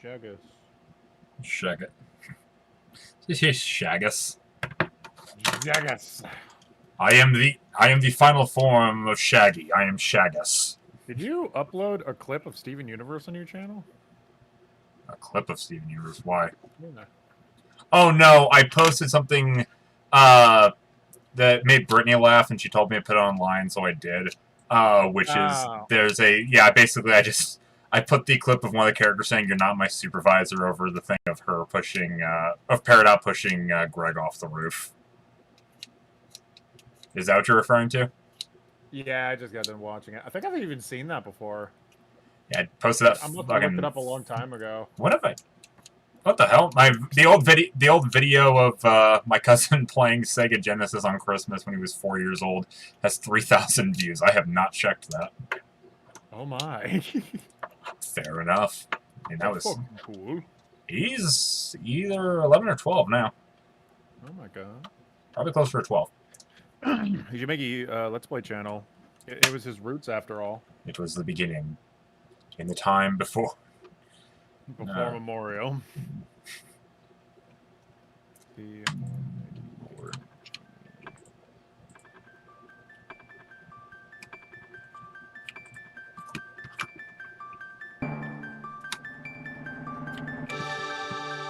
Jradgex. Shag it. This is Shaggus. Jradgex. I am the final form of Shaggy. I am Shaggus. Did you upload a clip of Steven Universe on your channel? A clip of Steven Universe. Why? Yeah. Oh no, I posted something that made Brittany laugh, and she told me to put it online, so I did. Which is basically I put the clip of one of the characters saying "You're not my supervisor" over the thing of her pushing Peridot pushing Greg off the roof. Is that what you're referring to? Yeah, I just got done watching it. I think I've even seen that before. Yeah, I posted that. I must have looked it up a long time ago. What have I? What the hell? The old video of my cousin playing Sega Genesis on Christmas when he was 4 years old has 3,000 views. I have not checked that. Oh my. Fair enough. I mean, that was cool. He's either 11 or 12 now. Oh my god. Probably closer to 12. He should make a Let's Play channel. It was his roots, after all. It was the beginning. In the time before. Before Memorial.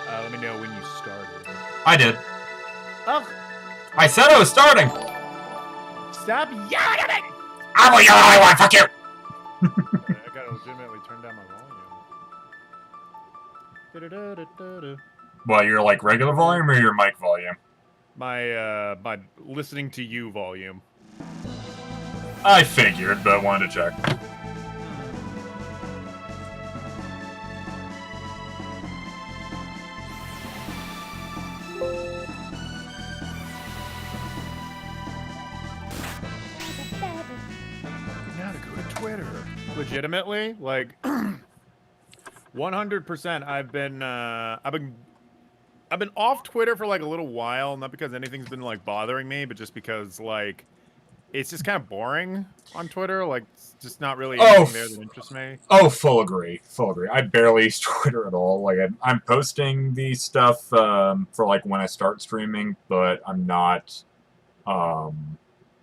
Let me know when you started. I did. Oh! I said I was starting! Stop yelling at me! I will yell all I want, fuck you! I gotta legitimately turn down my volume. Well, your like regular volume or your mic volume? My listening to you volume. I figured, but I wanted to check. Now to go to Twitter. Legitimately, like 100%. I've been off Twitter for like a little while, not because anything's been like bothering me, but just because like it's just kind of boring on Twitter. Like, it's just not really anything there that interests me. Oh, full agree. Full agree. I barely use Twitter at all. Like, I'm posting the stuff for like when I start streaming, but I'm not. I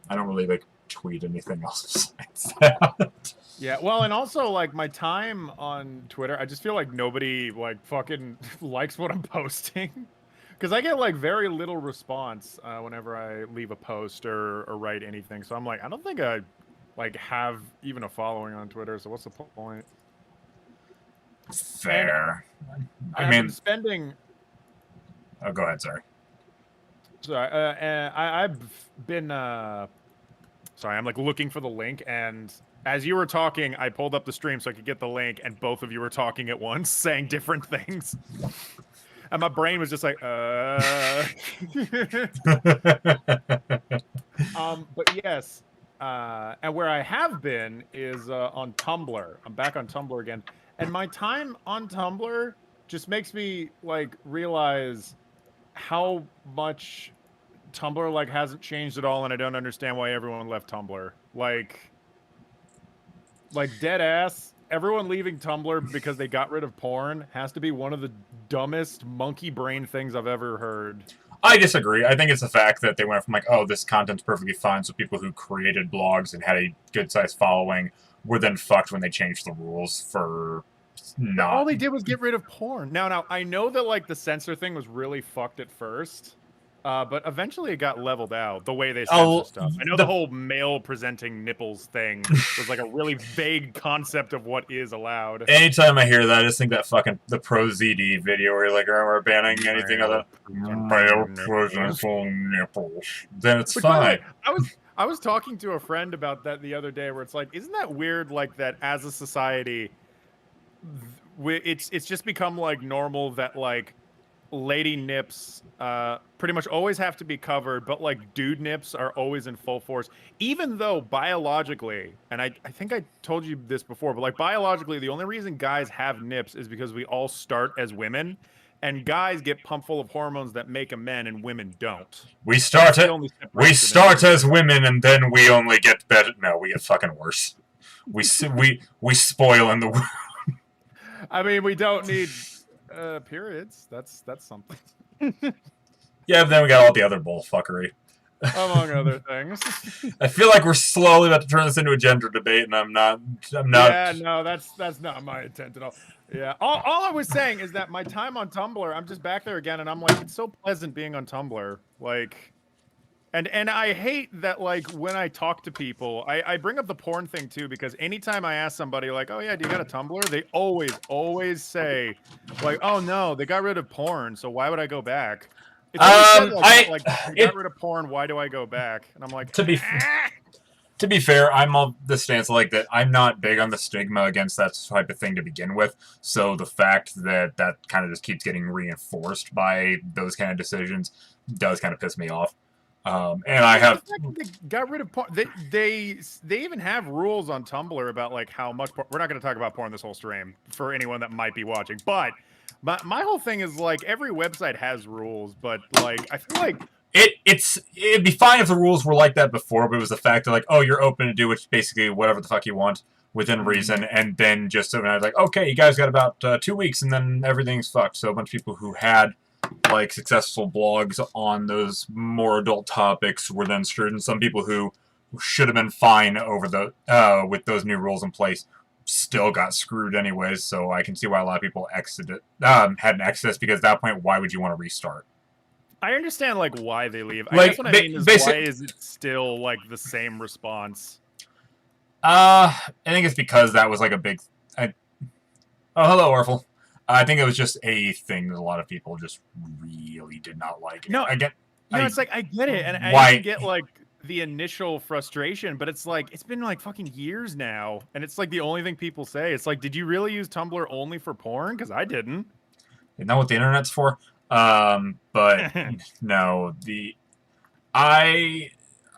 don't really like tweet anything else besides that. Yeah, well, and also, like, my time on Twitter, I just feel like nobody, like, fucking likes what I'm posting. Because I get, like, very little response whenever I leave a post or write anything. So I'm like, I don't think I, like, have even a following on Twitter, so what's the point? Fair. I mean, spending... Oh, go ahead, sorry. Sorry, I've been, sorry, I'm, like, looking for the link, and... As you were talking, I pulled up the stream so I could get the link, and both of you were talking at once, saying different things. And my brain was just like, But yes, and where I have been is on Tumblr. I'm back on Tumblr again. And my time on Tumblr just makes me, like, realize how much Tumblr, like, hasn't changed at all, and I don't understand why everyone left Tumblr. Like, dead ass, everyone leaving Tumblr because they got rid of porn has to be one of the dumbest monkey brain things I've ever heard. I disagree. I think it's the fact that they went from like, oh, this content's perfectly fine, so people who created blogs and had a good-sized following were then fucked when they changed the rules for not... All they did was get rid of porn. Now, I know that, like, the censor thing was really fucked at first. But eventually it got leveled out, the way they censor stuff. I know the whole male-presenting nipples thing was like a really vague concept of what is allowed. Anytime I hear that, I just think that fucking the Pro ZD video where you're like, oh, we're banning anything other male-presenting nipples. Then it's fine. I was talking to a friend about that the other day where it's like, isn't that weird, like, that as a society, it's just become, like, normal that, like, lady nips pretty much always have to be covered, but like dude nips are always in full force, even though biologically, and I think I told you this before, but like biologically the only reason guys have nips is because we all start as women, and guys get pumped full of hormones that make them men and women don't. We start as women and then we only get better. No, we get fucking worse. We spoil in the I mean, we don't need Periods. That's something. Yeah, but then we got all the other bullfuckery. Among other things. I feel like we're slowly about to turn this into a gender debate, and I'm not. Yeah, no, that's not my intent at all. Yeah, all I was saying is that my time on Tumblr, I'm just back there again, and I'm like, it's so pleasant being on Tumblr. Like, and I hate that, like, when I talk to people, I bring up the porn thing too, because anytime I ask somebody, like, oh yeah, do you got a Tumblr? They always say, like, oh no, they got rid of porn, so why would I go back? It's always said like they got rid of porn, why do I go back? And I'm like, to be fair, I'm on the stance like that. I'm not big on the stigma against that type of thing to begin with. So the fact that that kind of just keeps getting reinforced by those kind of decisions does kind of piss me off. And I have they got rid of porn. They even have rules on Tumblr about like how much porn. We're not going to talk about porn this whole stream for anyone that might be watching, but my whole thing is like every website has rules, but like I feel like it'd be fine if the rules were like that before, but it was the fact that like, oh, you're open to do basically whatever the fuck you want within reason, and then just so I was like, okay, you guys got about 2 weeks, and then everything's fucked. So a bunch of people who had like successful blogs on those more adult topics were then screwed, and some people who should have been fine over the with those new rules in place still got screwed anyways. So I can see why a lot of people had an exodus, because at that point, why would you want to restart? I understand like why they leave. I Like, guess what I mean is why is it still like the same response? I think it's because that was like a big. Oh, hello, Orful. I think it was just a thing that a lot of people just really did not like. No, again, it's like I get it, and I get like the initial frustration, but it's like it's been like fucking years now, and it's like the only thing people say. It's like, did you really use Tumblr only for porn? Because I didn't. Isn't that what the internet's for? But no, I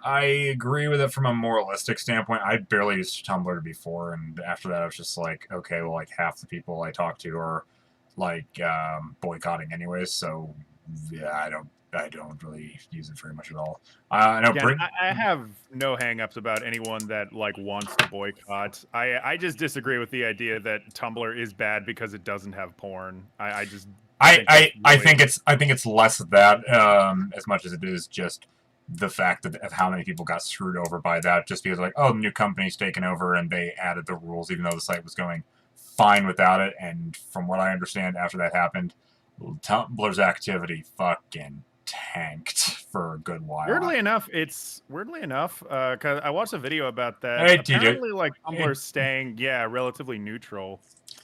agree with it from a moralistic standpoint. I barely used Tumblr before, and after that, I was just like, okay, well, like half the people I talk to are like boycotting anyways. So yeah, I don't really use it very much at all. I have no hangups about anyone that like wants to boycott. I just disagree with the idea that Tumblr is bad because it doesn't have porn. I think it's less of that as much as it is just the fact of how many people got screwed over by that, just because like, oh, the new company's taken over and they added the rules even though the site was going fine without it. And from what I understand, after that happened, Tumblr's activity fucking tanked for a good while. Weirdly enough, because I watched a video about that. Hey, apparently, TJ. like Tumblr's staying, relatively neutral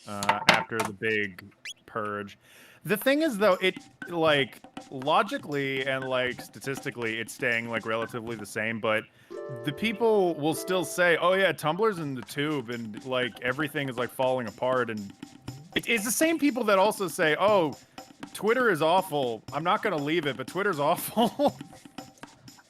after the big purge. The thing is, though, it like logically and like statistically, it's staying like relatively the same. But the people will still say, "Oh yeah, Tumblr's in the tube," and like everything is like falling apart. And it's the same people that also say, "Oh, Twitter is awful. I'm not gonna leave it, but Twitter's awful."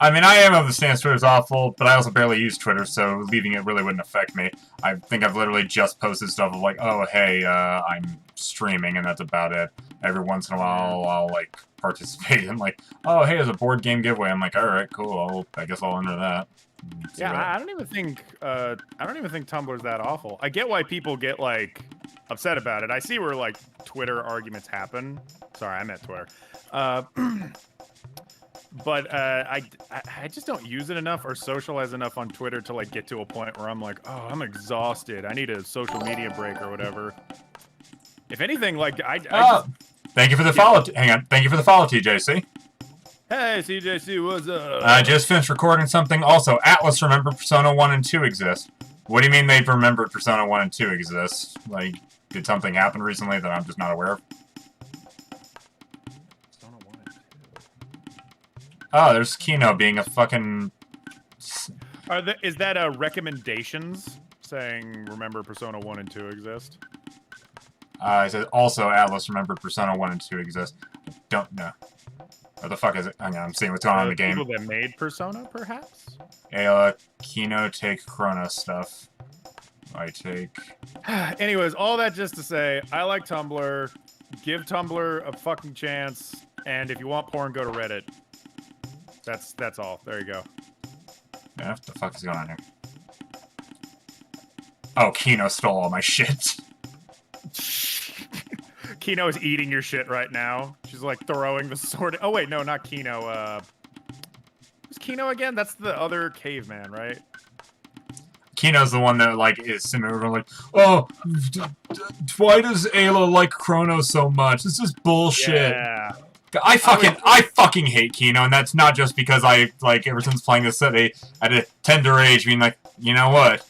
I mean, I am of the stance Twitter's awful, but I also barely use Twitter, so leaving it really wouldn't affect me. I think I've literally just posted stuff of like, oh, hey, I'm streaming, and that's about it. Every once in a while, I'll like participate in like, oh, hey, there's a board game giveaway. I'm like, all right, cool. I guess I'll enter that. Yeah, I don't even think Tumblr's that awful. I get why people get like upset about it. I see where like Twitter arguments happen. Sorry, I meant Twitter. But I just don't use it enough or socialize enough on Twitter to like get to a point where I'm like, oh, I'm exhausted. I need a social media break or whatever. If anything, like thank you for the follow. Hang on, thank you for the follow, TJC. Hey, CJC, what's up? I just finished recording something. Also, Atlas remembered Persona 1 and 2 exist. What do you mean they've remembered Persona 1 and 2 exist? Like, did something happen recently that I'm just not aware of? Persona 1 and 2. Oh, there's Kino being a fucking... Is that recommendations saying remember Persona 1 and 2 exist? It says also Atlas remembered Persona 1 and 2 exist. Don't know. What the fuck is it? Hang on, I'm seeing what's going on in the game. People that made Persona, perhaps? Ayla, Kino, take Chrono stuff. I take... Anyways, all that just to say, I like Tumblr. Give Tumblr a fucking chance. And if you want porn, go to Reddit. That's all. There you go. Yeah, what the fuck is going on here? Oh, Kino stole all my shit. Kino is eating your shit right now. She's like throwing the sword. Oh wait, no, not Kino. Who's Kino again? That's the other caveman, right? Kino's the one that like is sitting over like, oh, why does Ayla like Chrono so much? This is bullshit. Yeah. I fucking hate Kino, and that's not just because I like ever since playing this at a tender age, being like, you know what,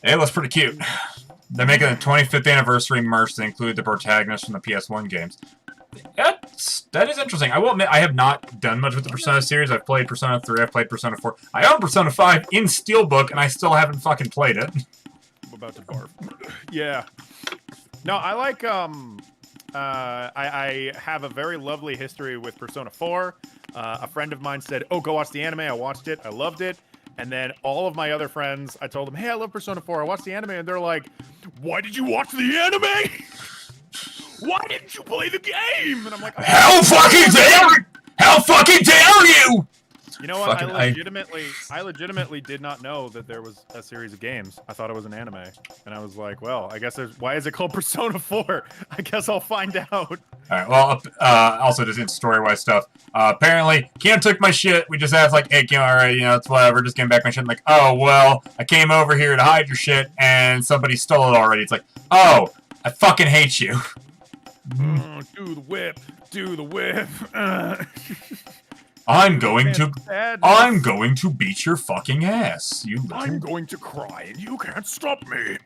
Ayla's pretty cute. They're making a 25th anniversary merch that include the protagonists from the PS1 games. That is interesting. I will admit, I have not done much with the Persona series. I've played Persona 3, I've played Persona 4. I own Persona 5 in Steelbook, and I still haven't fucking played it. I'm about to barf. Yeah. No, I like, I have a very lovely history with Persona 4. A friend of mine said, oh, go watch the anime. I watched it. I loved it. And then all of my other friends, I told them, hey, I love Persona 4. I watched the anime. And they're like, why did you watch the anime? Why didn't you play the game? And I'm like, how fucking dare you! You know what? I legitimately did not know that there was a series of games. I thought it was an anime, and I was like, well, I guess there's. Why is it called Persona 4? I guess I'll find out. All right. Well, also just in story-wise stuff. Apparently, Cam took my shit. We just asked like, hey, Cam, all right, you know, it's whatever. Just getting back my shit. I'm like, oh well, I came over here to hide your shit, and somebody stole it already. It's like, oh, I fucking hate you. Do the whip. Do the whip. I'm going to beat your fucking ass, you little... I'm going to cry, and you can't stop me.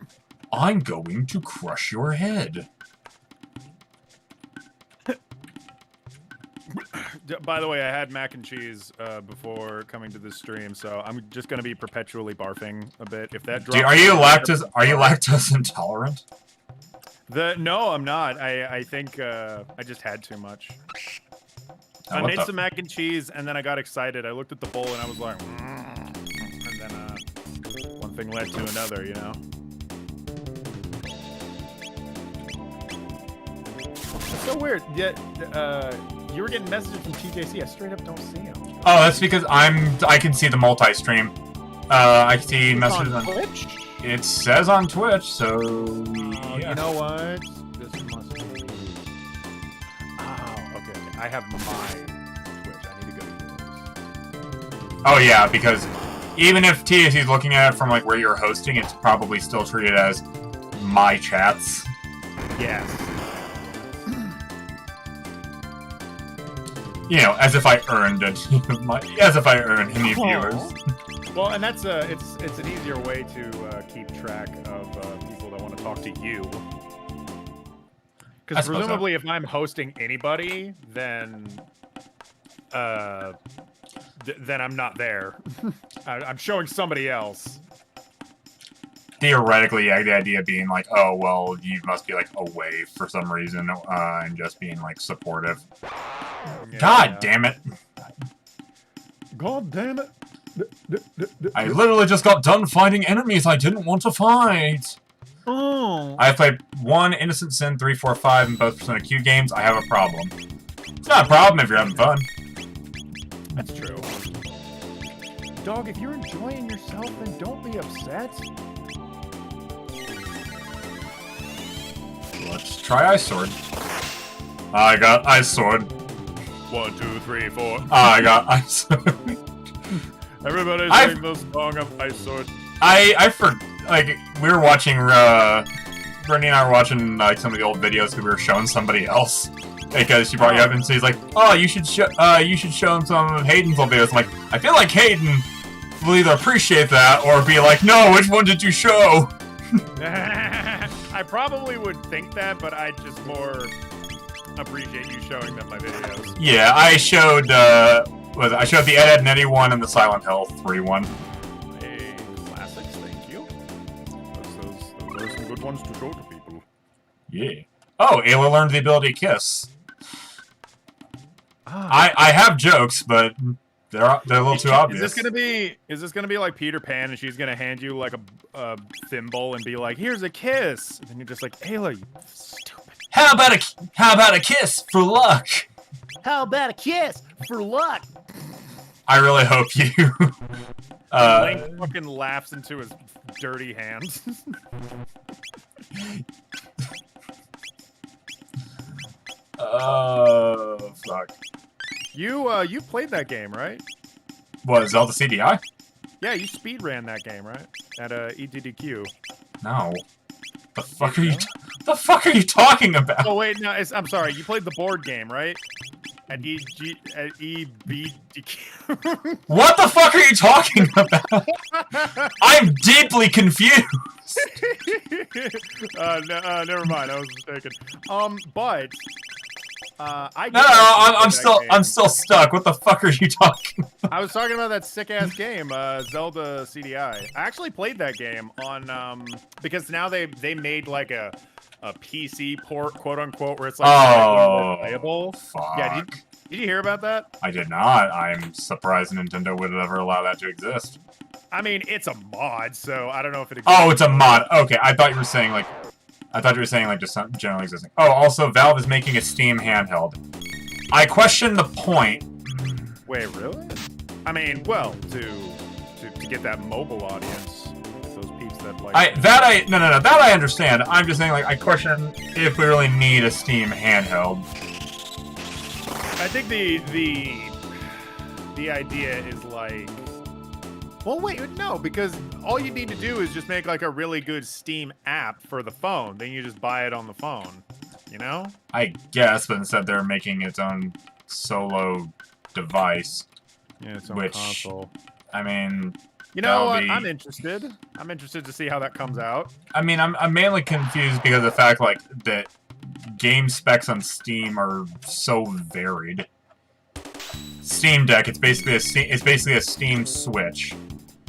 I'm going to crush your head. By the way, I had mac and cheese before coming to this stream, so I'm just going to be perpetually barfing a bit. If that drops... Dude, are you lactose intolerant? No, I'm not. I think I just had too much. I made some mac and cheese, and then I got excited. I looked at the bowl, and I was like, and then one thing led to another, you know? It's so weird. Yeah, you were getting messages from TJC. I straight up don't see them. Oh, that's because I can see the multi-stream. I see messages on Twitch? It says on Twitch, so... yeah. You know what? This must be... Oh, okay. I have my Twitch. I need to go to yours. Oh, yeah, because even if TSC is looking at it from, like, where you're hosting, it's probably still treated as my chats. Yes. You know, as if I earned it. As if I earned any viewers. Well, and that's it's an easier way to keep track of people that want to talk to you. Because presumably, if I'm hosting anybody, then I'm not there. I'm showing somebody else. Theoretically, yeah, the idea being like, oh well, you must be like away for some reason, and just being like supportive. Yeah, God damn it! God damn it! I literally just got done fighting enemies I didn't want to fight! Oh. I've played 1 Innocent Sin 3, 4, 5 in both Persona Q games. I have a problem. It's not a problem if you're having fun. That's true. Dog, if you're enjoying yourself, then don't be upset. Let's try Ice Sword. I got Ice Sword. 1, 2, 3, 4. I got Ice Sword. Everybody's sing the song of Ice Sword. Like, we were watching, Brittany and I were watching, like, some of the old videos because we were showing somebody else. Because she brought you up and she's like, oh, you should show him some of Hayden's old videos. I'm like, I feel like Hayden will either appreciate that or be like, no, which one did you show? I probably would think that, but I just more appreciate you showing them my videos. Yeah, I showed the Ed, Edd n Eddy one and the Silent Hill 3 one. Hey, classics, thank you. Those are some good ones to show to people. Yeah. Oh, Ayla learned the ability to kiss. I have jokes, but they're a little too obvious. Is this gonna be like Peter Pan, and she's gonna hand you like a thimble and be like, "Here's a kiss," and then you're just like, "Ayla, you stupid." How about a kiss for luck? How about a kiss for luck? I really hope you. Link fucking laughs into his dirty hands. You played that game, right? What, Zelda CDI? Yeah, you speed ran that game, right? At EDDQ. No. The fuck are you? The fuck are you talking about? Oh wait, no, I'm sorry. You played the board game, right? At EBDQ. What the fuck are you talking about? I'm deeply confused. Never mind. I was mistaken. But I'm still stuck. What the fuck are you talking about? I was talking about that sick ass game, Zelda CDI. I actually played that game on because now they made like a PC port, quote unquote, where it's like playable. Fuck. Yeah, did you hear about that? I did not. I'm surprised Nintendo would ever allow that to exist. I mean, it's a mod, so I don't know if it exists. Oh, it's a mod. Okay, I thought you were saying like just generally existing. Oh, also Valve is making a Steam handheld. I question the point. Wait, really? I mean, well, to get that mobile audience, those peeps that like. That I understand. I'm just saying, like, I question if we really need a Steam handheld. I think the idea is like. Well, wait, no, because all you need to do is just make like a really good Steam app for the phone. Then you just buy it on the phone, you know? I guess, but instead they're making its own solo device. Yeah, its own console. I mean, you know what? I'm interested. I'm interested to see how that comes out. I mean, I'm mainly confused because of the fact like that game specs on Steam are so varied. Steam Deck, it's basically a Steam Switch.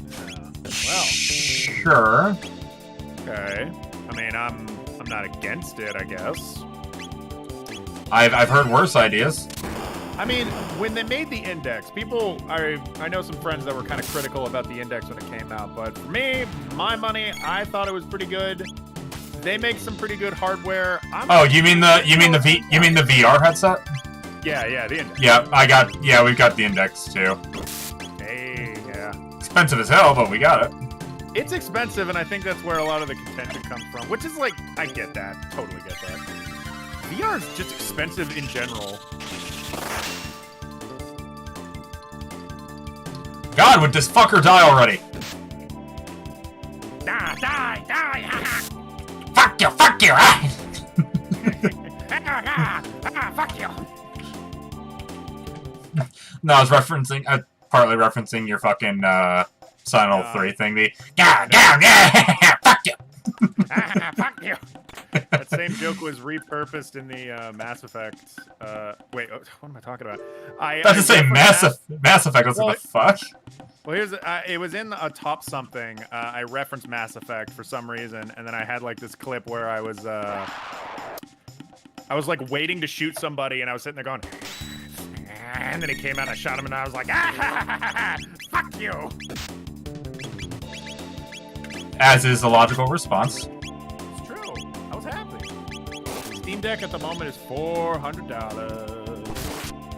Yeah. Well, sure. Okay. I mean, I'm not against it, I guess. I've heard worse ideas. I mean, when they made the Index, I know some friends that were kind of critical about the Index when it came out, but for me, my money, I thought it was pretty good. They make some pretty good hardware. You mean the VR headset? Yeah, the Index. Yeah, we've got the Index too. Hey, yeah. Expensive as hell, but we got it. It's expensive, and I think that's where a lot of the contention comes from, which is like, I get that. Totally get that. VR is just expensive in general. God, would this fucker die already? Die! Fuck you! Fuck you! No, I was partly referencing your fucking Silent Hill 3 thing. Fuck you! Fuck you! That same joke was repurposed in the Mass Effect. Wait, what am I talking about? That's the same Mass Effect. What the fuck? Well, it was in a top something. I referenced Mass Effect for some reason, and then I had like this clip where I was like waiting to shoot somebody, and I was sitting there going, and then he came out, and I shot him, and I was like, fuck you! As is the logical response. It's true. I was happy. Steam Deck at the moment is $400.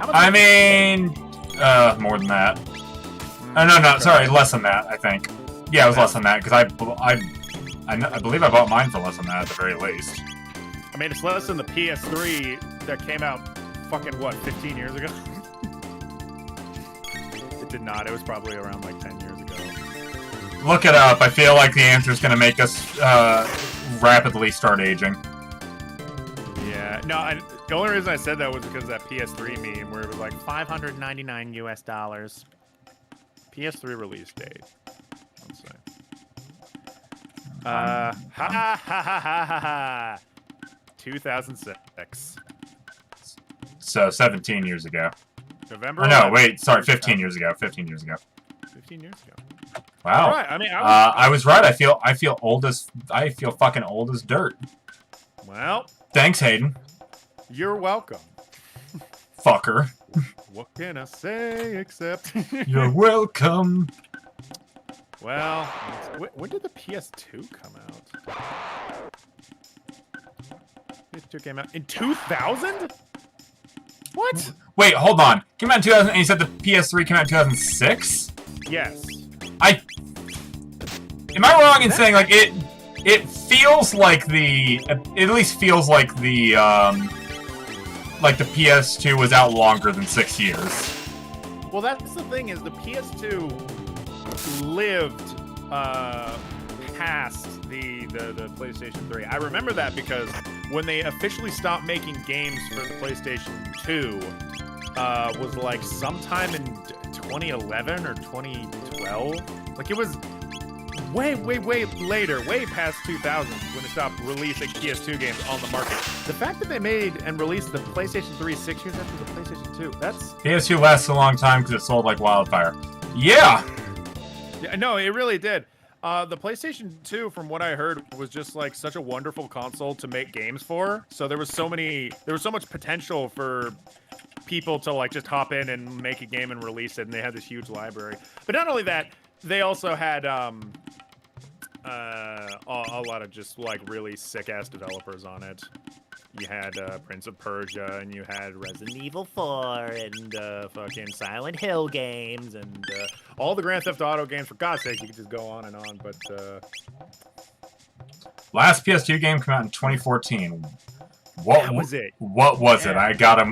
I mean, more than that. No, sorry, less than that, I think. Yeah, it was less than that, because I believe I bought mine for less than that, at the very least. I mean, it's less than the PS3 that came out fucking, what, 15 years ago? It did not. It was probably around, like, 10 years ago. Look it up. I feel like the answer is going to make us rapidly start aging. Yeah. No, the only reason I said that was because of that PS3 meme where it was like $599 US. PS3 release date. Let's see. 2006. So 17 years ago. November. Oh, no, wait. Sorry, 15 years ago. 15 years ago. 15 years ago. Wow. Right. I mean, I was right. I feel fucking old as dirt. Well. Thanks, Hayden. You're welcome. Fucker. What can I say except you're welcome. Well, when did the PS2 come out? PS2 came out in 2000? What? Wait, hold on. Came out in 2000, and you said the PS3 came out in 2006? Yes. Am I wrong in saying, like, it feels like it at least feels like the like the PS2 was out longer than 6 years. Well, that's the thing, is the PS2 lived past the PlayStation 3. I remember that because when they officially stopped making games for the PlayStation 2 was like sometime in 2011 or 2012. Like it was way later, way past 2000 when they stopped releasing PS2 games on the market. The fact that they made and released the PlayStation 3 6 years after the PlayStation 2, that's... PS2 lasts a long time because it sold like wildfire. Yeah! Yeah, no, it really did. The PlayStation 2, from what I heard, was just like such a wonderful console to make games for. So there was so much potential for people to like just hop in and make a game and release it, and they had this huge library. But not only that, they also had a lot of just like really sick-ass developers on it. You had Prince of Persia, and you had Resident Evil 4, and fucking Silent Hill games, and all the Grand Theft Auto games. For God's sake, you could just go on and on, but... Last PS2 game came out in 2014. What was it? What was it? I gotta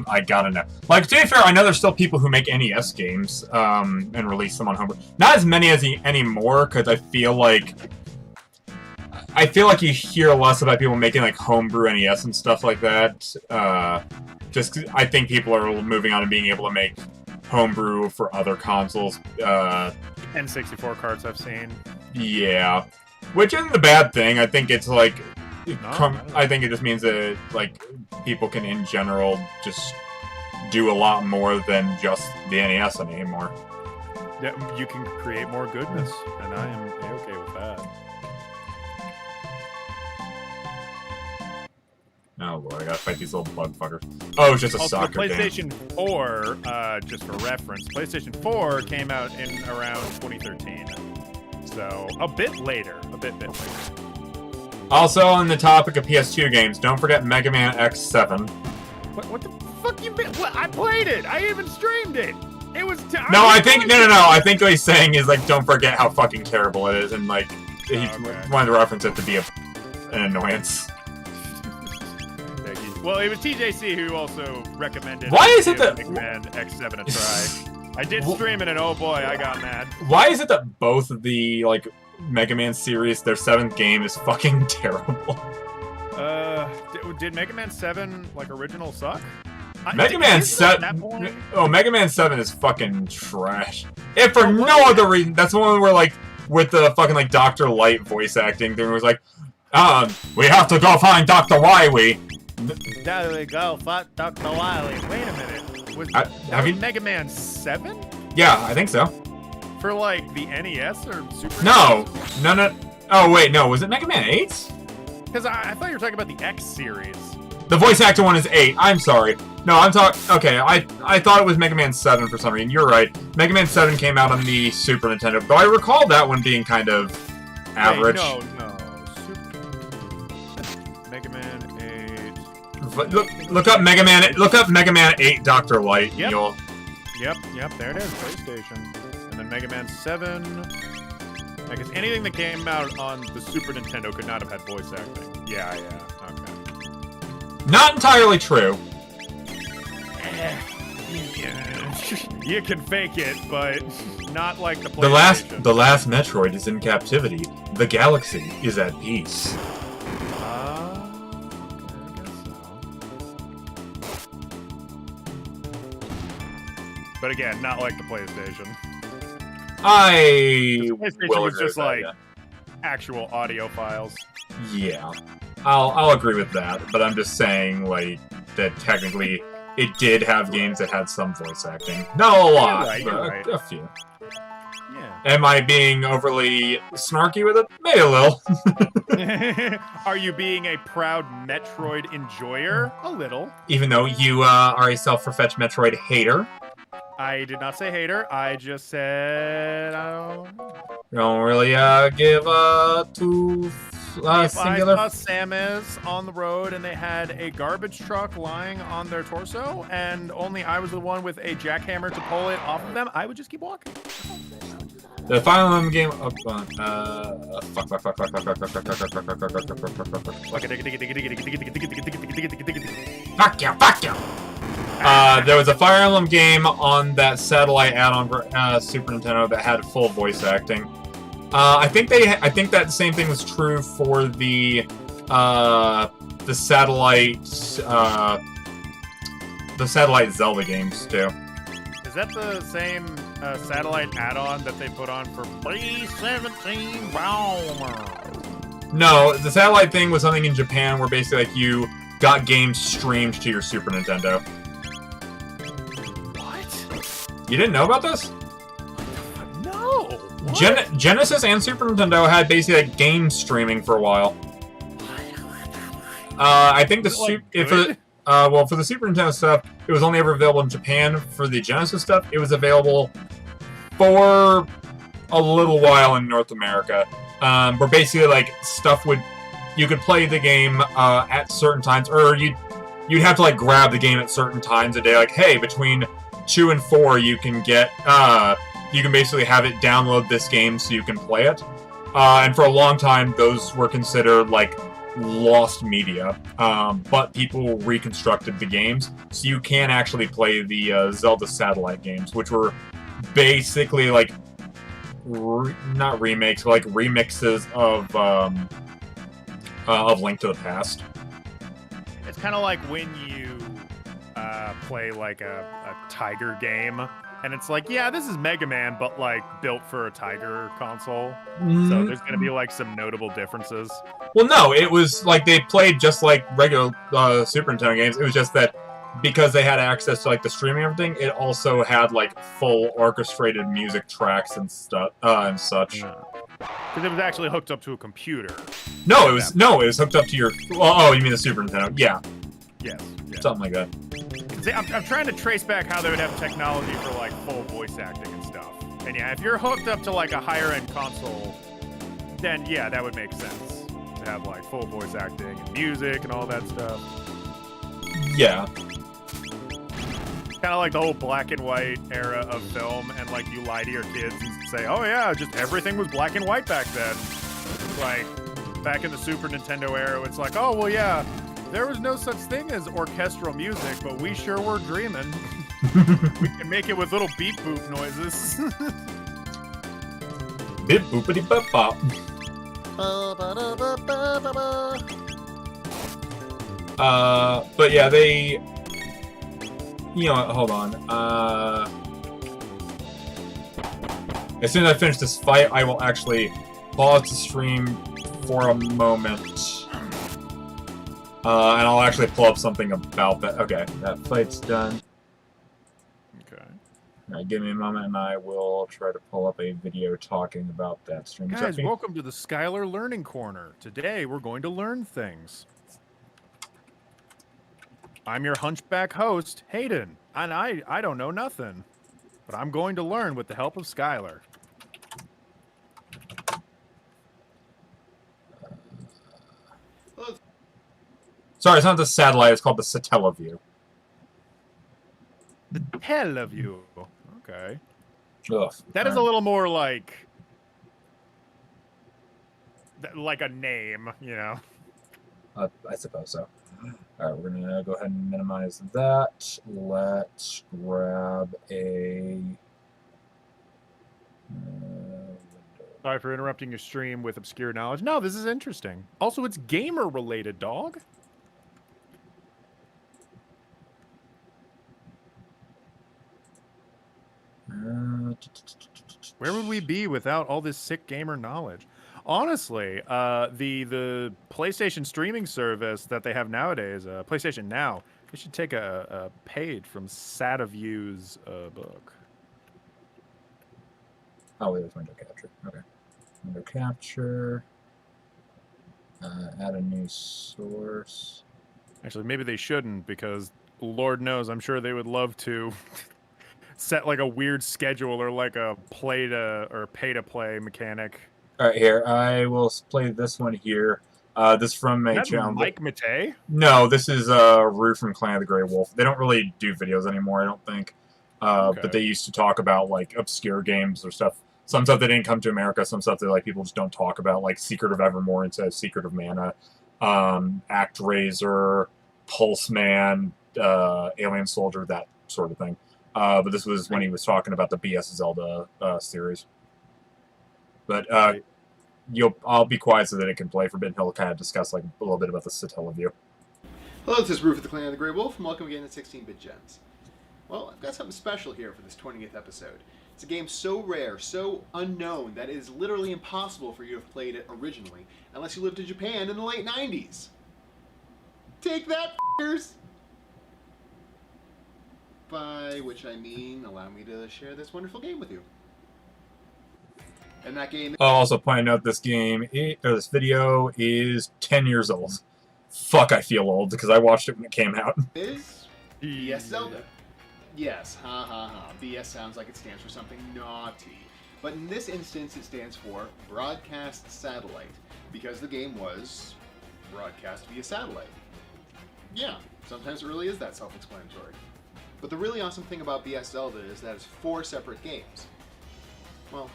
know. Like, to be fair, I know there's still people who make NES games and release them on homebrew. Not as many as anymore, because I feel like you hear less about people making like homebrew NES and stuff like that. Just 'cause I think people are moving on to being able to make homebrew for other consoles. N64 carts I've seen. Yeah, which isn't a bad thing. I think it's like, No. I think it just means that like people can in general just do a lot more than just the NES anymore. Yeah, you can create more goodness, and I am okay with that. Oh boy, I gotta fight these little bug fuckers. Oh, it's just a Also, soccer game. PlayStation 4, just for reference, PlayStation 4 came out in around 2013. So, a bit later. Also, on the topic of PS2 games, don't forget Mega Man X7. What the fuck you been? What? I played it! I even streamed it! It was... No, I think what he's saying is, like, don't forget how fucking terrible it is, and, like, he wanted to reference it to be an annoyance. Well, it was TJC who also recommended... Why is it that... Mega Man X7 a try. I did stream it, and oh boy, I got mad. Why is it that both of the, like, Mega Man series, their 7th game, is fucking terrible? Did Mega Man 7, like, original suck? Mega Man 7... Oh, Mega Man 7 is fucking trash. If for no other reason, that's the one where, like, with the fucking, like, Dr. Light voice acting thing, it was like, we have to go find Dr. Wily. There we go, fuck Dr. Wily. Wait a minute. Was have you... Mega Man 7? Yeah, I think so. For, like, the NES or Super No. Oh, wait, no. Was it Mega Man 8? Because I thought you were talking about the X series. The voice actor one is 8. I'm sorry. No, I'm talking... Okay, I thought it was Mega Man 7 for some reason. You're right. Mega Man 7 came out on the Super Nintendo, though I recall that one being kind of average. Wait, no. Mega Man 8... Look up Mega Man 8 Dr. Light. Yep. You'll... Yep, there it is. PlayStation. And then Mega Man 7... I guess anything that came out on the Super Nintendo could not have had voice acting. Yeah, okay. Not entirely true. You can fake it, but not like the PlayStation. The last Metroid is in captivity. The galaxy is at peace. I guess so. But again, not like the PlayStation. The PlayStation was just like actual audio files. Yeah, I'll agree with that, but I'm just saying like that technically it did have games that had some voice acting. Not a lot, but a few. Yeah. Am I being overly snarky with it? Maybe a little. Are you being a proud Metroid enjoyer? A little. Even though you are a self-professed Metroid hater. I did not say hater. I just said I don't really give two singular. If I saw Samus on the road and they had a garbage truck lying on their torso, and only I was the one with a jackhammer to pull it off of them, I would just keep walking. The final game. Fuck. Fuck you. There was a Fire Emblem game on that satellite add-on for Super Nintendo that had full voice acting. I think that the same thing was true for the satellite Zelda games too. Is that the same satellite add-on that they put on for P17 Bomber? No, the satellite thing was something in Japan where basically like you got games streamed to your Super Nintendo. What? You didn't know about this? No. Genesis and Super Nintendo had basically like game streaming for a while. I think well, for the Super Nintendo stuff, it was only ever available in Japan. For the Genesis stuff, it was available for a little while in North America. Where basically, like, you could play the game at certain times, or you'd have to, like, grab the game at certain times a day. Like, hey, between 2 and 4, you can basically have it download this game so you can play it. And for a long time, those were considered, like, lost media, but people reconstructed the games, so you can actually play the Zelda satellite games, which were basically like not remakes, but like remixes of Link to the Past. It's kind of like when you play like a Tiger game, and it's like, yeah, this is Mega Man, but like built for a Tiger console. So there's gonna be like some notable differences. Well, no, it was like they played just like regular Super Nintendo games. It was just that because they had access to like the streaming and everything, it also had like full orchestrated music tracks and stuff and such. Because it was actually hooked up to a computer. No, it was hooked up to your. Oh, you mean the Super Nintendo? Yeah. Yes. Something like that. See, I'm trying to trace back how they would have technology for like full voice acting and stuff. And yeah, if you're hooked up to like a higher end console, then yeah, that would make sense to have like full voice acting and music and all that stuff. Yeah. Kind of like the whole black and white era of film, and like you lie to your kids and say, oh yeah, just everything was black and white back then. Like back in the Super Nintendo era, it's like, oh well, yeah. There was no such thing as orchestral music, but we sure were dreaming. We can make it with little beep boop noises. Beep boopity bop bop. But yeah, they. You know what? Hold on. As soon as I finish this fight, I will actually pause the stream for a moment. And I'll actually pull up something about that. Okay, that fight's done. Okay. Alright, give me a moment and I will try to pull up a video talking about that stream. Guys, welcome to the Skylar Learning Corner. Today we're going to learn things. I'm your hunchback host, Hayden, and I don't know nothing. But I'm going to learn with the help of Skylar. Sorry, it's not the satellite, it's called the Satellaview. The Teleview. Okay. Ugh. That is a little more like a name, you know? I suppose so. Alright, we're gonna go ahead and minimize that. Let's grab a... Sorry for interrupting your stream with obscure knowledge. No, this is interesting. Also, it's gamer-related, dog. Where would we be without all this sick gamer knowledge? Honestly, the PlayStation streaming service that they have nowadays, PlayStation Now, they should take a page from Sataview's book. Oh, wait, there's window capture. Okay. Window capture. Add a new source. Actually, maybe they shouldn't, because Lord knows, I'm sure they would love to set like a weird schedule or like a play to pay-to-play mechanic. All right, here I will play this one here. This from a channel. Mike Matei? No, this is Rue from Clan of the Grey Wolf. They don't really do videos anymore, I don't think. Okay. But they used to talk about like obscure games or stuff. Some stuff that didn't come to America. Some stuff that like people just don't talk about, like Secret of Evermore instead of Secret of Mana, ActRaiser, Pulse Man, Alien Soldier, that sort of thing. But this was when he was talking about the BS Zelda series. But I'll be quiet so that it can play for a bit, and he'll kind of discuss like a little bit about the Satellaview. Hello, this is Roof of the Clan of the Grey Wolf, and welcome again to 16-Bit Gems. Well, I've got something special here for this 20th episode. It's a game so rare, so unknown, that it is literally impossible for you to have played it originally, unless you lived in Japan in the late 90s. Take that, f***ers! By which I mean, allow me to share this wonderful game with you. And that game... I'll also point out this this video is 10 years old. Fuck, I feel old, because I watched it when it came out. Is BS Zelda. Yes, ha ha ha. BS sounds like it stands for something naughty. But in this instance, it stands for Broadcast Satellite, because the game was broadcast via satellite. Yeah, sometimes it really is that self-explanatory. But the really awesome thing about BS Zelda is that it's 4 separate games. Well,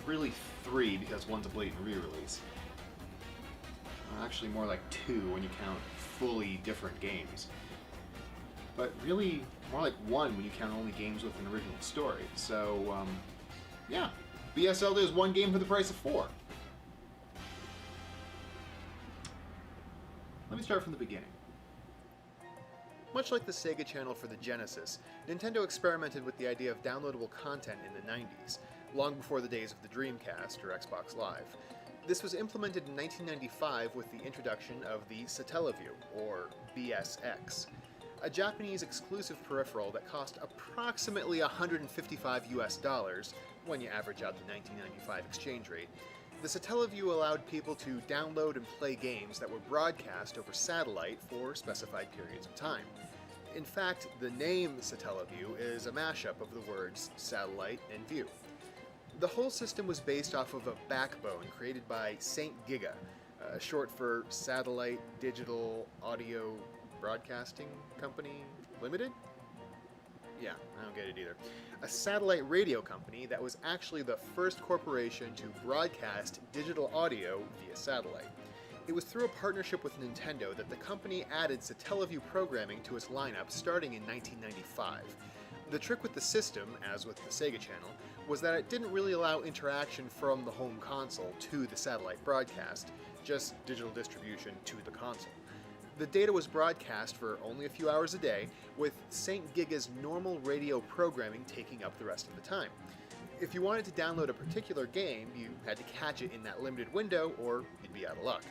really 3, because one's a blatant re-release. Actually more like 2 when you count fully different games. But really more like 1 when you count only games with an original story. So, yeah. BS Zelda is 1 game for the price of 4. Let me start from the beginning. Much like the Sega Channel for the Genesis, Nintendo experimented with the idea of downloadable content in the 90s, long before the days of the Dreamcast or Xbox Live. This was implemented in 1995 with the introduction of the Satellaview, or BSX, a Japanese exclusive peripheral that cost approximately $155 when you average out the 1995 exchange rate. The Satellaview allowed people to download and play games that were broadcast over satellite for specified periods of time. In fact, the name Satellaview is a mashup of the words satellite and view. The whole system was based off of a backbone created by St. Giga, short for Satellite Digital Audio Broadcasting Company Limited? Yeah, I don't get it either. A satellite radio company that was actually the first corporation to broadcast digital audio via satellite. It was through a partnership with Nintendo that the company added Satellaview programming to its lineup starting in 1995. The trick with the system, as with the Sega Channel, was that it didn't really allow interaction from the home console to the satellite broadcast, just digital distribution to the console. The data was broadcast for only a few hours a day, with St. Giga's normal radio programming taking up the rest of the time. If you wanted to download a particular game, you had to catch it in that limited window, or you'd be out of luck.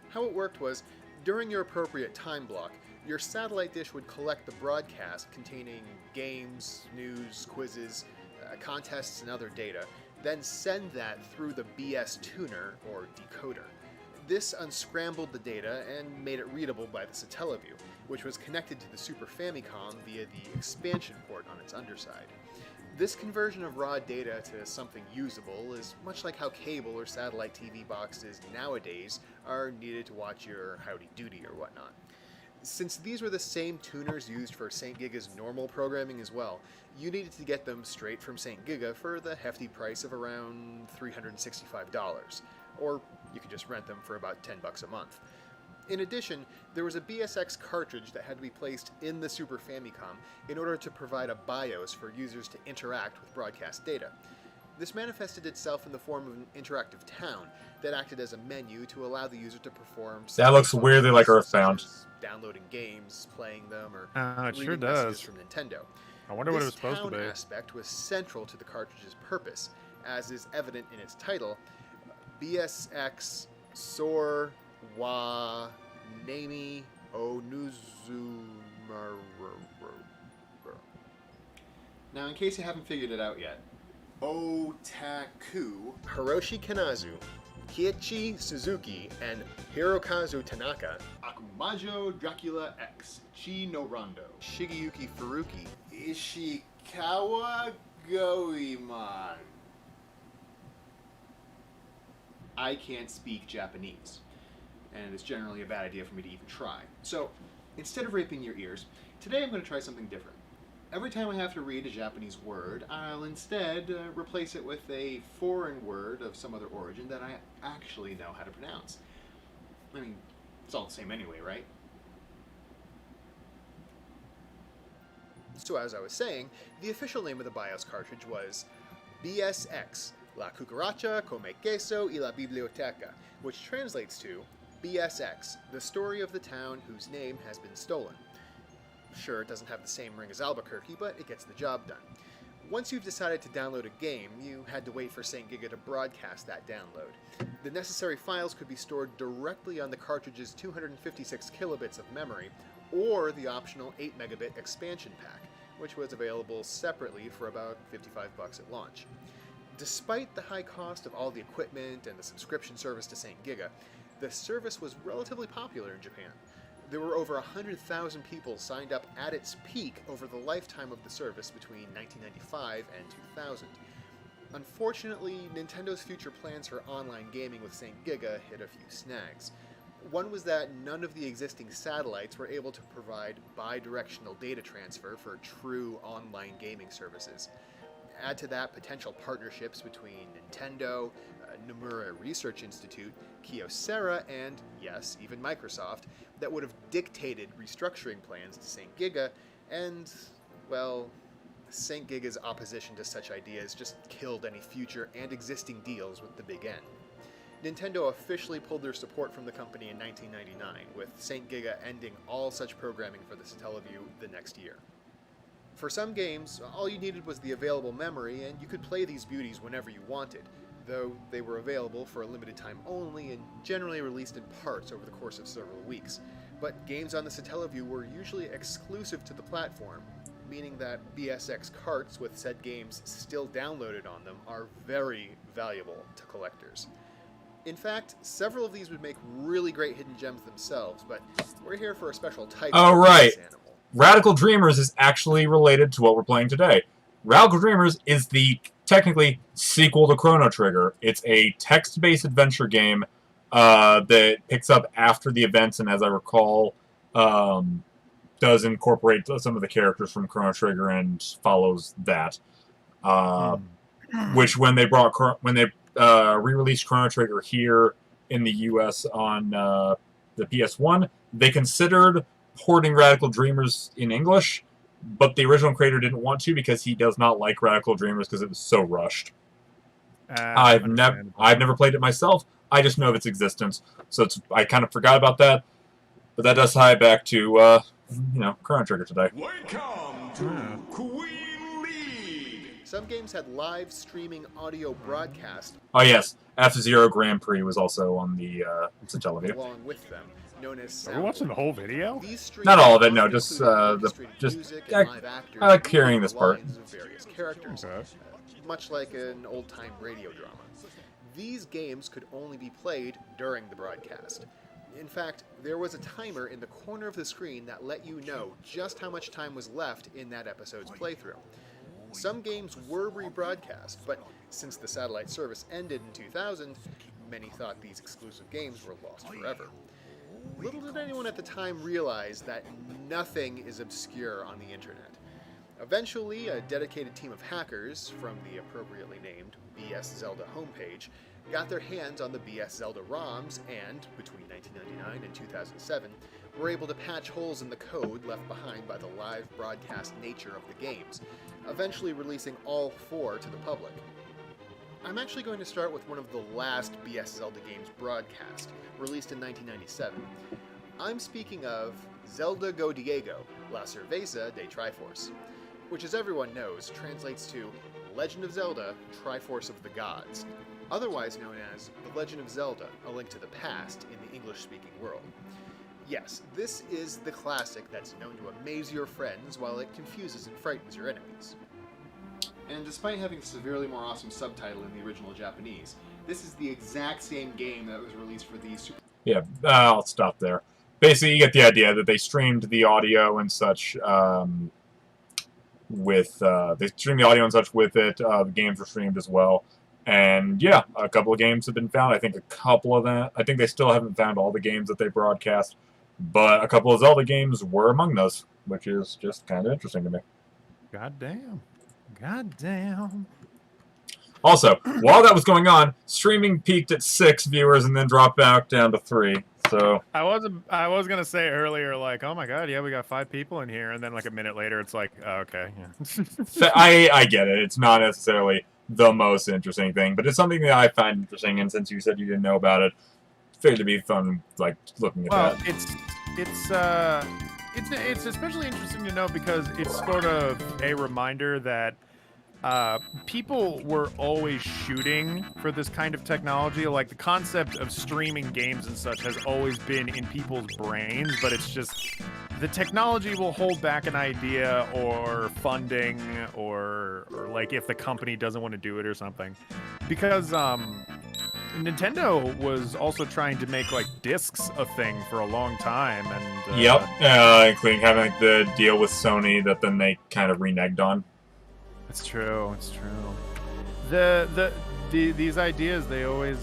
How it worked was, during your appropriate time block, your satellite dish would collect the broadcast containing games, news, quizzes, contests, and other data, then send that through the BS tuner, or decoder. This unscrambled the data and made it readable by the Satellaview, which was connected to the Super Famicom via the expansion port on its underside. This conversion of raw data to something usable is much like how cable or satellite TV boxes nowadays are needed to watch your Howdy Doody or whatnot. Since these were the same tuners used for St. Giga's normal programming as well, you needed to get them straight from St. Giga for the hefty price of around $365, or you could just rent them for about $10 a month. In addition, there was a BSX cartridge that had to be placed in the Super Famicom in order to provide a BIOS for users to interact with broadcast data. This manifested itself in the form of an interactive town that acted as a menu to allow the user to perform... That looks weirdly like Earthbound. Downloading games, playing them, or it sure reading does. messages from Nintendo. I wonder what it was supposed to be. This town aspect was central to the cartridge's purpose, as is evident in its title, BSX Sor Wa Nami Onuzumaru. Now, in case you haven't figured it out yet, Otaku Hiroshi Kanazu, Kiichi Suzuki, and Hirokazu Tanaka, Akumajo Dracula X, Chi no Rondo, Shigeyuki Furuki, Ishikawa Goemon. I can't speak Japanese, and it's generally a bad idea for me to even try. So, instead of raping your ears, today I'm going to try something different. Every time I have to read a Japanese word, I'll instead replace it with a foreign word of some other origin that I actually know how to pronounce. I mean, it's all the same anyway, right? So as I was saying, the official name of the BIOS cartridge was BSX, La Cucaracha Come Queso y la Biblioteca, which translates to BSX, the story of the town whose name has been stolen. Sure, it doesn't have the same ring as Albuquerque, but it gets the job done. Once you've decided to download a game, you had to wait for St. Giga to broadcast that download. The necessary files could be stored directly on the cartridge's 256 kilobits of memory, or the optional 8 megabit expansion pack, which was available separately for about $55 at launch. Despite the high cost of all the equipment and the subscription service to St. Giga, the service was relatively popular in Japan. There were over 100,000 people signed up at its peak over the lifetime of the service between 1995 and 2000. Unfortunately, Nintendo's future plans for online gaming with St. Giga hit a few snags. One was that none of the existing satellites were able to provide bi-directional data transfer for true online gaming services. Add to that potential partnerships between Nintendo, Nomura Research Institute, Kyocera, and, yes, even Microsoft, that would have dictated restructuring plans to St. Giga, and, well, St. Giga's opposition to such ideas just killed any future and existing deals with the big N. Nintendo officially pulled their support from the company in 1999, with St. Giga ending all such programming for the Satellaview the next year. For some games, all you needed was the available memory, and you could play these beauties whenever you wanted, though they were available for a limited time only and generally released in parts over the course of several weeks. But games on the Satellaview were usually exclusive to the platform, meaning that BSX carts with said games still downloaded on them are very valuable to collectors. In fact, several of these would make really great hidden gems themselves, but we're here for a special type of right. animal. Radical Dreamers is actually related to what we're playing today. Radical Dreamers is the, technically, sequel to Chrono Trigger. It's a text-based adventure game that picks up after the events, and as I recall, does incorporate some of the characters from Chrono Trigger and follows that. Which, when they re-released Chrono Trigger here in the US on the PS1, they considered porting Radical Dreamers in English, but the original creator didn't want to because he does not like Radical Dreamers because it was so rushed. I've never played it myself. I just know of its existence, so I kind of forgot about that. But that does tie back to Chrono Trigger today. Welcome to Queen League. Some games had live streaming audio broadcast. Oh yes, F-Zero Grand Prix was also on the Satellaview. Along with them, known as Are we watching the whole video? Not all of it, no, just carrying this part. Of various characters, much like an old-time radio drama. These games could only be played during the broadcast. In fact, there was a timer in the corner of the screen that let you know just how much time was left in that episode's playthrough. Some games were rebroadcast, but since the satellite service ended in 2000, many thought these exclusive games were lost forever. Little did anyone at the time realize that nothing is obscure on the internet. Eventually, a dedicated team of hackers from the appropriately named BS Zelda homepage got their hands on the BS Zelda ROMs and, between 1999 and 2007, were able to patch holes in the code left behind by the live broadcast nature of the games, eventually releasing all 4 to the public. I'm actually going to start with one of the last BS Zelda games broadcast, released in 1997. I'm speaking of Zelda Go Diego, La Cerveza de Triforce, which, as everyone knows, translates to Legend of Zelda, Triforce of the Gods, otherwise known as The Legend of Zelda, A Link to the Past in the English-speaking world. Yes, this is the classic that's known to amaze your friends while it confuses and frightens your enemies. And despite having a severely more awesome subtitle in the original Japanese, this is the exact same game that was released for the Super... Yeah, I'll stop there. Basically, you get the idea that they streamed the audio and such they streamed the audio and such with it. The games were streamed as well. And yeah, a couple of games have been found. I think a couple of them. I think they still haven't found all the games that they broadcast, but a couple of Zelda games were among those, which is just kind of interesting to me. God damn. Also, while that was going on, streaming peaked at 6 viewers and then dropped back down to 3. So I was gonna say earlier, like, oh my god, yeah, we got 5 people in here, and then like a minute later, it's like, oh, okay, yeah. so I get it. It's not necessarily the most interesting thing, but it's something that I find interesting. And since you said you didn't know about it, it's figured to be fun, like looking at Well, that. it's especially interesting to know because it's sort of a reminder that people were always shooting for this kind of technology. Like the concept of streaming games and such has always been in people's brains, but it's just the technology will hold back an idea or funding or like if the company doesn't want to do it or something. Because Nintendo was also trying to make like discs a thing for a long time, and Yep, including having like, the deal with Sony that then they kind of reneged on. It's true. It's true. These ideas, they always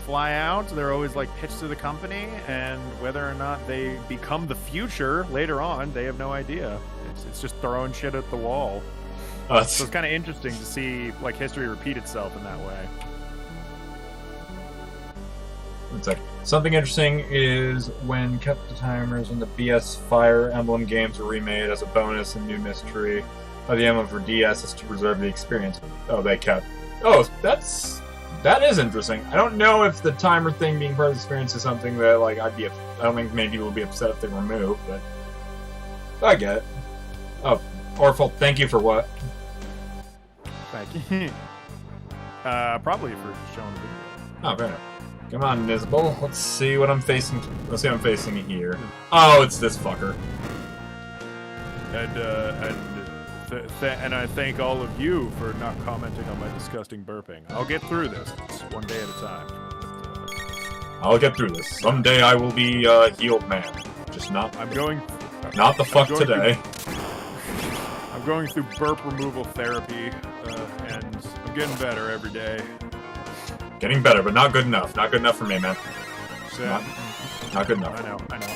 fly out. They're always like pitched to the company, and whether or not they become the future later on, they have no idea. It's just throwing shit at the wall. So it's kind of interesting to see like history repeat itself in that way. It's like something interesting is when kept the timers and the BS Fire Emblem games were remade as a bonus and new mystery. The emblem for DS is to preserve the experience. Oh, they kept. Oh, that is interesting. I don't know if the timer thing being part of the experience is something that like I don't think many people would be upset if they remove, but I get it. Oh, Orful, thank you for what? Thank you. Probably for showing the video. Oh, fair enough. Come on, Nizbal. Let's see what I'm facing. Let's see what I'm facing here. Oh, it's this fucker. And I thank all of you for not commenting on my disgusting burping. I'll get through this. It's one day at a time. I'll get through this. Someday I will be a healed man. Just not. Not the fuck today. I'm going through burp removal therapy, and I'm getting better every day. Getting better, but not good enough. Not good enough for me, man. So, not good enough. I know.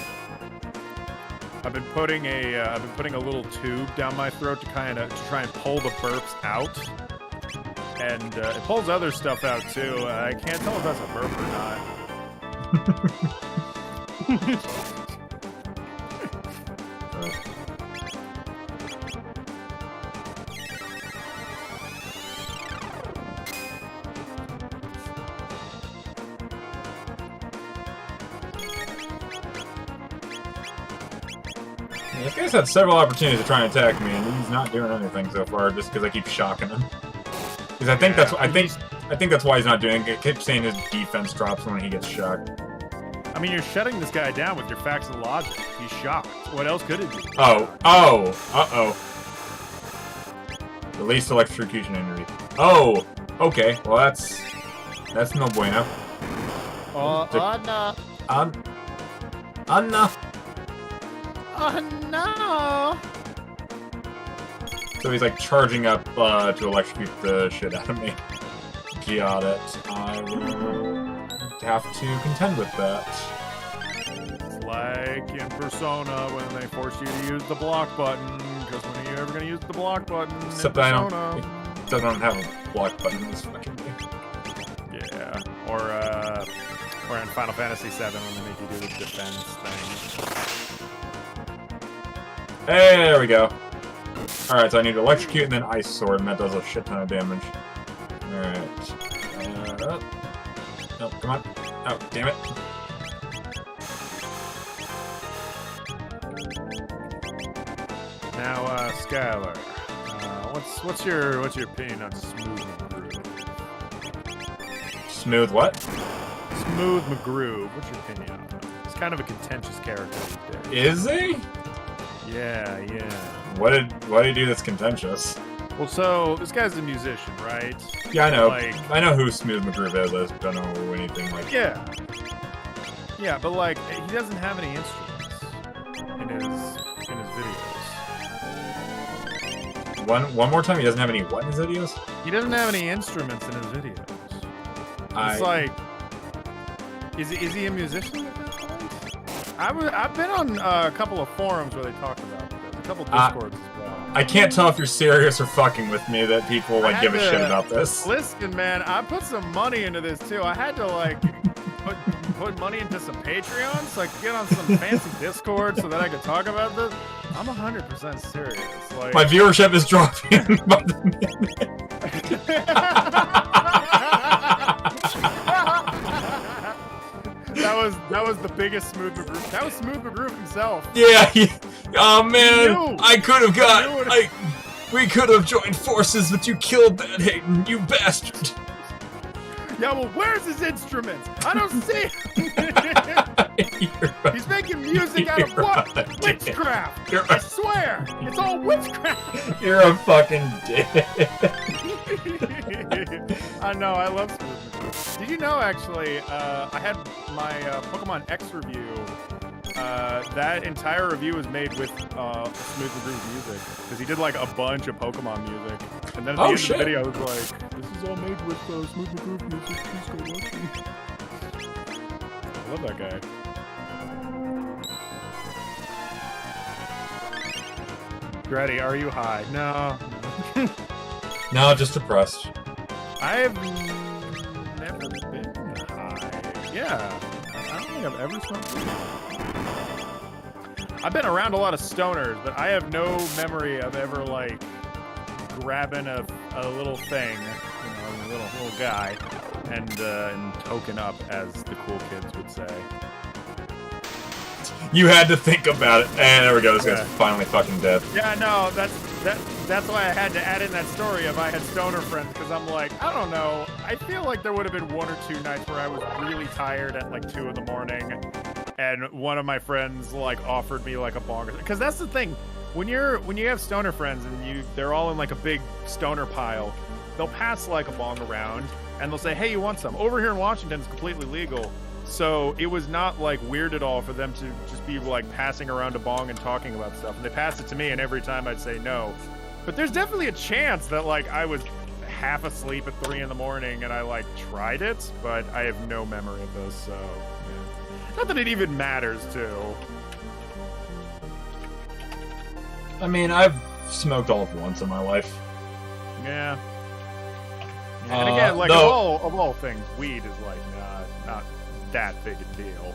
I've been putting a little tube down my throat to try and pull the burps out, and it pulls other stuff out too. I can't tell if that's a burp or not. This guy's had several opportunities to try and attack me, and he's not doing anything so far, just because I keep shocking him. Because I think that's why he's not doing it. I keep saying his defense drops when he gets shocked. I mean, you're shutting this guy down with your facts and logic. He's shocked. What else could it be? Uh-oh. Released electrocution injury. Oh, okay. Well, that's no bueno. Oh no. No. Oh no! So he's like charging up to electrocute the shit out of me. Got it. I will have to contend with that. It's like in Persona when they force you to use the block button, because when are you ever going to use the block button? Except I don't have a block button in this fucking game. Yeah. Or in Final Fantasy VII when they make you do the defense thing. Hey, there we go. Alright, so I need to electrocute and then ice sword, and that does a shit ton of damage. Alright. No, come on. Oh, damn it. Now, Skylar, what's your opinion on Smooth McGroove? Smooth what? Smooth McGroove. What's your opinion on him? He's kind of a contentious character these days. Is he? Yeah. What did he do that's contentious? Well, so this guy's a musician, right? Yeah, I know. Like, I know who Smooth McGroove is. I just don't know anything like. Yeah, but like he doesn't have any instruments in his videos. One more time. He doesn't have any what in his videos? He doesn't have any instruments in his videos. It's like, is he a musician at that point? I've been on a couple of forums where they talk about this. A couple Discords as well. I can't tell if you're serious or fucking with me that people like give a shit about this. Listen, man, I put some money into this too. I had to like put money into some Patreon so I could get on some fancy Discord so that I could talk about this, I'm 100% serious. Like, my viewership is dropping by the minute. That was the biggest Smooth McGroove. That was Smooth McGroove himself. Yeah. Oh man, I could have got. We could have joined forces, but you killed that Hayden, you bastard. Yeah, well, where's his instruments? I don't see him. He's making music out of what? Witchcraft. I swear, it's all witchcraft. You're a fucking dick. I know, I love Smooth McGroove. Did you know, actually, I had my Pokemon X review. That entire review was made with Smooth McGroove music, because he did like a bunch of Pokemon music, and then at the end of the video, it was like, "This is all made with Smooth McGroove music. Please go watch it." I love that guy. Grady, are you high? No. No, just depressed. I've never been high. Yeah, I don't think I've ever smoked weed. I've been around a lot of stoners, but I have no memory of ever, like, grabbing a little thing, you know, a little guy, and token up, as the cool kids would say. You had to think about it. And there we go, this guy's finally fucking dead. Yeah, no, that's why I had to add in that story of I had stoner friends, because I'm like, I don't know, I feel like there would have been 1 or 2 nights where I was really tired at like 2 in the morning, and one of my friends like offered me like a bong, because that's the thing, when you have stoner friends and they're all in like a big stoner pile, they'll pass like a bong around and they'll say, hey, you want some? Over here in Washington, it's completely legal. So it was not like weird at all for them to just be like passing around a bong and talking about stuff. And they passed it to me, and every time I'd say no. But there's definitely a chance that like I was half asleep at 3 in the morning and I like tried it, but I have no memory of this. So yeah. Not that it even matters too. I mean, I've smoked all of once in my life. Yeah. And again, like of all things, weed is like not that big a deal.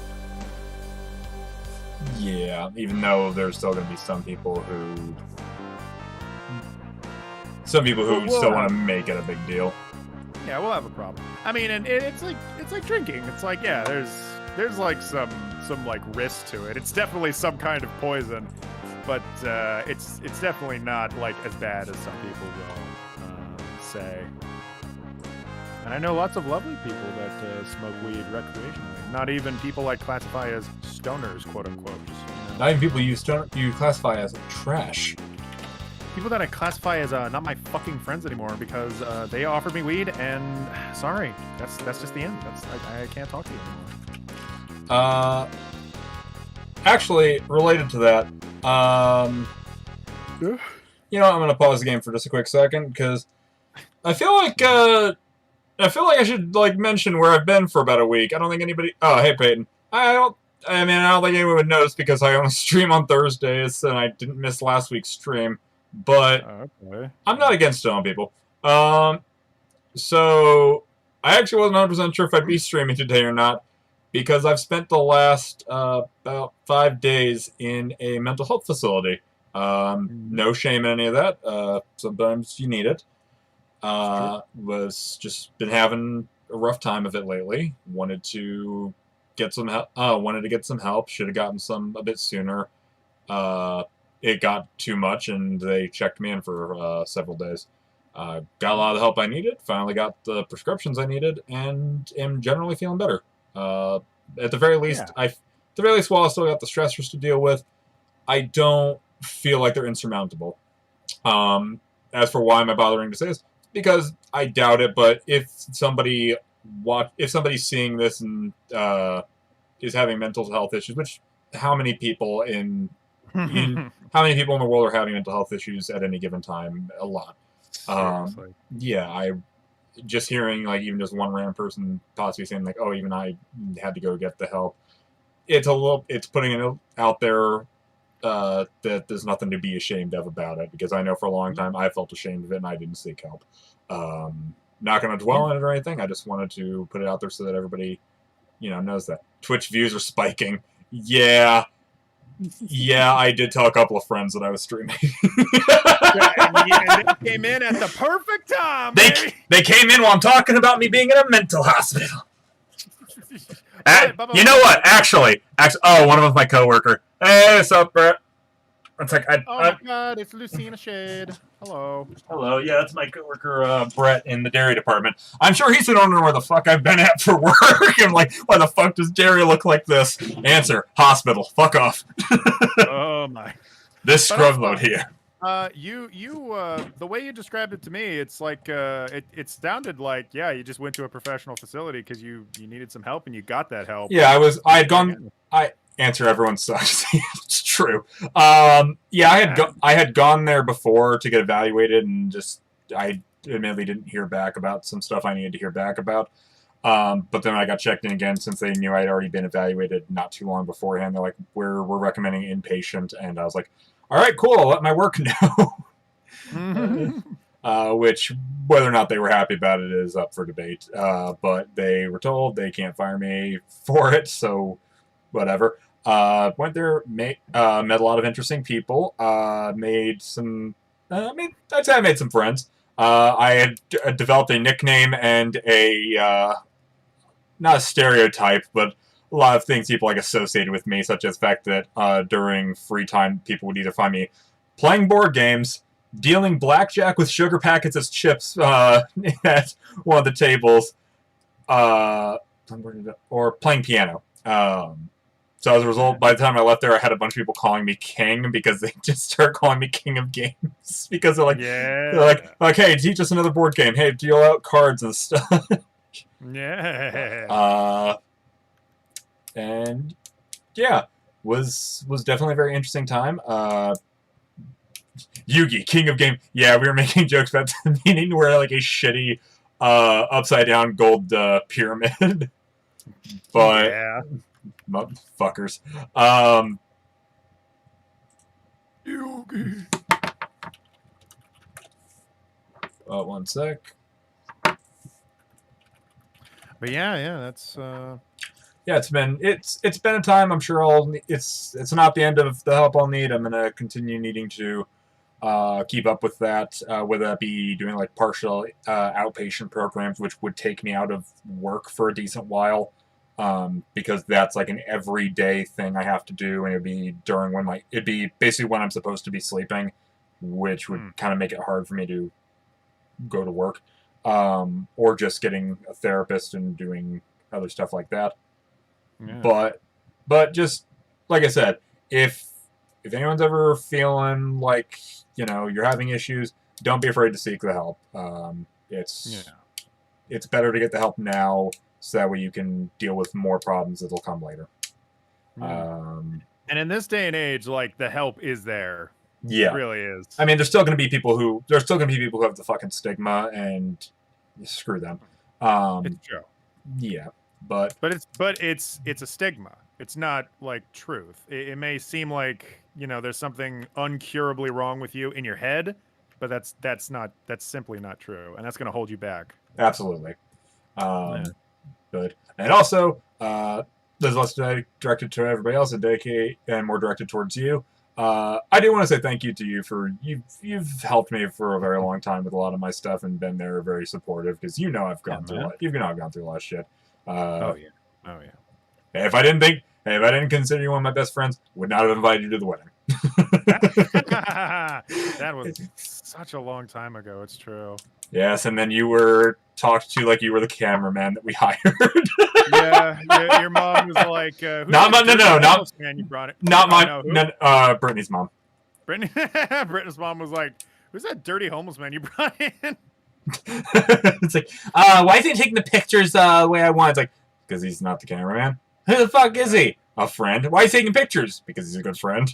Yeah, even though there's still going to be some people who still want to make it a big deal. Yeah, we'll have a problem. I mean, and it's like drinking. It's like, yeah, there's like some like risk to it. It's definitely some kind of poison, but it's definitely not like as bad as some people will say. And I know lots of lovely people that smoke weed recreationally. Not even people I classify as stoners, quote unquote. You know? Not even people you classify as trash. People that I classify as not my fucking friends anymore because they offered me weed, and sorry, that's just the end. I can't talk to you anymore. Actually, related to that, you know, I'm gonna pause the game for just a quick second because I feel like I should like mention where I've been for about a week. I don't think anybody. Oh, hey Peyton. I don't think anyone would notice because I only stream on Thursdays and I didn't miss last week's stream. But okay. I'm not against stoned people. So I actually wasn't 100% sure if I'd be streaming today or not because I've spent the last about 5 days in a mental health facility. No shame in any of that. Sometimes you need it. Was just been having a rough time of it lately. Wanted to get some help. Should have gotten some a bit sooner. It got too much, and they checked me in for several days. Got a lot of the help I needed. Finally got the prescriptions I needed, and am generally feeling better. At the very least, while I still got the stressors to deal with, I don't feel like they're insurmountable. As for why am I bothering to say this? Because I doubt it, but if somebody's seeing this and is having mental health issues, which how many people in the world are having mental health issues at any given time? A lot. Yeah, I just hearing like even just one random person possibly saying like, oh, even I had to go get the help. It's putting it out there that there's nothing to be ashamed of about it, because I know for a long time I felt ashamed of it and I didn't seek help. Not going to dwell on it or anything. I just wanted to put it out there so that everybody, knows that. Twitch views are spiking. Yeah. Yeah, I did tell a couple of friends that I was streaming. And they came in at the perfect time, baby. They came in while I'm talking about me being in a mental hospital. You know what? Actually, oh, one of them's my coworker. Hey, what's up, Brett? It's like oh my God, it's Lucina Shade. Hello. Hello. Yeah, that's my coworker, Brett, in the dairy department. I'm sure he's been wondering where the fuck I've been at for work. I'm like, why the fuck does dairy look like this? Answer: hospital. Fuck off. Oh my. This scrub load here. The way you described it to me, it's like it sounded like you just went to a professional facility because you needed some help and you got that help. Yeah, I answer everyone sucks. It's true. Yeah, I had gone there before to get evaluated, and just I admittedly didn't hear back about some stuff I needed to hear back about. But then I got checked in again since they knew I'd already been evaluated not too long beforehand. They're like, we're recommending inpatient, and I was like, all right, cool. I'll let my work know. Which, whether or not they were happy about it, is up for debate. But they were told they can't fire me for it, so whatever. Went there, met a lot of interesting people. Made some. I'd say I made some friends. I had developed a nickname and a not a stereotype, but a lot of things people like associated with me, such as the fact that during free time, people would either find me playing board games, dealing blackjack with sugar packets as chips at one of the tables, or playing piano. So as a result, by the time I left there, I had a bunch of people calling me King because they just started calling me King of Games because they're like, hey, teach us another board game. Hey, deal out cards and stuff. Yeah. And yeah, was definitely a very interesting time. Yugi, King of Game. Yeah, we were making jokes about needing to wear like a shitty upside down gold pyramid. But yeah. Motherfuckers. Yugi. One sec. But yeah, that's yeah, it's been a time. I'm sure it's not the end of the help I'll need. I'm gonna continue needing to keep up with that, whether that be doing like partial outpatient programs, which would take me out of work for a decent while, because that's like an everyday thing I have to do, and it'd be basically when I'm supposed to be sleeping, which would kind of make it hard for me to go to work, or just getting a therapist and doing other stuff like that. Yeah. But just like I said, if anyone's ever feeling like you're having issues, don't be afraid to seek the help. It's better to get the help now, so that way you can deal with more problems that'll come later. And in this day and age, like, the help is there. Yeah, it really is. I mean, there's still going to be people who have the fucking stigma, and screw them. It's true. Yeah, but it's a stigma. It's not like truth. It may seem like there's something uncurably wrong with you in your head, but that's simply not true, and that's going to hold you back. Absolutely. Good. And also, there's less directed to everybody else, and more directed towards you. I do want to say thank you to you for you've helped me for a very long time with a lot of my stuff and been there very supportive, because I've gone through a lot of shit. Oh yeah. If I didn't consider you one of my best friends, would not have invited you to the wedding. That was such a long time ago. It's true. Yes, and then you were talked to like you were the cameraman that we hired. Yeah, your mom was like, man, you brought it. Brittany's mom. Brittany's mom was like, who's that dirty homeless man you brought in? It's like, why is he taking the pictures the way I want? It's like, because he's not the cameraman. Who the fuck is he? A friend. Why is he taking pictures? Because he's a good friend.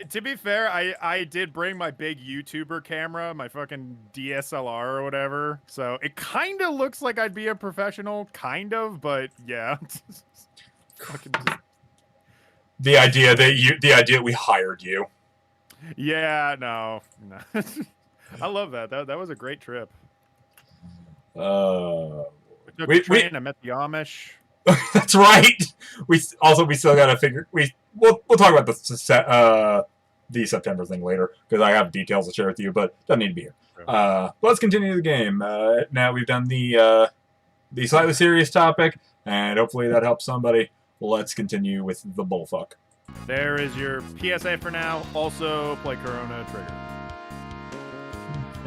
To be fair, I did bring my big YouTuber camera, my fucking DSLR or whatever. So it kind of looks like I'd be a professional, kind of, but yeah. The idea that we hired you. Yeah, no. I love that. That was a great trip. We took a train. I met the Amish. That's right. We still gotta figure. We'll talk about the September thing later because I have details to share with you, but doesn't need to be here. But let's continue the game. Now we've done the slightly serious topic, and hopefully that helps somebody. Let's continue with the bullfuck. There is your PSA for now. Also, play Chrono Trigger.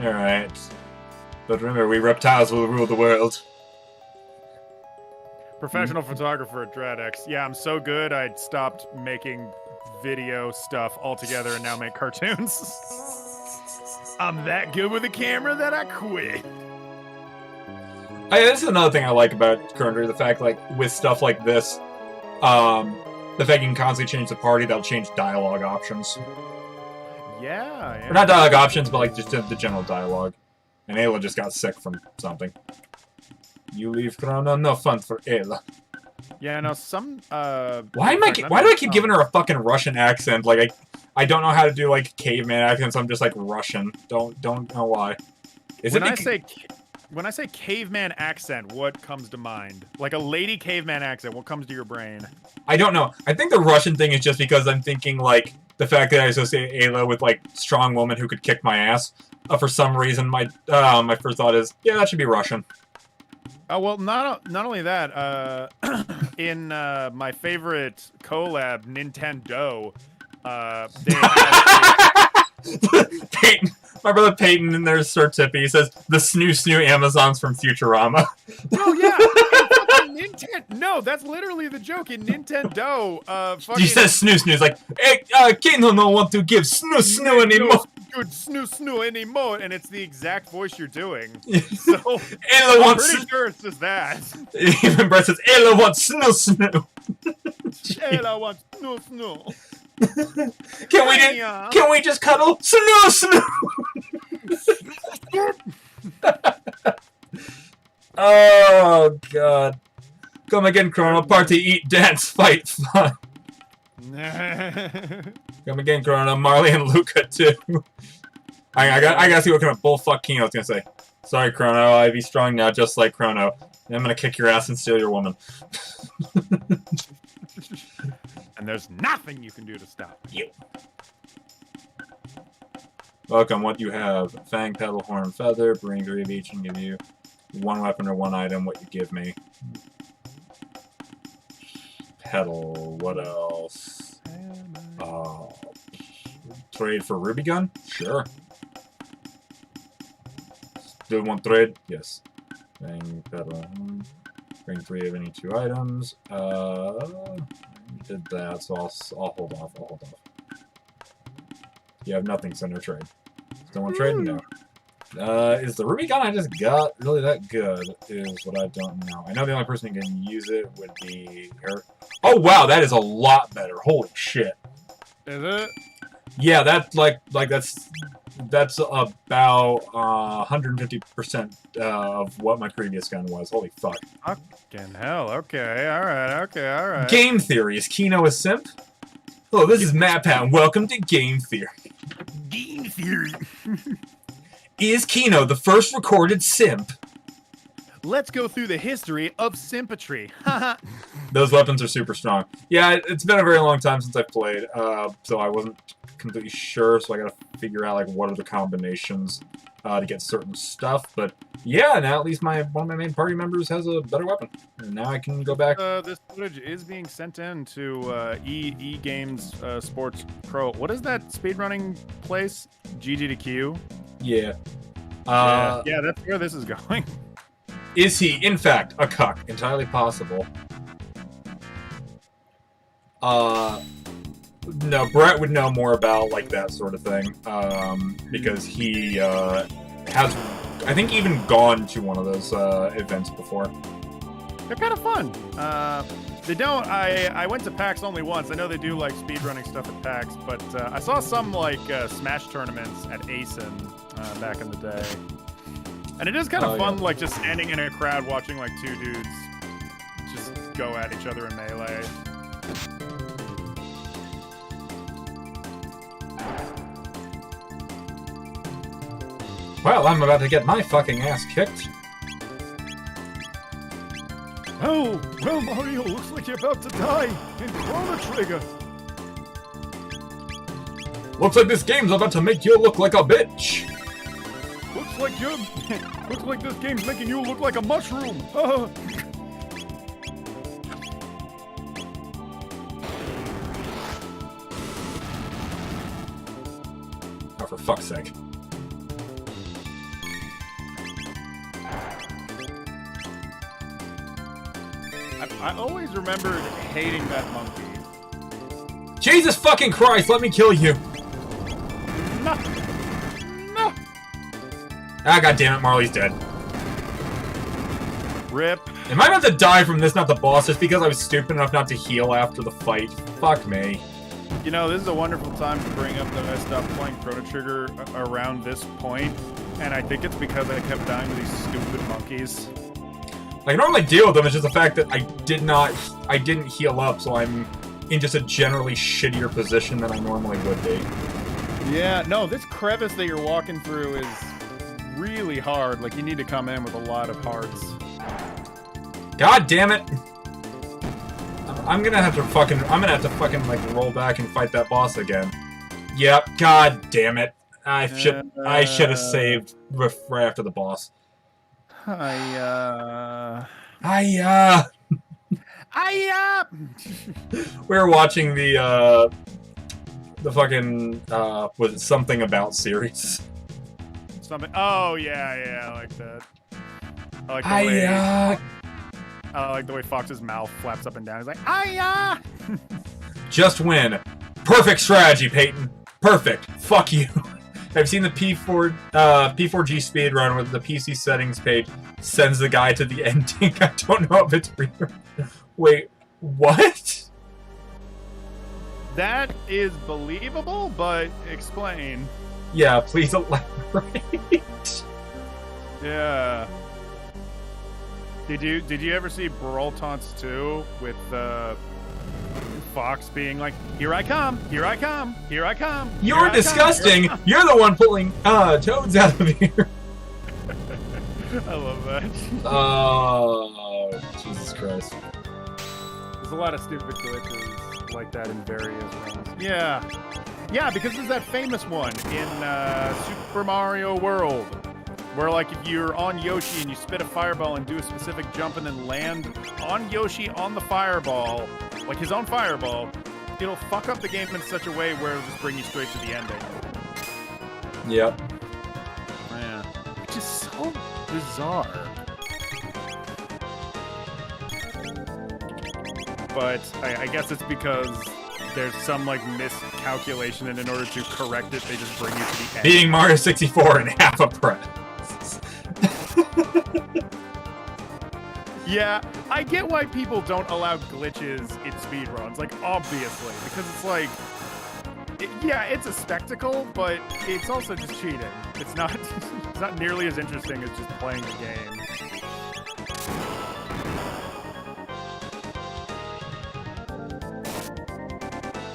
All right. But remember, we reptiles will rule the world. Professional photographer at Jradgex. Yeah, I'm so good, I stopped making video stuff altogether and now make cartoons. I'm that good with a camera that I quit. This is another thing I like about Chrono Trigger, the fact, like, with stuff like this, the fact you can constantly change the party, that'll change dialogue options. Yeah. Or not dialogue options, but, like, just the general dialogue. And Ayla just got sick from something. You leave Chrono, no fun for Ayla. Yeah, no, some, Why do I keep giving her a fucking Russian accent? Like, I don't know how to do, like, caveman accents, I'm just, like, Russian. Don't know why. When I say caveman accent, what comes to mind? Like a lady caveman accent, what comes to your brain? I don't know. I think the Russian thing is just because I'm thinking, like, the fact that I associate Ayla with, like, strong woman who could kick my ass. For some reason, my first thought is, yeah, that should be Russian. Oh, well, not only that, in my favorite collab, Nintendo, they have Peyton, my brother Peyton in their Sir Tippy says, the snoo Amazons from Futurama. Oh, yeah! No, that's literally the joke. In Nintendo, He says snoo, like, hey, Kano don't want to give snoo anymore. Good snoo anymore, and it's the exact voice you're doing. So, I'm pretty sure it's just that. Even Brett says, Ayla wants snoo. Ayla wants snoo. Can we just cuddle? Snoo. Oh, God. Come again, Chrono. Party, eat, dance, fight, fun. Come again, Chrono. Marley and Luca, too. I gotta see what kind of bullfuck Kino's gonna say. Sorry, Chrono. I be strong now, just like Chrono. And I'm gonna kick your ass and steal your woman. And there's nothing you can do to stop you. Welcome. What do you have? Fang, pedal, horn, feather. Bring 3 of each and give you 1 weapon or 1 item. What you give me? Pedal. What else? Trade for Ruby Gun? Sure. Still want trade? Yes. Fang, pedal, horn. Bring 3 of any 2 items. Did that, so I'll hold off. You have nothing, so no trade. Still want trade? No. Is the Ruby gun I just got really that good? Is what I don't know. I know the only person who can use it would be her. Oh wow, that is a lot better. Holy shit. Is it? Yeah, that's that's about 150% of what my previous gun was. Holy fuck. Fucking hell. Okay, alright. Game theory. Is Kino a simp? Hello, this is Matt Pat, and welcome to Game Theory. Game theory. Is Kino the first recorded simp? Let's go through the history of simpatry. Those weapons are super strong. Yeah, it's been a very long time since I've played, so I wasn't completely sure, so I gotta figure out, like, what are the combinations to get certain stuff, but yeah, now at least one of my main party members has a better weapon, and now I can go back. This footage is being sent in to E Games Sports Pro. What is that speedrunning place? GG to Q? Yeah. Yeah, that's where this is going. Is he, in fact, a cuck? Entirely possible. No, Brett would know more about, like, that sort of thing, because he, has, I think, even gone to one of those, events before. They're kind of fun. They don't, I went to PAX only once. I know they do, like, speedrunning stuff at PAX, but, I saw some, like, Smash tournaments at ASIN, back in the day. And it is kind of fun, like, just standing in a crowd watching, like, 2 dudes just go at each other in Melee. Well, I'm about to get my fucking ass kicked. Oh, well, Mario, looks like you're about to die in Chrono Trigger. Looks like this game's about to make you look like a bitch. Looks like this game's making you look like a mushroom. Oh, for fuck's sake. I always remembered hating that monkey. Jesus fucking Christ, let me kill you. No. No. Ah, goddammit, Marley's dead. Rip. Am I about to die from this, not the boss, just because I was stupid enough not to heal after the fight? Fuck me. You know, this is a wonderful time to bring up that I stopped playing Chrono Trigger around this point, and I think it's because I kept dying to these stupid monkeys. I can normally deal with them, it's just the fact that I didn't heal up, so I'm in just a generally shittier position than I normally would be. Yeah, no, this crevice that you're walking through is really hard. Like, you need to come in with a lot of hearts. God damn it! I'm gonna have to fucking, like, roll back and fight that boss again. Yep, god damn it. I should have saved right after the boss. We were watching the fucking, was it Something About series? Something, oh, yeah, I like that. I like the way Fox's mouth flaps up and down. He's like, "Hiya!" Just win. Perfect strategy, Peyton. Perfect. Fuck you. I've seen the P4G speedrun where the PC settings page sends the guy to the ending. I don't know if it's real. Wait, what? That is believable, but explain. Yeah, please elaborate. Yeah. Did you ever see Brawl Taunts 2 with Fox being like, "Here I come, here I come, here I come." You're disgusting. You're the one pulling toads out of here. I love that. Oh, Jesus Christ. There's a lot of stupid glitches like that in various runs. Yeah. Yeah, because there's that famous one in Super Mario World. Where, like, if you're on Yoshi and you spit a fireball and do a specific jump and then land on Yoshi on the fireball, like his own fireball, it'll fuck up the game in such a way where it'll just bring you straight to the ending. Yep. Man. Which is so bizarre. But I guess it's because there's some, like, miscalculation, and in order to correct it, they just bring you to the end. Beating Mario 64 in half a breath. Yeah, I get why people don't allow glitches in speedruns, like, obviously, because it's like, yeah, it's a spectacle, but it's also just cheating. It's not nearly as interesting as just playing the game.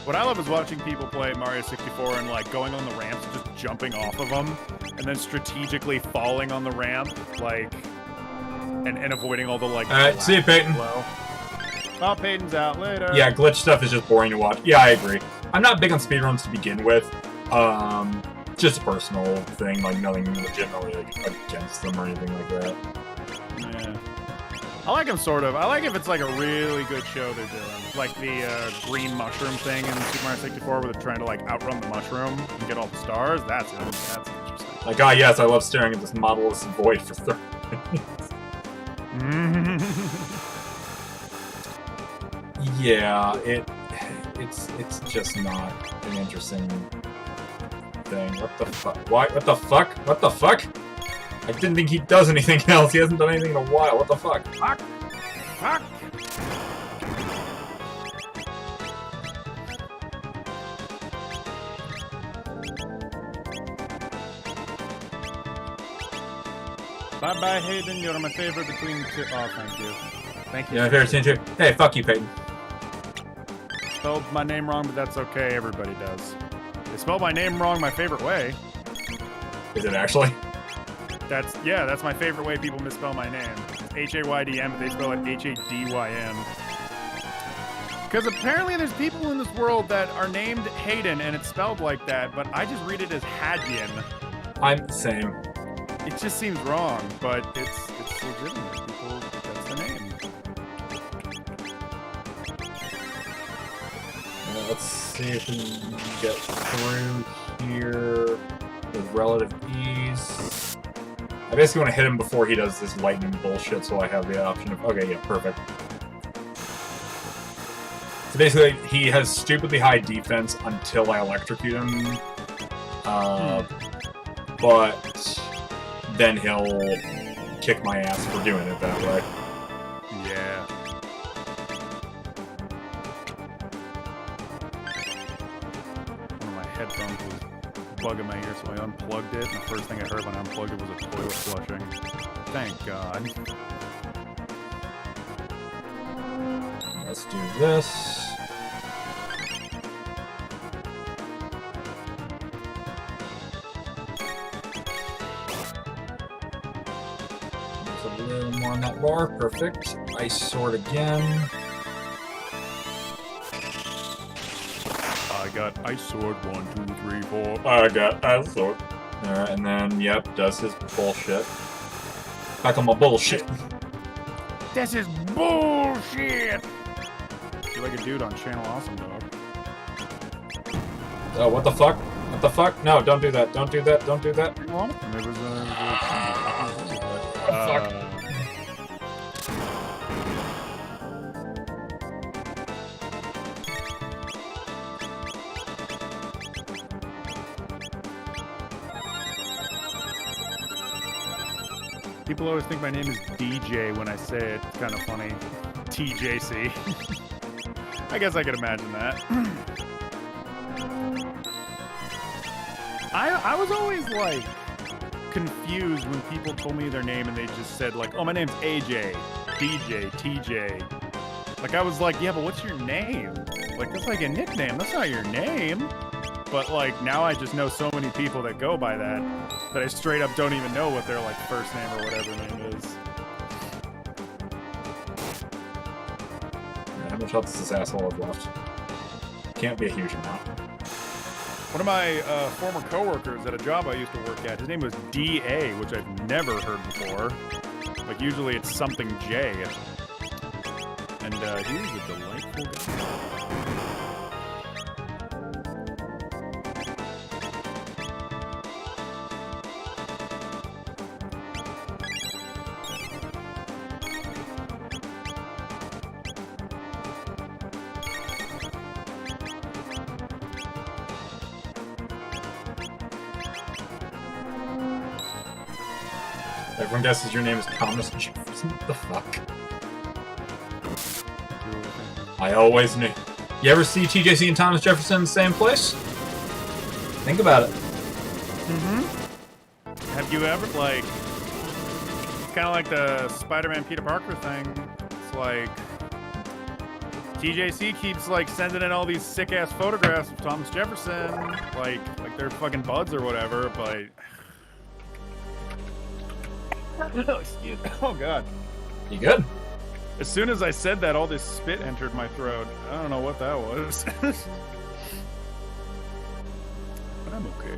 What I love is watching people play Mario 64 and, like, going on the ramps, just jumping off of them, and then strategically falling on the ramp, like, and avoiding all the, like... Alright, see you, Peyton. Oh, Peyton's out. Later. Yeah, glitch stuff is just boring to watch. Yeah, I agree. I'm not big on speedruns to begin with. Just a personal thing, like, nothing legitimately, like, against them or anything like that. Yeah. I like them, sort of. I like if it's, like, a really good show they're doing. Like the green mushroom thing in Super Mario 64 where they're trying to, like, outrun the mushroom and get all the stars. That's interesting. Like, ah, yes, I love staring at this modelless void for 30 minutes. Yeah, it's just not an interesting thing. What the fuck? What the fuck? What the fuck? I didn't think he does anything else. He hasn't done anything in a while. What the fuck? Fuck! Fuck! Bye-bye, Hayden. You're my favorite between the two. Oh, thank you. Thank you. Yeah, my favorite scene too. Hey, fuck you, Peyton. Spelled my name wrong, but that's okay. Everybody does. They spelled my name wrong my favorite way. Is it actually? That's my favorite way people misspell my name. Haydym, but they spell it Hadyn. Because apparently there's people in this world that are named Hayden, and it's spelled like that, but I just read it as Hadyn. I'm the same. It just seems wrong, but it's legitimate. People, that's the name. Let's see if we can get through here with relative ease. I basically want to hit him before he does this lightning bullshit, so I have the option of... Okay, yeah, perfect. So basically, he has stupidly high defense until I electrocute him. But then he'll kick my ass for doing it that way. Yeah. One of my headphones was bugging my ear, so I unplugged it, and the first thing I heard when I unplugged it was a toilet flushing. Thank God. Let's do this. There's a little more on that bar. Perfect. Ice sword again. I got ice sword 1, 2, 3, 4. I got ice sword. Alright, and then, yep, does his bullshit. Back on my bullshit. This is bullshit! You're like a dude on Channel Awesome Dog. Oh, what the fuck? What the fuck? No, don't do that. Don't do that. Don't do that. Well, it was Fuck. People always think my name is DJ when I say it. It's kind of funny. TJC. I guess I could imagine that. I was always, like, confused when people told me their name and they just said, like, oh, my name's AJ, DJ, TJ. Like, I was like, yeah, but what's your name? Like, that's like a nickname. That's not your name. But, like, now I just know so many people that go by that I straight up don't even know what their, like, first name or whatever name is. How much health does this asshole have left? Can't be a huge amount. One of my former coworkers at a job I used to work at, his name was D.A., which I've never heard before. Like, usually it's something J. And he was a delightful guy. Everyone guesses your name is Thomas Jefferson. What the fuck? I always knew. You ever see TJC and Thomas Jefferson in the same place? Think about it. Mm-hmm. Have you ever, like... It's kind of like the Spider-Man Peter Parker thing. It's like... TJC keeps, like, sending in all these sick-ass photographs of Thomas Jefferson. Like they're fucking buds or whatever, but... Oh, excuse me. Oh, God. You good? As soon as I said that, all this spit entered my throat. I don't know what that was. But I'm okay.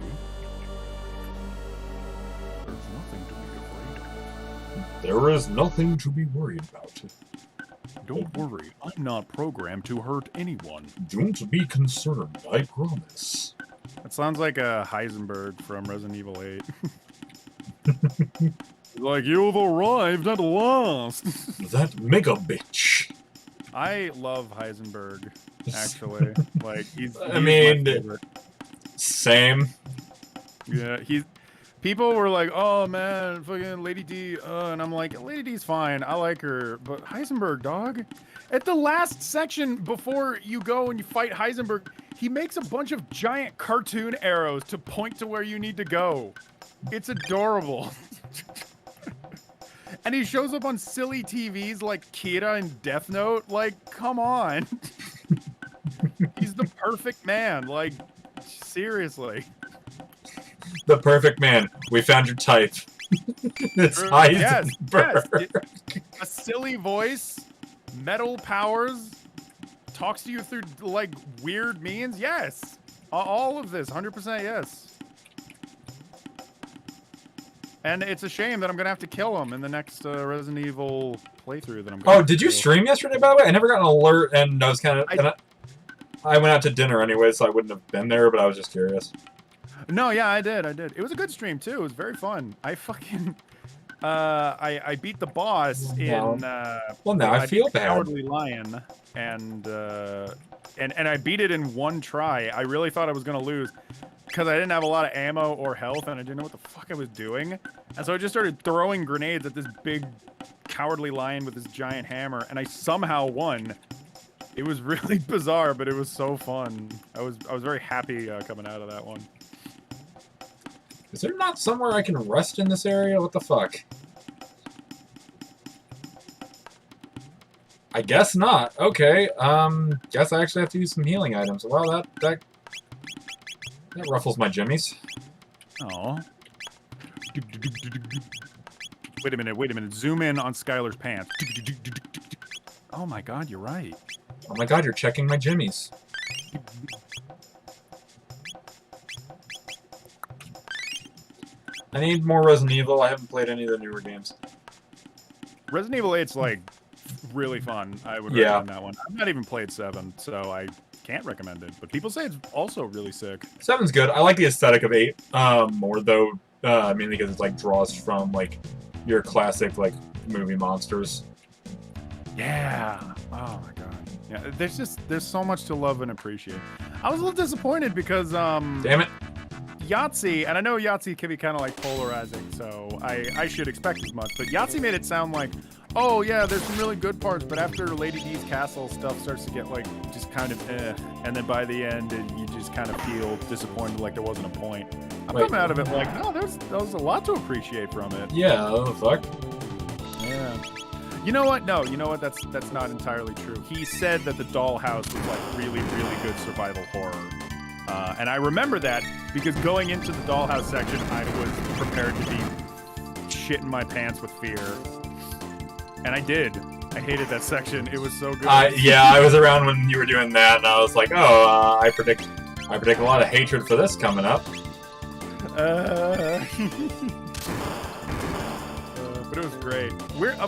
There's nothing to be afraid of. There is nothing to be worried about. Don't worry, I'm not programmed to hurt anyone. Don't be concerned, I promise. That sounds like a Heisenberg from Resident Evil 8. Like, you've arrived at last. That mega bitch. I love Heisenberg, actually. Like, he's I mean, my favorite. Same. Yeah, people were like, oh man, fucking Lady D, and I'm like, Lady D's fine, I like her, but Heisenberg, dog. At the last section before you go and you fight Heisenberg, he makes a bunch of giant cartoon arrows to point to where you need to go. It's adorable. And he shows up on silly TVs like Kira and Death Note. Like, come on. He's the perfect man. Like, seriously. The perfect man. We found your type. It's Heisenberg. Yes. A silly voice, metal powers, talks to you through like weird means. Yes, all of this, 100% yes. And it's a shame that I'm gonna have to kill him in the next Resident Evil playthrough that I'm going. Oh, did you stream yesterday, by the way? I never got an alert, and I was kind of. I went out to dinner anyway, so I wouldn't have been there, but I was just curious. No, yeah, I did. It was a good stream too. It was very fun. I fucking I beat the boss in well, now I feel bad. Cowardly Lion, and I beat it in one try. I really thought I was gonna lose because I didn't have a lot of ammo or health, and I didn't know what the fuck I was doing. And so I just started throwing grenades at this big Cowardly Lion with this giant hammer, and I somehow won. It was really bizarre, but it was so fun. I was very happy coming out of that one. Is there not somewhere I can rest in this area? What the fuck? I guess not. Okay. Guess I actually have to use some healing items. Well, that ruffles my jimmies. Oh. Wait a minute. Zoom in on Skylar's pants. Oh my god, you're right. Oh my god, you're checking my jimmies. I need more Resident Evil. I haven't played any of the newer games. Resident Evil 8's like really fun. I would recommend that one. I've not even played 7, so I can't recommend it. But people say it's also really sick. 7's good. I like the aesthetic of 8 more though, mainly because it like draws from like your classic like movie monsters. Yeah. Oh my god. Yeah. There's so much to love and appreciate. I was a little disappointed because damn it. Yahtzee, and I know Yahtzee can be kind of like polarizing, so I should expect as much, but Yahtzee made it sound like, oh yeah, there's some really good parts, but after Lady D's castle, stuff starts to get like just kind of and then by the end you just kind of feel disappointed like there wasn't a point. I'm coming out of it like, no, there's a lot to appreciate from it. Yeah, what the fuck? Yeah. You know what? No, you know what? That's not entirely true. He said that the Dollhouse was like really, really good survival horror. And I remember that because going into the Dollhouse section, I was prepared to be shitting my pants with fear. And I did. I hated that section. It was so good. Yeah, I was around when you were doing that, and I was like, oh, I predict a lot of hatred for this coming up. But it was great.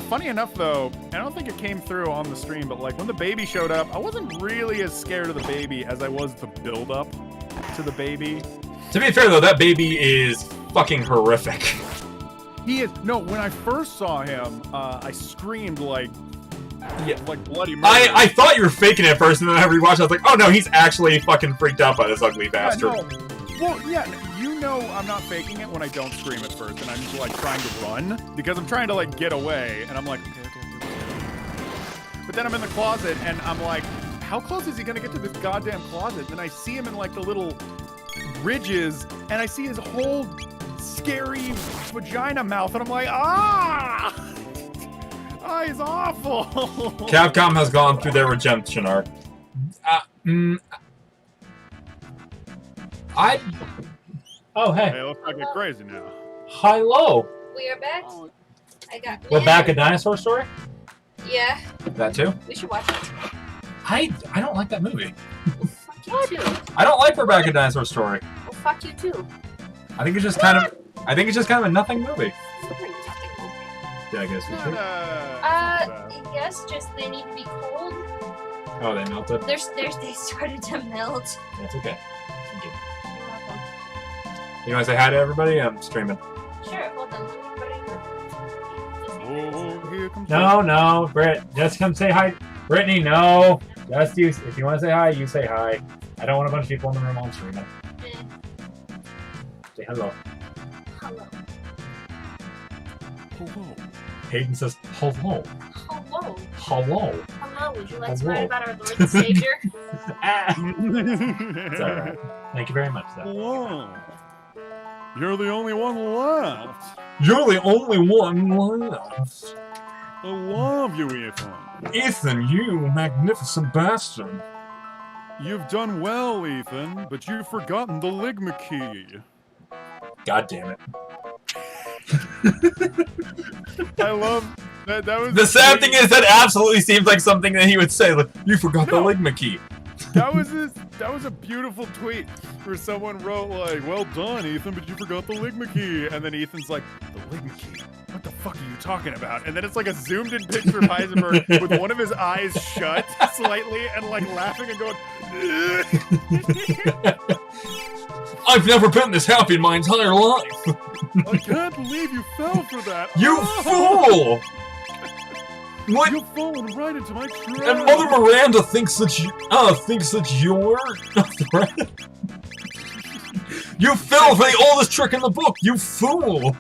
Funny enough, though, I don't think it came through on the stream, but like when the baby showed up, I wasn't really as scared of the baby as I was the build-up to the baby. To be fair, though, that baby is fucking horrific. He is. No, when I first saw him, I screamed like bloody murder. I thought you were faking it at first, and then I rewatched. I was like, oh no, he's actually fucking freaked out by this ugly bastard. No. Well, yeah, you know I'm not faking it when I don't scream at first, and I'm just like trying to run because I'm trying to like get away, and I'm like, okay. But then I'm in the closet, and I'm like, how close is he gonna get to this goddamn closet? And then I see him in like the little ridges, and I see his whole scary vagina mouth, and I'm like, ah! Oh, he's awful. Capcom has gone through their redemption arc. Oh, hey. Hey, looks like it's crazy now. Hello. We are back. I got. We're back. A dinosaur story? Yeah. That too? We should watch it. I don't like that movie. Well, fuck you too. I don't like We're Back, a Dinosaur Story. Well, fuck you too. I think it's just kind of. I think it's just kind of a nothing movie. It's a pretty nothing movie. Yeah, I guess we should. Yes, just they need to be cold. Oh, they melted? They started to melt. That's okay. Thank you. You're welcome. You want to say hi to everybody? I'm streaming. Sure, hold on. Oh, here comes No, Britt. Just come say hi. Brittany, no. Just you. If you want to say hi, you say hi. I don't want a bunch of people in the room on streaming. Say hello. Hello. Hello. Hayden says hello. Hello. Hello. Hello. Would you like to Hello. learn about our Lord and Savior? It's alright. Thank you very much, though. Hello. You're the only one left. You're the only one left. I love you, Ethan. Ethan, you magnificent bastard. You've done well, Ethan, but you've forgotten the Ligma key. God damn it. I love That was the sad thing is that absolutely seems like something that he would say. Like, you forgot the Ligma key. That was a beautiful tweet where someone wrote like, "Well done, Ethan, but you forgot the Ligma key." And then Ethan's like, "The Ligma key? What the fuck are you talking about?" And then it's like a zoomed-in picture of Heisenberg with one of his eyes shut slightly and like laughing and going. I've never been this happy in my entire life. I can't believe you fell for that. You fool! What? You've fallen right into my trap. And Mother Miranda thinks that you're a threat. You fell for the oldest trick in the book. You fool!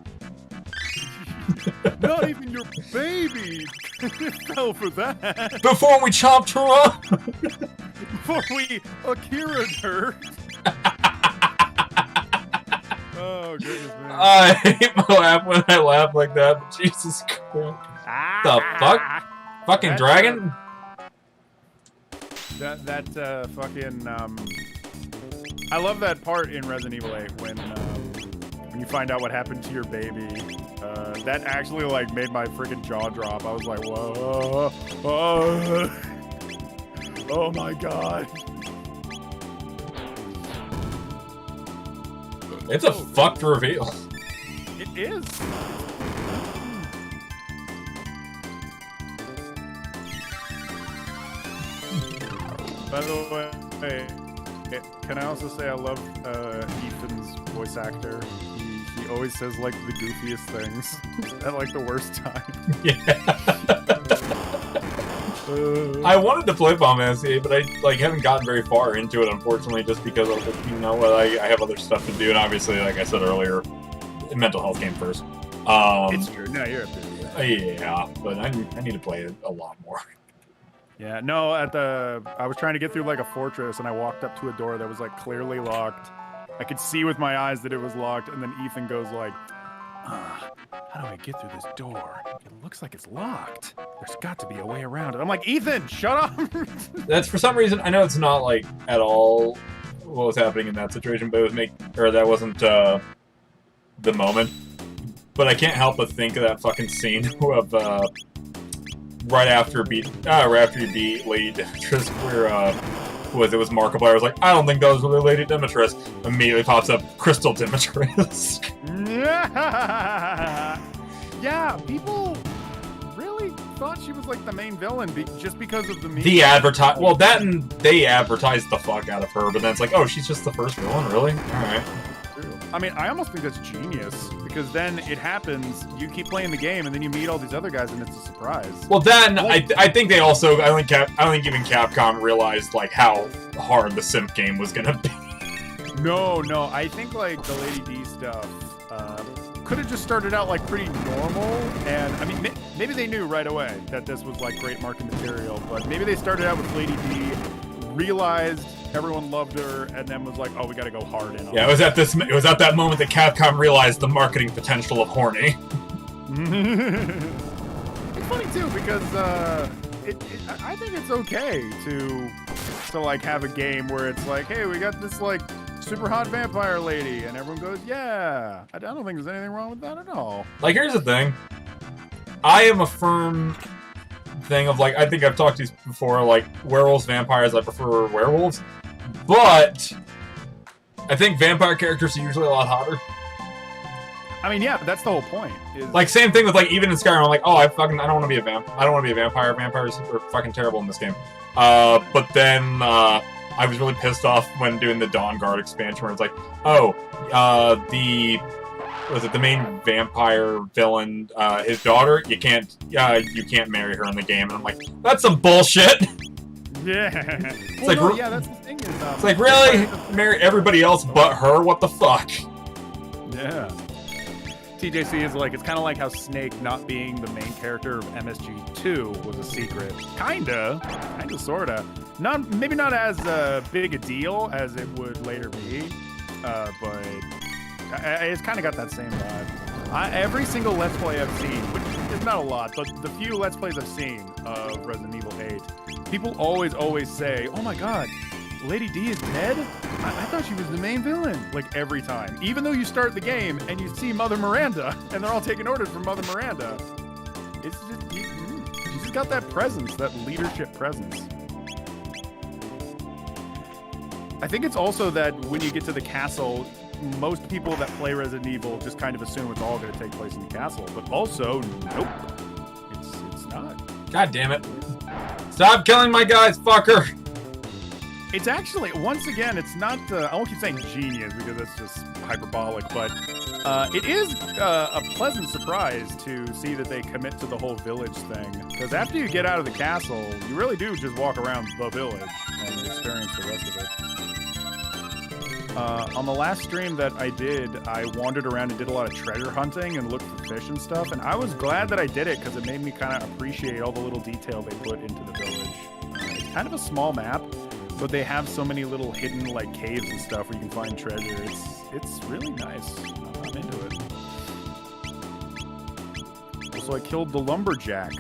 Not even your baby fell for that. Before we chopped her up. Before we Akira'd her. Oh goodness, man. I hate my laugh when I laugh like that. But Jesus Christ. The fuck? Fucking dragon? That fucking I love that part in Resident Evil 8 when you find out what happened to your baby. That actually like made my freaking jaw drop. I was like, whoa, oh my god. It's a fucked reveal. It is. By the way, can I also say I love Ethan's voice actor? He always says like the goofiest things at like the worst time. Yeah. I wanted to play Bomb SCA, but I like haven't gotten very far into it, unfortunately, just because I was like, you know what, I have other stuff to do, and obviously, like I said earlier, mental health came first. It's your you're up there. Yeah, but I need to play it a lot more. Yeah, no, I was trying to get through like a fortress, and I walked up to a door that was like clearly locked. I could see with my eyes that it was locked, and then Ethan goes like, how do I get through this door? It looks like it's locked. There's got to be a way around it. I'm like, Ethan, shut up! That's for some reason, I know it's not like at all what was happening in that situation, but it was that wasn't the moment. But I can't help but think of that fucking scene of right after you beat Lady Demetrius, where it was Markiplier was like, I don't think that was really Lady Demetrius. Immediately pops up Crystal Demetrius. Yeah, people really thought she was like the main villain just because of the meme. They advertised the fuck out of her, but then it's like, oh, she's just the first villain, really? Alright. I mean, I almost think that's genius, because then it happens, you keep playing the game, and then you meet all these other guys, and it's a surprise. Well, then, I think they also, I don't think even Capcom realized, like, how hard the simp game was gonna be. No, I think, like, the Lady D stuff could have just started out, like, pretty normal, and, I mean, maybe they knew right away that this was, like, great marketing material, but maybe they started out with Lady D, realized everyone loved her, and then was like, oh, we gotta go hard in on it was at that moment that Capcom realized the marketing potential of horny. It's funny too, because I think it's okay to like have a game where it's like, hey, we got this like super hot vampire lady, and everyone goes, yeah. I don't think there's anything wrong with that at all. Like, here's the thing. I am a firm thing of like, I think I've talked to you before, like werewolves, vampires, I prefer werewolves, but I think vampire characters are usually a lot hotter. I mean, yeah, that's the whole point. Like, same thing with like, even in Skyrim, I'm like, oh, I don't want to be a I don't want to be a vampire. Vampires are fucking terrible in this game. But then I was really pissed off when doing the Dawn Guard expansion, where it's like, oh, the main vampire villain, his daughter, you can't marry her in the game, and I'm like, that's some bullshit. Yeah. It's well, like, no, yeah, that's the thing. It's like, really? Marry everybody else but her? What the fuck? Yeah. TJC is like, it's kind of like how Snake not being the main character of MSG2 was a secret. Kinda, sorta. Maybe not as big a deal as it would later be, but it's kind of got that same vibe. Every single Let's Play I've seen, which is not a lot, but the few Let's Plays I've seen of Resident Evil 8, people always say, oh my god, Lady D is dead? I thought she was the main villain. Like, every time. Even though you start the game and you see Mother Miranda, and they're all taking orders from Mother Miranda. it's just, she's just got that presence, that leadership presence. I think it's also that when you get to the castle, most people that play Resident Evil just kind of assume it's all going to take place in the castle, but also, nope, it's not. God damn it! Stop killing my guys, fucker! It's actually, once again, it's not, I won't keep saying genius because that's just hyperbolic, but it is a pleasant surprise to see that they commit to the whole village thing. Because after you get out of the castle, you really do just walk around the village and experience the rest of it. On the last stream that I did, I wandered around and did a lot of treasure hunting and looked for fish and stuff, and I was glad that I did it because it made me kind of appreciate all the little detail they put into the village. It's kind of a small map, but they have so many little hidden like caves and stuff where you can find treasure. It's really nice. I'm into it. Also, I killed the lumberjack,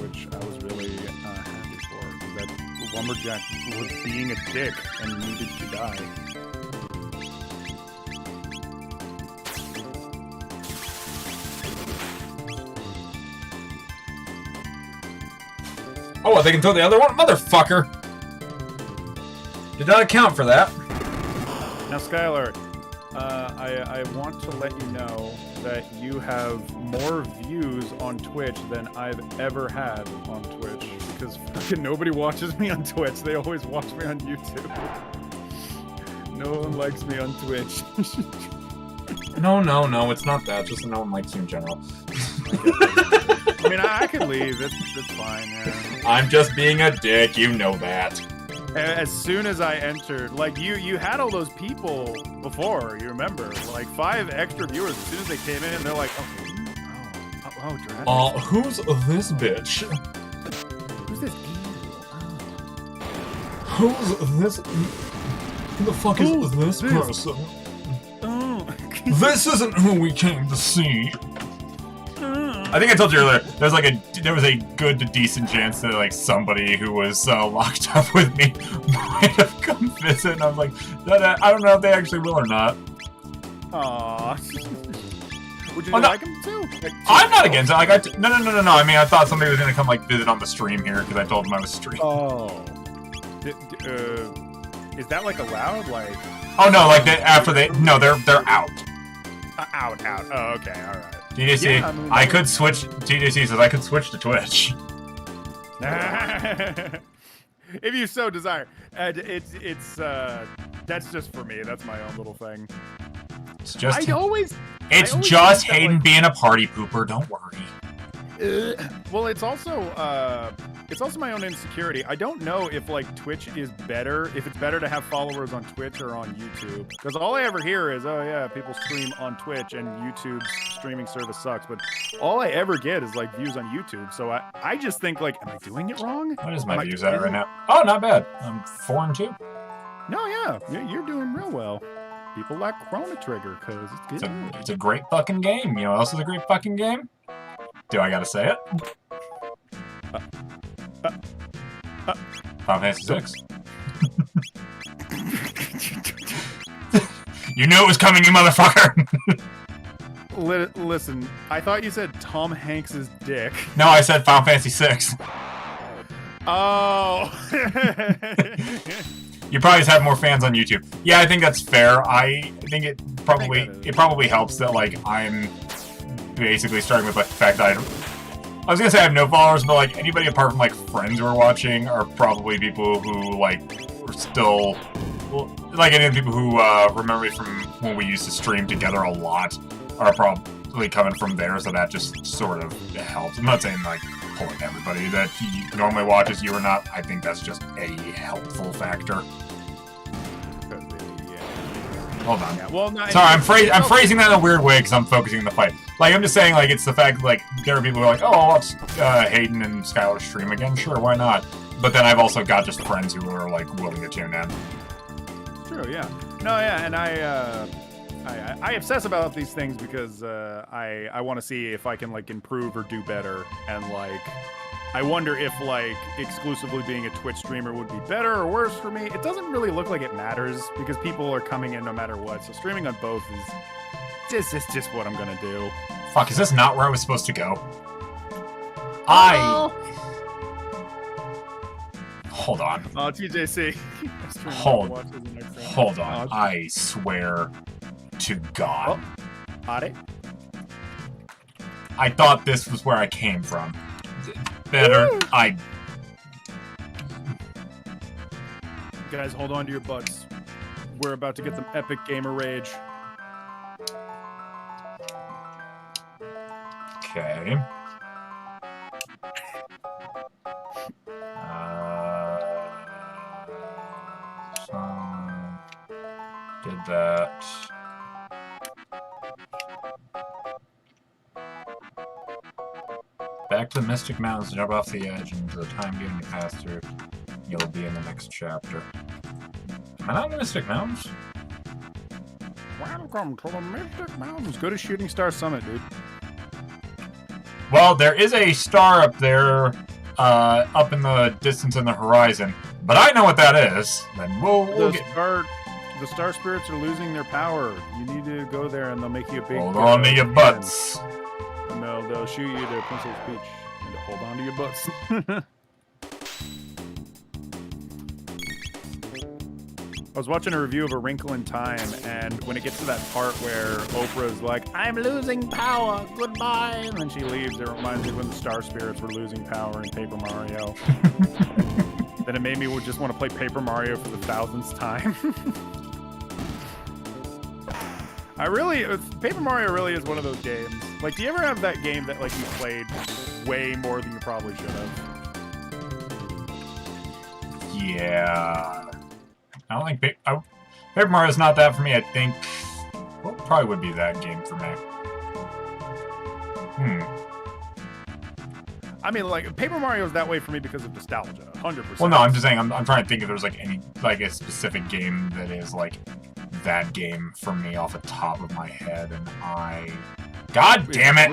which I was really happy for, because that lumberjack was being a dick and needed to die. Oh, they can throw the other one? Motherfucker! Did not account for that. Now, Skylar, I want to let you know that you have more views on Twitch than I've ever had on Twitch, because fucking nobody watches me on Twitch. They always watch me on YouTube. No one likes me on Twitch. No, it's not that. Just no one likes you in general. I mean, I could leave. It's fine, yeah. I'm just being a dick, you know that. As soon as I entered, like, you had all those people before, you remember? Like, 5 extra viewers. As soon as they came in, they're like, oh, Jradgex. Who's this bitch? Who's this angel? Who's this? Who the fuck is this person? Oh. This isn't who we came to see. I think I told you earlier, there was a good to decent chance that like somebody who was locked up with me might have come visit, and I was like, I don't know if they actually will or not. Aww. Would you no. like him too? Like, I'm not against it. Like, no. I mean, I thought somebody was gonna come like visit on the stream here because I told them I was streaming. Oh. Is that like allowed? Like? Oh no, like they're out. Out. Oh, okay, all right. TDC, Yeah, I mean, I could switch. TDC says I could switch to Twitch. If you so desire. It's that's just for me. That's my own little thing. It's just. It's just Hayden being a party pooper. Don't worry. Well, it's also my own insecurity. I don't know if like Twitch is better, if it's better to have followers on Twitch or on YouTube. Because all I ever hear is, oh yeah, people stream on Twitch and YouTube's streaming service sucks. But all I ever get is like views on YouTube. So I just think like, am I doing it wrong? What is my views at right now? Oh, not bad. I'm 4-2. No, yeah, you're doing real well. People like Chrono Trigger because it's good. It's a great fucking game. You know what else is a great fucking game? Do I gotta say it? Final Fantasy VI. You knew it was coming, you motherfucker! Listen, I thought you said Tom Hanks's dick. No, I said Final Fantasy VI. Oh! You probably just have more fans on YouTube. Yeah, I think that's fair. I think it probably helps that like I'm basically starting with like the fact that I was gonna say I have no followers, but like anybody apart from like friends who are watching are probably people who like are still like any of the people who remember me from when we used to stream together a lot are probably coming from there, so that just sort of helps. I'm not saying like pulling everybody that normally watches you or not. I think that's just a helpful factor. Hold on. Yeah, well, no, sorry, I'm phrasing that in a weird way because I'm focusing on the fight. Like, I'm just saying, like, it's the fact, like, there are people who are like, oh, I'll watch Hayden and Skylar stream again. Sure, why not? But then I've also got just friends who are, like, willing to tune in. True, yeah. No, yeah, and I obsess about these things because I want to see if I can, like, improve or do better. And, like, I wonder if, like, exclusively being a Twitch streamer would be better or worse for me. It doesn't really look like it matters because people are coming in no matter what. So streaming on both is just what I'm gonna do. Fuck, is this not where I was supposed to go? Hold on. Oh, TJC. Hold on. I swear to God. Oh, I thought this was where I came from. Better. Woo! Guys, hold on to your butts. We're about to get some epic gamer rage. Okay. Did that. Back to the Mystic Mountains, jump off the edge, and the time getting faster, you'll be in the next chapter. Am I not in the Mystic Mountains? Welcome to the Mystic Mountains. Go to Shooting Star Summit, dude. Well, there is a star up there, up in the distance in the horizon, but I know what that is. Then we'll get... The star spirits are losing their power. You need to go there, and they'll make you a big. Hold on to your butts. And they'll shoot you to Princess Peach. And to hold on to your butts. I was watching a review of A Wrinkle in Time, and when it gets to that part where Oprah's like, "I'm losing power, goodbye," and then she leaves, it reminds me when the star spirits were losing power in Paper Mario. Then it made me just want to play Paper Mario for the 1000th time. Paper Mario really is one of those games. Like, do you ever have that game that, like, you played way more than you probably should have? Yeah. I don't think Paper Mario's not that for me. I think, well, probably would be that game for me. I mean, like, Paper Mario is that way for me because of nostalgia, 100%. Well, no, I'm just saying, I'm trying to think if there's, like, a specific game that is, like, that game for me off the top of my head, and God damn it!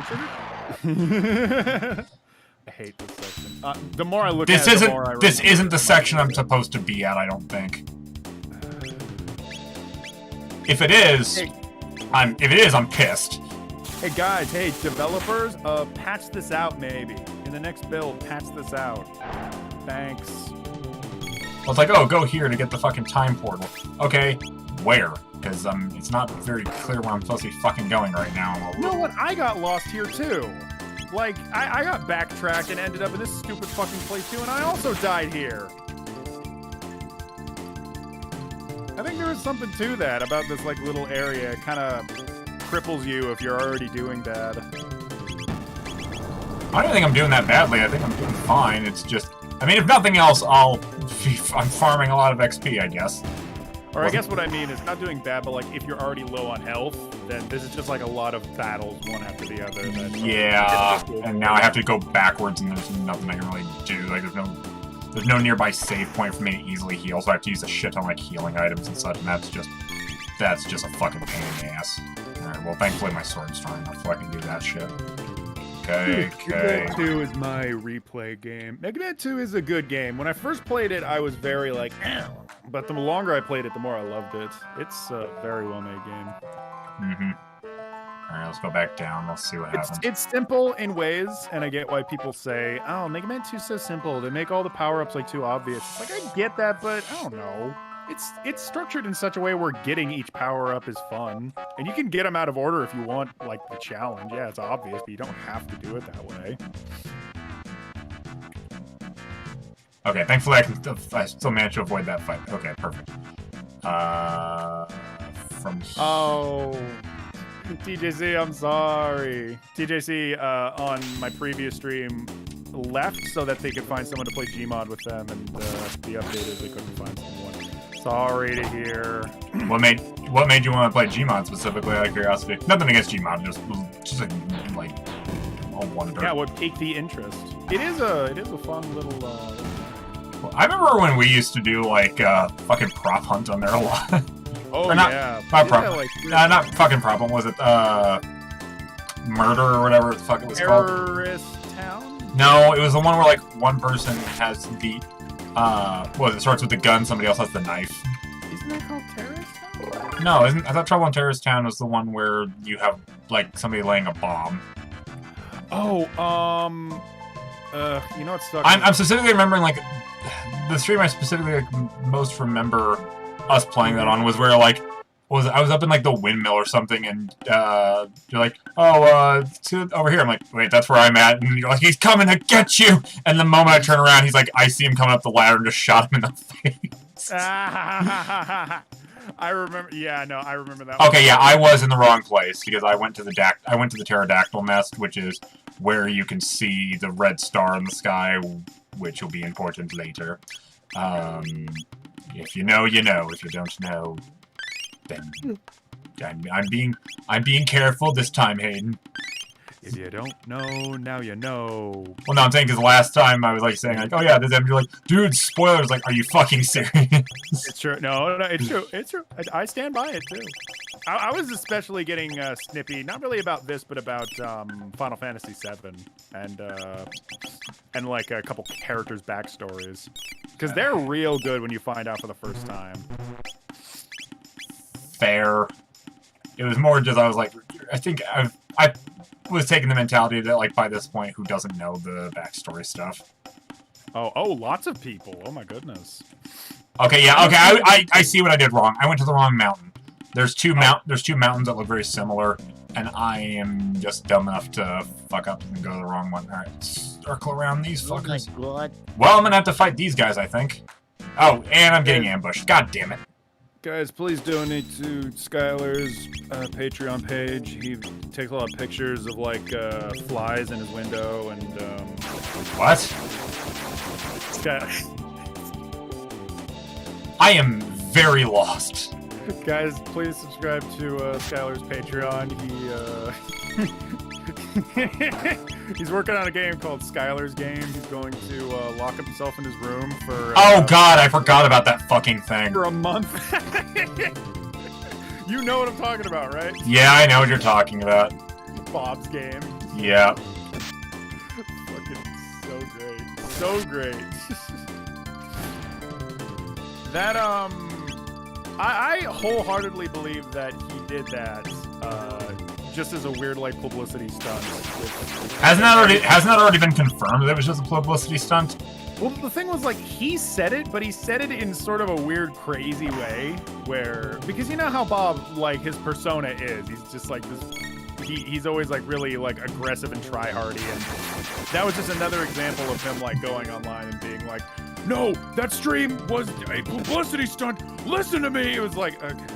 I hate this section. The more I look at it, the more I This isn't the section I'm supposed to be at, I don't think. If it is, I'm pissed. Hey guys, hey developers, patch this out maybe. In the next build, patch this out. Thanks. Well, it's like, oh, go here to get the fucking time portal. Okay, where? Because it's not very clear where I'm supposed to be fucking going right now. You know what? I got lost here too. Like, I got backtracked and ended up in this stupid fucking place too, and I also died here. I think there is something to that about this, like, little area. It kind of cripples you if you're already doing bad. I don't think I'm doing that badly. I think I'm doing fine. It's just, I mean, if nothing else, I'm farming a lot of XP, I guess. Or I guess what I mean is not doing bad, but, like, if you're already low on health, then this is just, like, a lot of battles, one after the other. Yeah, and now I have to go backwards, and there's nothing I can really do. Like, there's no nearby save point for me to easily heal, so I have to use a shit ton of, like, healing items and such, and that's just a fucking pain in the ass. Alright, well, thankfully my sword's strong enough so I can do that shit. Okay. Mega Man 2 is my replay game. Mega Man 2 is a good game. When I first played it, I was very like, eh. But the longer I played it, the more I loved it. It's a very well-made game. Alright, let's go back down. Let's see what happens. It's simple in ways, and I get why people say, oh, Mega Man 2 is so simple. They make all the power-ups, like, too obvious. It's like, I get that, but I don't know. It's structured in such a way where getting each power-up is fun. And you can get them out of order if you want, like, the challenge. Yeah, it's obvious, but you don't have to do it that way. Okay, thankfully I still managed to avoid that fight. Okay, perfect. Oh, TJC, I'm sorry. TJC, on my previous stream, left so that they could find someone to play Gmod with them, and the update is they couldn't find someone. Sorry to hear. What made you want to play Gmod specifically, out of curiosity? Nothing against Gmod, just like a wonder. Yeah, what piqued the interest? It is a fun little. Well, I remember when we used to do like fucking prop hunt on there a lot. Oh yeah, not prop. Like, not fucking prop hunt. Was it murder or whatever the fuck it was called? Terrorist Town? No, it was the one where like one person has the it starts with the gun, somebody else has the knife. Isn't that called Terrorist Town? No, I thought Trouble in Terrorist Town was the one where you have like somebody laying a bomb. Oh, You know what sucks? I'm specifically remembering, like, the stream I specifically like, most remember us playing that on was where, like, I was up in, like, the windmill or something, and, you're like, oh, over here. I'm like, wait, that's where I'm at. And you're like, he's coming to get you! And the moment I turn around, he's like, I see him coming up the ladder and just shot him in the face. I remember, yeah, no, I remember that. Okay, yeah, I was in the wrong place, because I went to the pterodactyl nest, which is where you can see the red star in the sky, which will be important later. If you know, you know. If you don't know, then I'm being careful this time, Hayden. If you don't know, now you know. Well, no, I'm saying because last time I was like saying like, oh yeah, this, and you're like, dude, spoilers. Like, are you fucking serious? It's true. No, it's true. It's true. I stand by it too. I was especially getting snippy, not really about this, but about Final Fantasy VII and like a couple characters' backstories, because they're real good when you find out for the first time. Fair. It was more just I was like, I think I was taking the mentality that like by this point, who doesn't know the backstory stuff? Oh, lots of people. Oh my goodness. Okay, yeah, okay. I see what I did wrong. I went to the wrong mountain. There's two mountains that look very similar, and I am just dumb enough to fuck up and go to the wrong one. All right, circle around these fuckers. Oh my god. Well, I'm gonna have to fight these guys, I think. Oh, and I'm getting ambushed. God damn it. Guys, please donate to Skylar's Patreon page. He takes a lot of pictures of like flies in his window and What? Sky I am very lost. Guys, please subscribe to Skylar's Patreon. He's working on a game called Skylar's Game. He's going to lock himself in his room for Oh god, I forgot about that fucking thing. for a month. You know what I'm talking about, right? Yeah, I know what you're talking about. Bob's Game. Yeah. Fucking so great. So great. That, I wholeheartedly believe that he did that, just as a weird, like, publicity stunt. Hasn't that already been confirmed that it was just a publicity stunt? Well, the thing was, like, he said it, but he said it in sort of a weird, crazy way, where, because you know how Bob, like, his persona is. He's just, like, this, he's always, like, really, like, aggressive and try-hardy, and that was just another example of him, like, going online and being like, no, that stream was a publicity stunt. Listen to me. It was like, okay.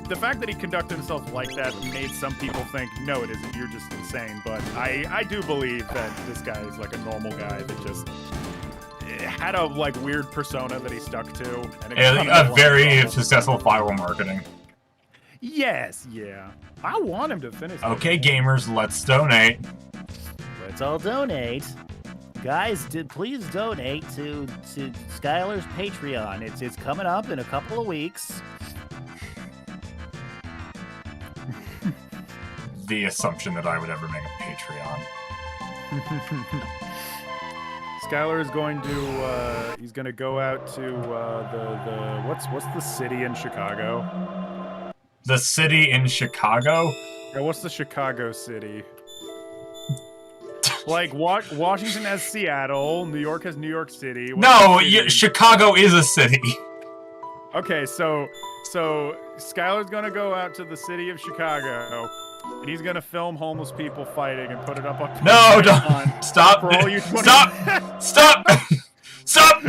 The fact that he conducted himself like that made some people think, no, it isn't. You're just insane. But I do believe that this guy is like a normal guy that just had a like weird persona that he stuck to. And A very successful viral marketing. Yes, yeah. I want him to finish. Okay, gamers, let's donate. Let's all donate. Guys, please donate to Skylar's Patreon. It's coming up in a couple of weeks. The assumption that I would ever make a Patreon. Skylar is going to he's going to go out to the what's the city in Chicago? The city in Chicago? Yeah, what's the Chicago city? Like, Washington has Seattle, New York has New York City. No, Chicago is a city. Okay, so Skylar's gonna go out to the city of Chicago, and he's gonna film homeless people fighting and put it up on. No, don't stop! For all you Stop! Stop! Stop!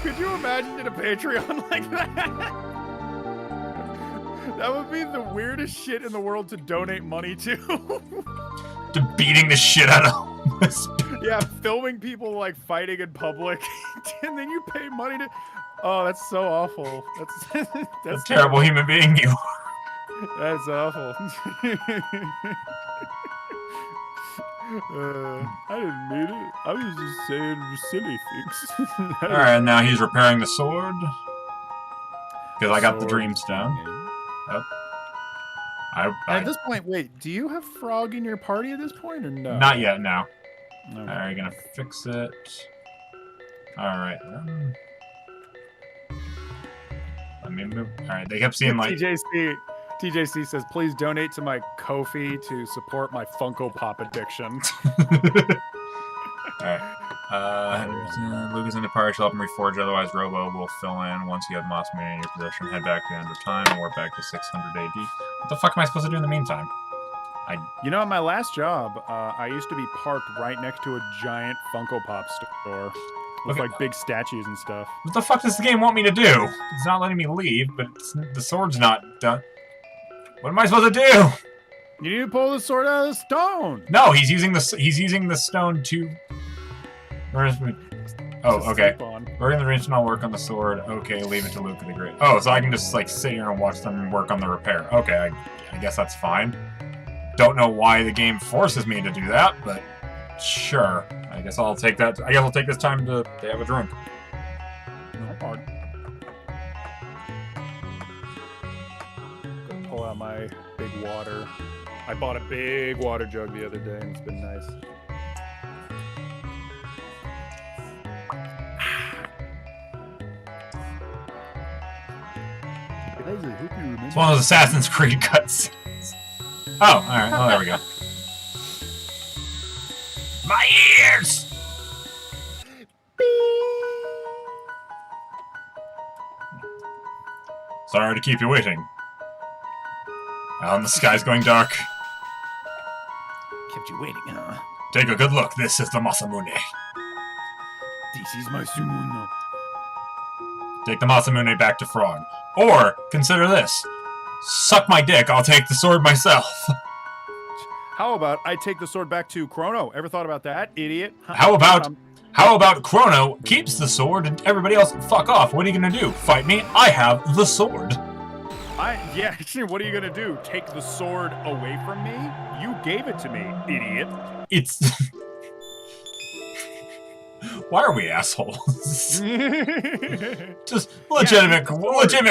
Could you imagine a Patreon like that? That would be the weirdest shit in the world to donate money to. To beating the shit out of homeless. Yeah, filming people like fighting in public, and then you pay money to. Oh, that's so awful. That's a terrible human being you are. That's awful. I didn't mean it. I was just saying silly things. Alright, now he's repairing the sword. Because I got the Dreamstone. Yep. At this point, wait, do you have Frog in your party at this point, or no? Not yet, no. Okay. Alright, gonna fix it. Alright, let me move. Alright, they kept seeing like... TJC, TJC says, please donate to my Ko-fi to support my Funko Pop addiction. Alright. Luke is in the party, she'll help him reforge, otherwise Robo will fill in. Once you have Mossman in your possession, head back to the end of time and warp back to 600 AD. What the fuck am I supposed to do in the meantime? You know, at my last job, I used to be parked right next to a giant Funko Pop store with, like, big statues and stuff. What the fuck does the game want me to do? It's not letting me leave, but the sword's not done. What am I supposed to do? You need to pull the sword out of the stone! No, he's using the stone to... Oh, okay. We're in the range and I'll work on the sword. Okay, leave it to Luke the Great. Oh, so I can just, like, sit here and watch them work on the repair. Okay, I guess that's fine. Don't know why the game forces me to do that, but sure. I guess I'll take that. I guess I'll take this time to have a drink. Gonna pull out my big water. I bought a big water jug the other day, and it's been nice. It's one of those Assassin's Creed cutscenes. Oh, alright. Oh, there we go. My ears! Sorry to keep you waiting. The sky's going dark. Kept you waiting, huh? Take a good look. This is the Masamune. This is my Sumuno. Take the Masamune back to Frog. Or, consider this. Suck my dick, I'll take the sword myself. How about I take the sword back to Chrono? Ever thought about that, idiot? How about Chrono keeps the sword and everybody else fuck off? What are you gonna do? Fight me? I have the sword. Yeah, what are you gonna do? Take the sword away from me? You gave it to me, idiot. It's... Why are we assholes? Just legitimate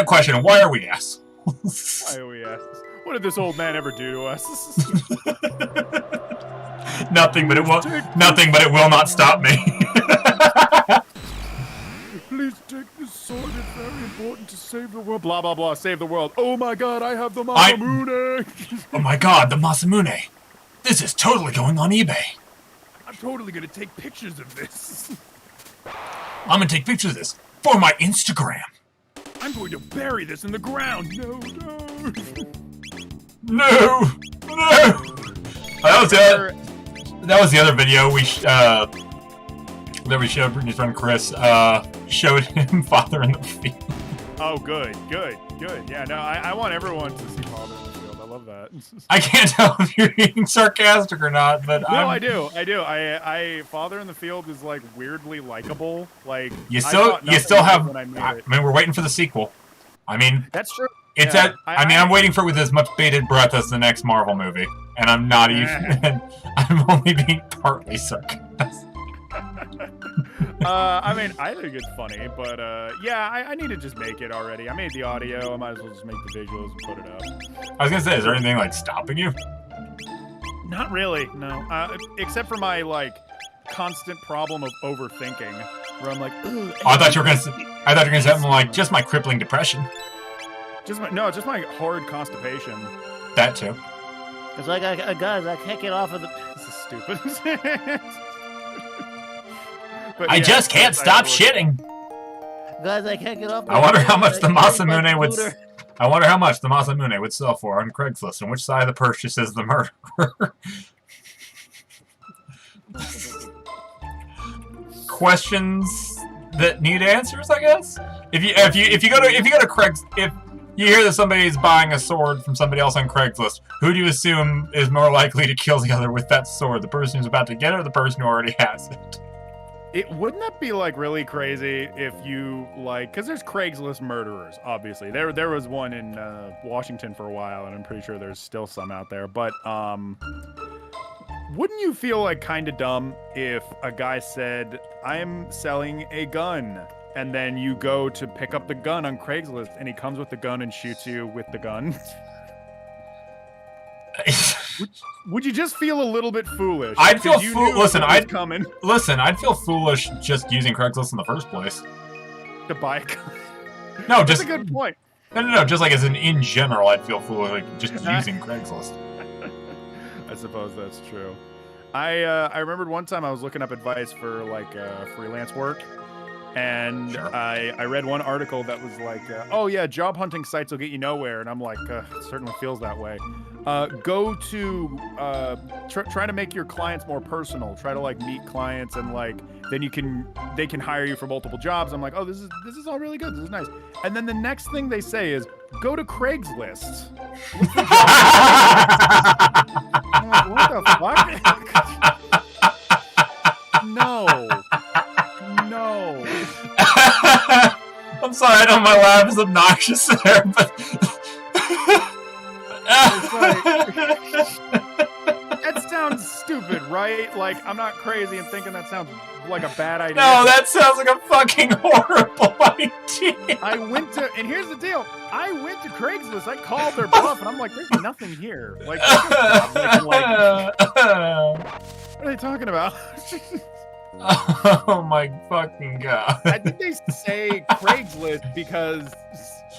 question. Why are we assholes? Why are we assholes? What did this old man ever do to us? Nothing, but it will not stop me. Please take this sword. It's very important to save the world. Blah blah blah. Save the world. Oh my God! I have the Masamune. Oh my God! The Masamune. This is totally going on eBay. I'm totally gonna take pictures of this. I'm gonna take pictures of this for my Instagram. I'm going to bury this in the ground. No. No. That was the other video that we showed Brittany's friend Chris. Showed him Father in the Field. Oh, good. Yeah, no, I want everyone to see Father in the Field. I love that. I can't tell if you're being sarcastic or not, but no, I do. I Father in the Field is like weirdly likable. Like you still have. I mean, we're waiting for the sequel. I mean, that's true. It's I'm waiting for it with as much bated breath as the next Marvel movie, and I'm not even. I'm only being partly sarcastic. I mean, I think it's funny, but yeah, I need to just make it already. I made the audio. I might as well just make the visuals and put it up. I was gonna say, is there anything like stopping you? Not really, no. Except for my like constant problem of overthinking, where I'm like, oh, I thought you were gonna say something like just my crippling depression. Just my horrid constipation. That too. It's like, guys, I can't get off of the... This is stupid. But I just can't stop shitting. Guys, I can't get off. I wonder how much the Masamune would. I wonder how much the Masamune would sell for on Craigslist, and which side of the purchase is the murderer. Questions that need answers, I guess. If you go to Craigslist, if you hear that somebody's buying a sword from somebody else on Craigslist, who do you assume is more likely to kill the other with that sword? The person who's about to get it, or the person who already has it? Wouldn't that be like really crazy if you like, because there's Craigslist murderers, obviously. There was one in Washington for a while, and I'm pretty sure there's still some out there. But wouldn't you feel like kind of dumb if a guy said, "I'm selling a gun," and then you go to pick up the gun on Craigslist, and he comes with the gun and shoots you with the gun? Would you just feel a little bit foolish? I'd feel foolish. Listen, I'd feel foolish just using Craigslist in the first place. To buy a gun. No, That's a good point. No, just like as in general, I'd feel foolish like just using Craigslist. I suppose that's true. I remembered one time I was looking up advice for like freelance work, and Sure. I read one article that was like, oh yeah, job hunting sites will get you nowhere, and I'm like, it certainly feels that way. Go to try to make your clients more personal. Try to like meet clients, and like then they can hire you for multiple jobs. I'm like, oh, this is all really good. This is nice. And then the next thing they say is go to Craigslist. Look for jobs. I'm like, what the fuck? No. I'm sorry, I know my laugh is obnoxious there, but that sounds stupid, right? Like, I'm not crazy and thinking that sounds like a bad idea. No, that sounds like a fucking horrible idea. I went to, and here's the deal. I went to Craigslist. I called their bluff, and I'm like, there's nothing here. Like, what are they talking about? Oh my fucking god. I think they say Craigslist because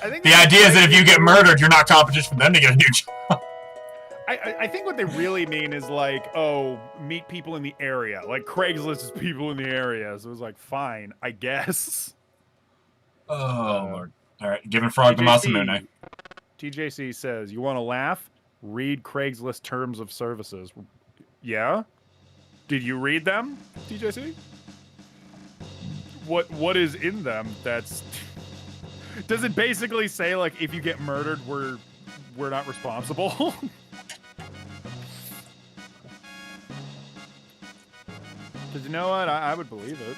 I think the idea is that if you get murdered, you're not competition for them to get a new job. I think what they really mean is like, oh, meet people in the area. Like Craigslist is people in the area. So it was like, fine, I guess. Oh, Lord. All right, giving Frog to Masamune. TJC says, you want to laugh? Read Craigslist terms of services. Yeah? Did you read them, TJC? What is in them that's... Does it basically say, like, if you get murdered, we're not responsible? Because you know what? I would believe it.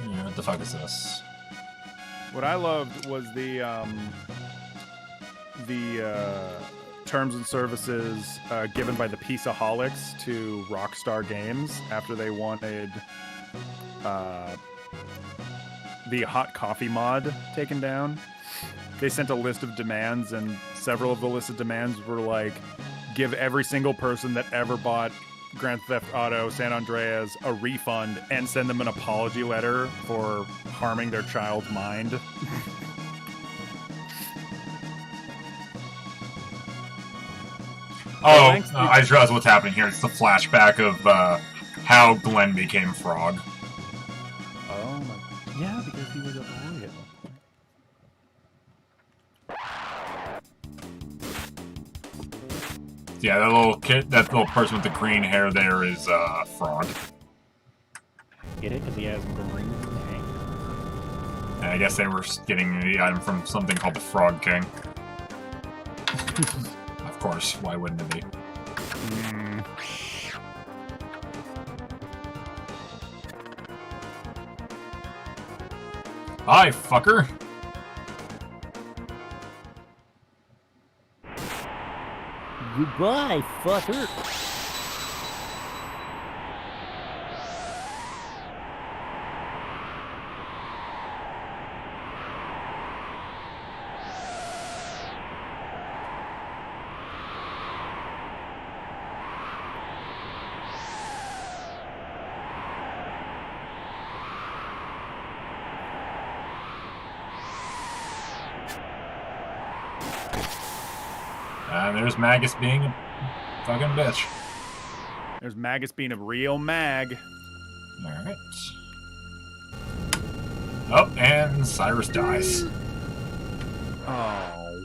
Yeah, what the fuck is this? What I loved was the terms and services given by the Pieceaholics to Rockstar Games after they wanted the hot coffee mod taken down. They sent a list of demands, and several of the listed demands were like, give every single person that ever bought Grand Theft Auto San Andreas a refund and send them an apology letter for harming their child's mind. Oh, I just realized what's happening here. It's the flashback of how Glenn became Frog. Oh my... Yeah, because he was a boy at one point. Yeah, that little kid, that little person with the green hair there is Frog. Get it? Because he has green hair. And I guess they were getting the item from something called the Frog King. Of course, why wouldn't it be? Hi, fucker! Goodbye, fucker! And there's Magus being a fucking bitch. There's Magus being a real mag. Alright. Oh, and Cyrus dies. Oh.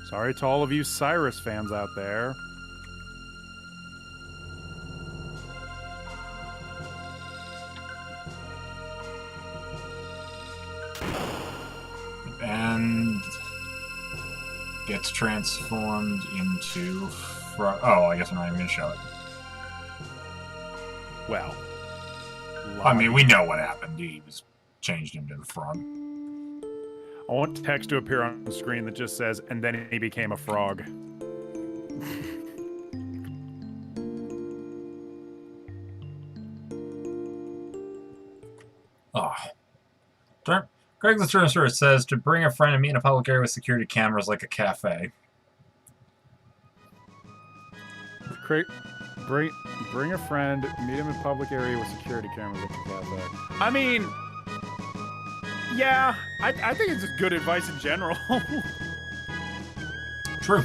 Sorry to all of you Cyrus fans out there. And gets transformed into oh, I guess I'm not even gonna show it. Well, I mean, we know what happened. He was changed into a frog. I want text to appear on the screen that just says, and then he became a frog. Oh. Craigslist Service says to bring a friend and meet in a public area with security cameras like a cafe. Bring a friend, meet him in public area with security cameras. I mean, yeah, I think it's just good advice in general. True.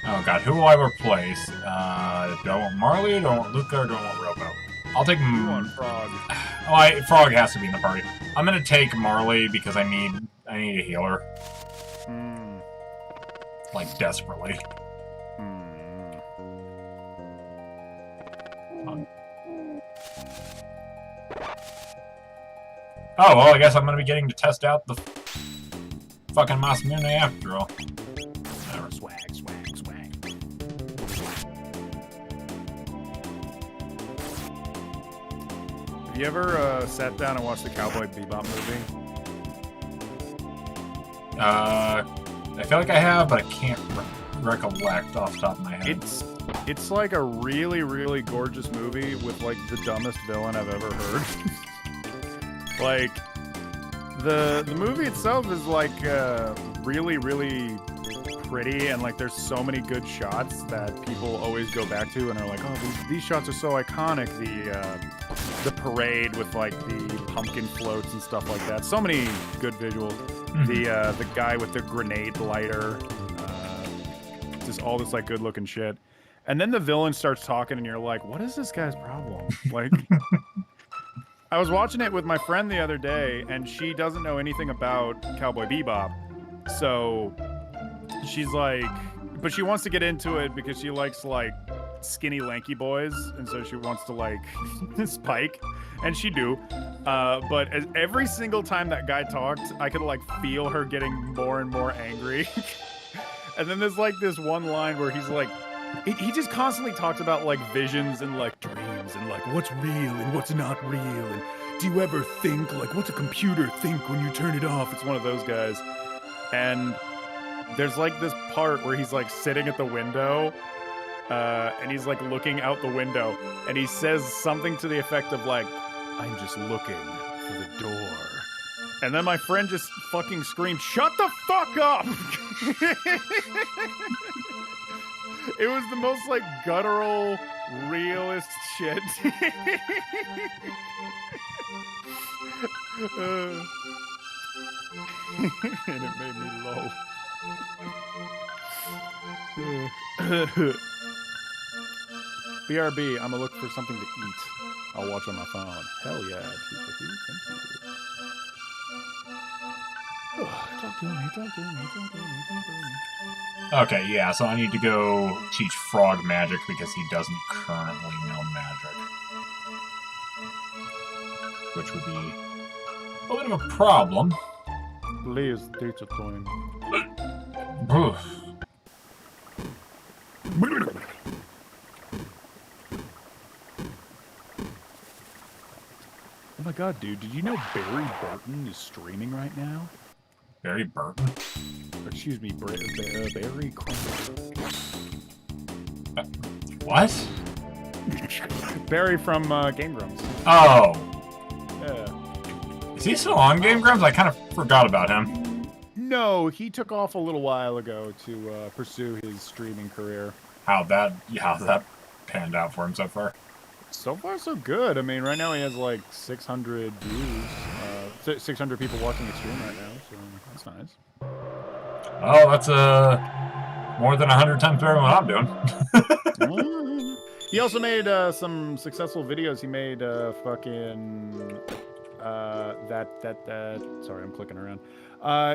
Oh god, who will I replace? Do I want Marley, do I want Luca, or do I want Robo? I'll take You want Frog. Oh, Frog has to be in the party. I'm gonna take Marley because I need a healer. Like, desperately. Oh, well, I guess I'm gonna be getting to test out the fucking Masamune after all. Swag. Have you ever sat down and watched the Cowboy Bebop movie? I feel like I have, but I can't recollect off the top of my head. It's like a really, really gorgeous movie with like the dumbest villain I've ever heard. Like the movie itself is like really, really pretty, and like there's so many good shots that people always go back to and are like, oh, these shots are so iconic. The parade with like the pumpkin floats and stuff like that. So many good visuals. The guy with the grenade lighter, just all this like good looking shit. And then the villain starts talking and you're like, what is this guy's problem? Like, I was watching it with my friend the other day and she doesn't know anything about Cowboy Bebop. So she's like, but she wants to get into it because she likes like skinny lanky boys, and so she wants to like Spike, and she do. But every single time that guy talked, I could like feel her getting more and more angry. And then there's like this one line where he's like, he just constantly talks about like visions and like dreams and like what's real and what's not real, and do you ever think like what's a computer think when you turn it off? It's one of those guys. And there's like this part where he's like sitting at the window, and he's like looking out the window, and he says something to the effect of like, I'm just looking for the door. And then my friend just fucking screamed, shut the fuck up! It was the most like guttural, realist shit. And it made me lol. BRB, I'm gonna look for something to eat. I'll watch on my phone. Hell yeah. Thank you. Talk to me. Okay, yeah, so I need to go teach Frog magic because he doesn't currently know magic. Which would be a bit of a problem. Please teach it to him. Oof. Oh my god, dude, did you know Barry Burton is streaming right now? Barry Burton? Excuse me, Barry Chrono. What? Barry from Game Grumps. Oh. Yeah. Is he still on Game Grumps? I kind of forgot about him. No, he took off a little while ago to pursue his streaming career. How's that panned out for him so far? So far, so good. I mean, right now he has like 600 views, 600 people watching his stream right now, so that's nice. Oh, that's more than 100 times better than what I'm doing. He also made some successful videos. He made fucking sorry, I'm clicking around.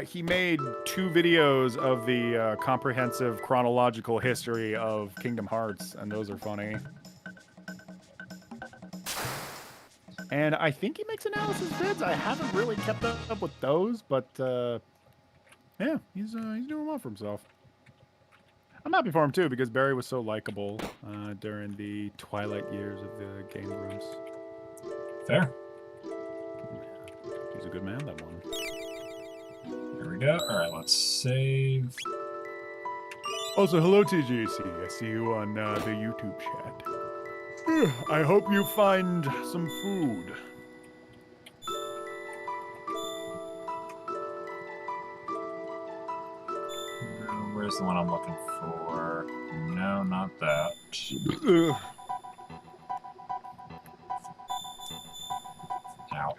He made 2 videos of the comprehensive chronological history of Kingdom Hearts, and those are funny. And I think he makes analysis vids. I haven't really kept up with those, but yeah, he's doing well for himself. I'm happy for him too because Barry was so likable during the twilight years of the game rooms. Fair. He's a good man, that one. There we go. All right, let's save. Also, hello TJC. I see you on the YouTube chat. I hope you find some food. Where's the one I'm looking for? No, not that. now.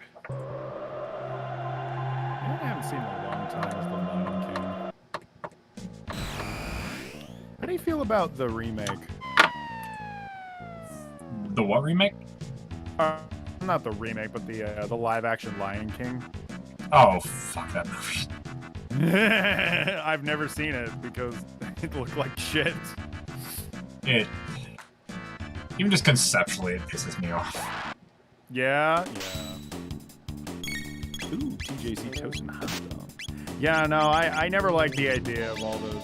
I haven't seen in a long time as the Lion King. How do you feel about the remake? The what remake? Not the remake, but the live-action Lion King. Oh, fuck that movie. I've never seen it because it looked like shit. Even just conceptually, it pisses me off. Yeah. Ooh, TJC toast and hot dog. Yeah, no, I never liked the idea of all those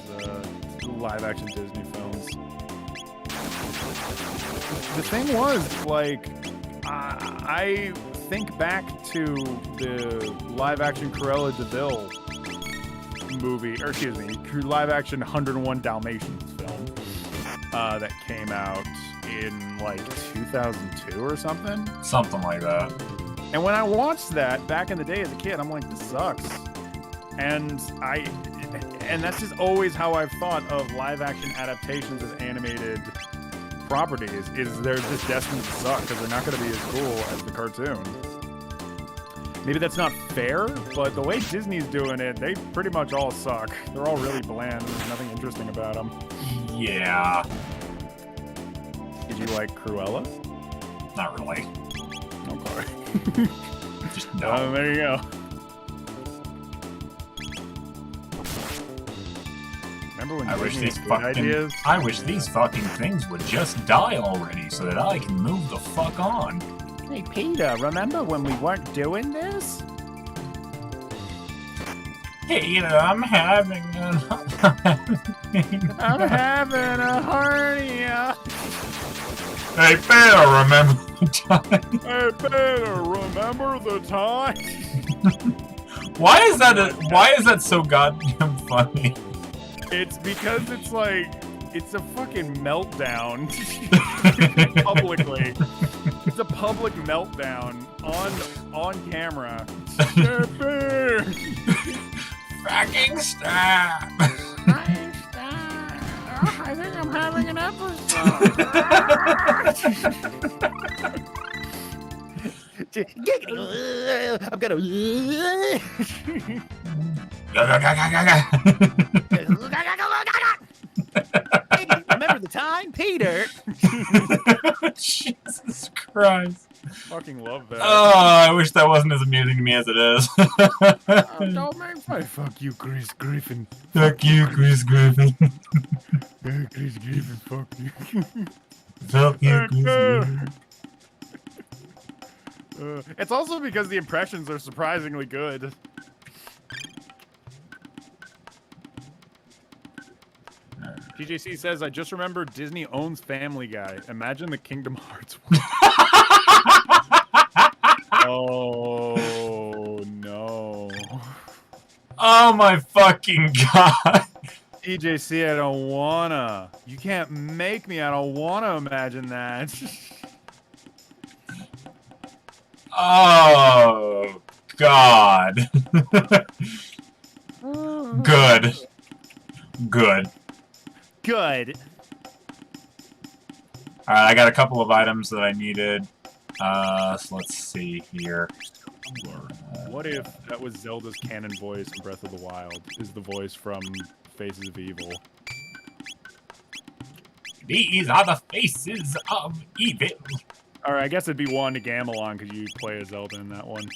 live-action Disney films. The thing was, like, I think back to the live-action Cruella de Vil movie, or excuse me, live-action 101 Dalmatians film that came out in, like, 2002 or something? Something like that. And when I watched that back in the day as a kid, I'm like, this sucks. And that's just always how I've thought of live-action adaptations of animated properties, is they're just destined to suck because they're not going to be as cool as the cartoon. Maybe that's not fair, but the way Disney's doing it, they pretty much all suck. They're all really bland. There's nothing interesting about them. Yeah. Did you like Cruella? Not really. Okay. Just no. There you go. Remember when I wish Disney these had good ideas? I wish these fucking things would just die already so that I can move the fuck on. Hey, Peter, remember when we weren't doing this? Peter, I'm having I'm having a hernia. Hey, Peter, remember the time? Hey, Peter, remember the time? Why is that so goddamn funny? It's because it's like, it's a fucking meltdown publicly. It's a public meltdown on camera. Fucking stop! I think I'm having an episode. I'm gonna. Remember the time, Peter? Jesus Christ. Fucking love that. Oh, I wish that wasn't as amusing to me as it is. Don't make fun. Fuck you, Chris Griffin. Fuck you, Chris Griffin. Chris Griffin, fuck you. Fuck you, Chris Griffin. It's also because the impressions are surprisingly good. TJC says, I just remember Disney owns Family Guy. Imagine the Kingdom Hearts one. Oh, no. Oh my fucking god. TJC, I don't wanna. You can't make me. I don't wanna imagine that. Oh, God. Good. Good. Good. Alright, I got a couple of items that I needed. So let's see here. What if that was Zelda's canon voice in Breath of the Wild? Is the voice from Faces of Evil? These are the faces of evil. Alright, I guess it'd be one to gamble on because you play as Zelda in that one.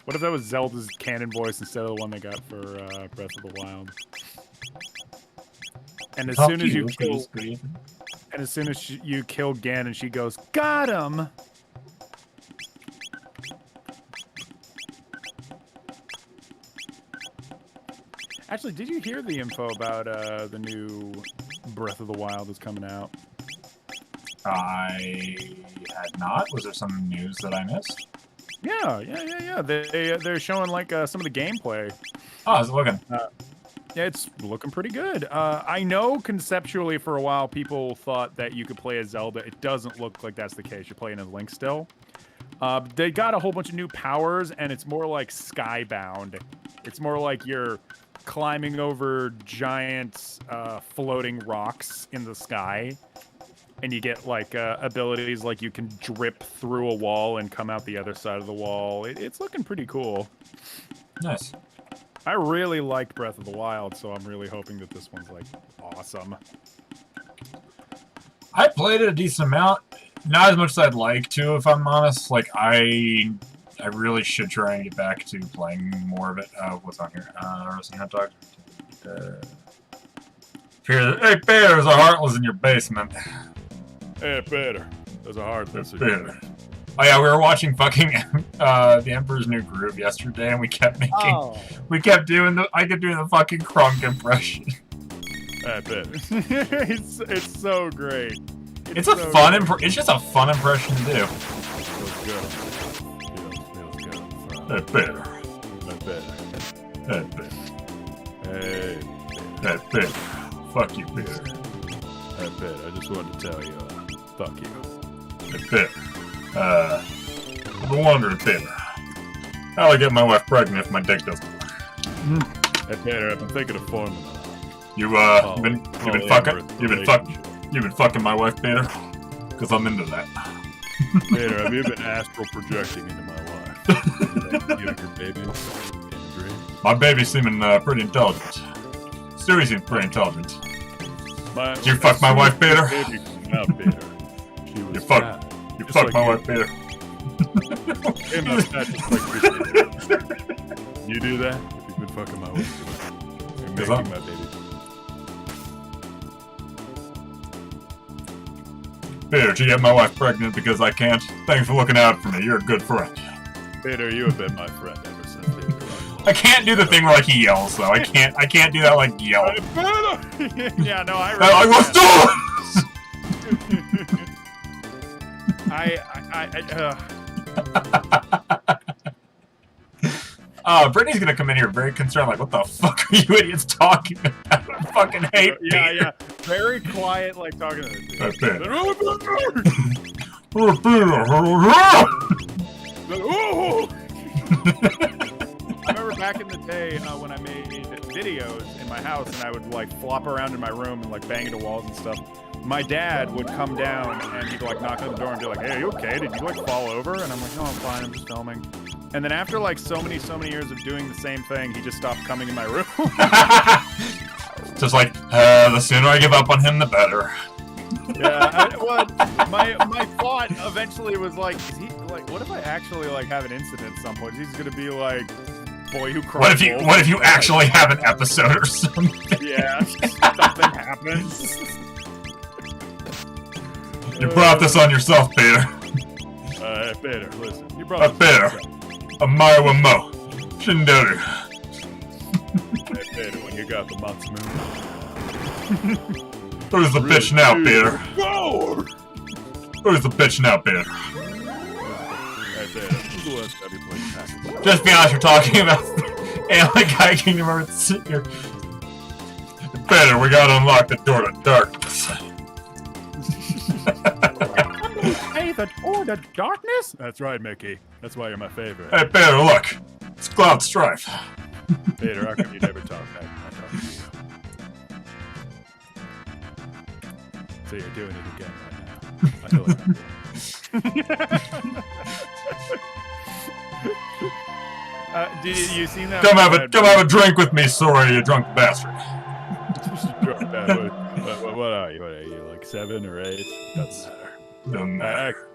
What if that was Zelda's canon voice instead of the one they got for Breath of the Wild? And as soon as you kill, and as soon as you kill Ganon, she goes, "Got him." Actually, did you hear the info about the new Breath of the Wild that's coming out? I had not. Was there some news that I missed? Yeah. They're showing like some of the gameplay. Oh, how's it looking? Yeah, it's looking pretty good. I know conceptually for a while people thought that you could play as Zelda. It doesn't look like that's the case. You're playing as Link still. They got a whole bunch of new powers, and it's more like Skybound. It's more like you're climbing over giant floating rocks in the sky. and you get like abilities like you can drip through a wall and come out the other side of the wall. It's looking pretty cool. Nice. I really liked Breath of the Wild, so I'm really hoping that this one's like awesome. I played it a decent amount. Not as much as I'd like to, if I'm honest. Like, I really should try and get back to playing more of it. What's on here? Roasting hot dog. Hey, Bear, there's a Heartless in your basement. Hey, Peter, there's a Heartless in your basement. Oh yeah, we were watching fucking The Emperor's New Groove yesterday, and we kept making, I kept doing the fucking Crunk impression. I bet. it's so great. It's a fun it's just a fun impression to do. Feels good. Feels good. Hey, Peter. Hey, Peter. Hey, Peter. Hey, Hey, Peter. Fuck you, Peter. Hey, Peter, I just wanted to tell you, fuck you. Hey, Peter. I've been wondering, Peter, how I get my wife pregnant if my dick doesn't work? Hey, Peter, I've been thinking of formula. You've been fucking my wife, Peter? Because I'm into that. Peter, have you been astral projecting into my wife? You and your baby in a dream? My baby's seeming pretty intelligent. Stewie seems pretty intelligent. Did you fuck my wife, Peter? Baby out, Peter. You fucked my wife, Peter. You do that? If you've been fucking my wife, you're making my baby. Peter, did you get my wife pregnant because I can't? Thanks for looking out for me. You're a good friend. Peter, you have been my friend ever since. I can't do the thing where like he yells though. I can't do that like yell. Yeah, no, I was doing. Brittany's gonna come in here very concerned, like, what the fuck are you idiots talking about? I fucking hate Peter. Yeah. Very quiet, like, talking to me. That's it. I remember back in the day when I made videos in my house and I would, like, flop around in my room and, like, bang into walls and stuff. My dad would come down and he'd, like, knock on the door and be like, hey, are you okay? Did you, like, fall over? And I'm like, no, I'm fine. I'm just filming. And then after, like, so many years of doing the same thing, he just stopped coming in my room. Just like, the sooner I give up on him, the better. Yeah, my thought eventually was like, is he, like, what if I actually, like, have an incident at some point? He's gonna be like, boy who cried. What if you actually have an episode or something? Yeah, something happens. You brought this on yourself, Peter. Peter, listen. You brought Peter. Amaru Mo. Shindoru. Hey, Peter, when you got the Matsumoon. Who's the bitch now, Peter? Whoa! Who's the bitch now, Peter? Hey, Peter, who's the last time you played Pac-Man? Just be honest, you're talking about Alien Guy Kingdom Hearts sitting here. Peter, we gotta unlock the door to darkness. Hey, the door to darkness? That's right, Mickey. That's why you're my favorite. Hey, Peter, look. It's Cloud Strife. Peter, how come you never talk? I talk to you. So you're doing it again right now. I feel like did you seen that? Come have a drink with me, sorry, you drunk bastard. What are you? Like 7 or 8? Doesn't matter.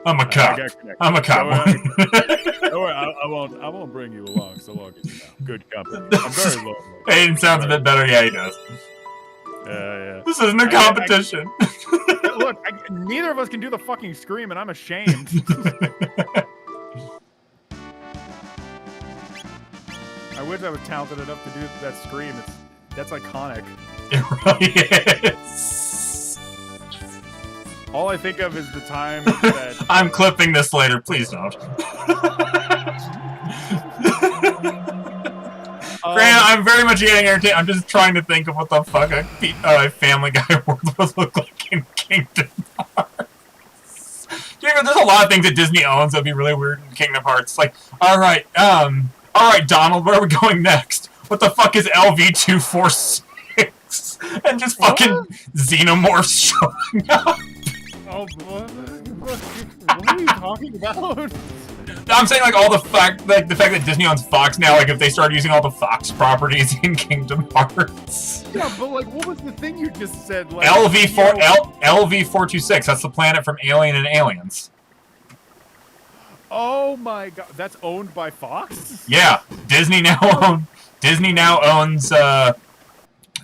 I'm a cop. I'm a cop. Don't worry, I won't bring you along so long as you know. Good company. I'm very low. Aiden sounds a bit better. Yeah, he does. Yeah. This isn't a competition. Look, neither of us can do the fucking scream, and I'm ashamed. I wish I was talented enough to do that scream. That's iconic. It really is. All I think of is the time that... I'm clipping this later, please don't. Grant, I'm very much getting irritated. I'm just trying to think of what the fuck a Family Guy world would look like in Kingdom Hearts. There's a lot of things that Disney owns that'd be really weird in Kingdom Hearts. Like, alright, Donald, where are we going next? What the fuck is LV246? And just fucking Xenomorphs showing up. Oh, what are you talking about? I'm saying like all the fact that Disney owns Fox now, like if they start using all the Fox properties in Kingdom Hearts. Yeah, but like, what was the thing you just said? Like, LV426. That's the planet from Alien and Aliens. Oh my god, that's owned by Fox? Yeah, Disney now owns the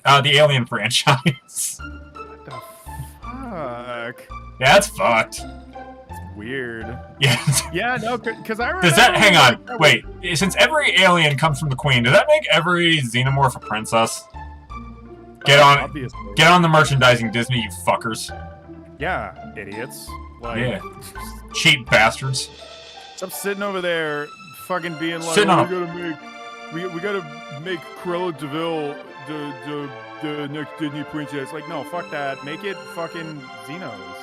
Alien franchise. What the fuck? Yeah, that's fucked. Weird. Yeah. Yeah, no, because I remember. Does that hang on? Wait, since every alien comes from the Queen, does that make every xenomorph a princess? Get on the merchandising, Disney, you fuckers. Yeah, idiots. Like, yeah. Cheap bastards. Stop sitting over there, fucking being like, we gotta make Cruella DeVille the next Disney princess. Like, no, fuck that. Make it fucking Xenos.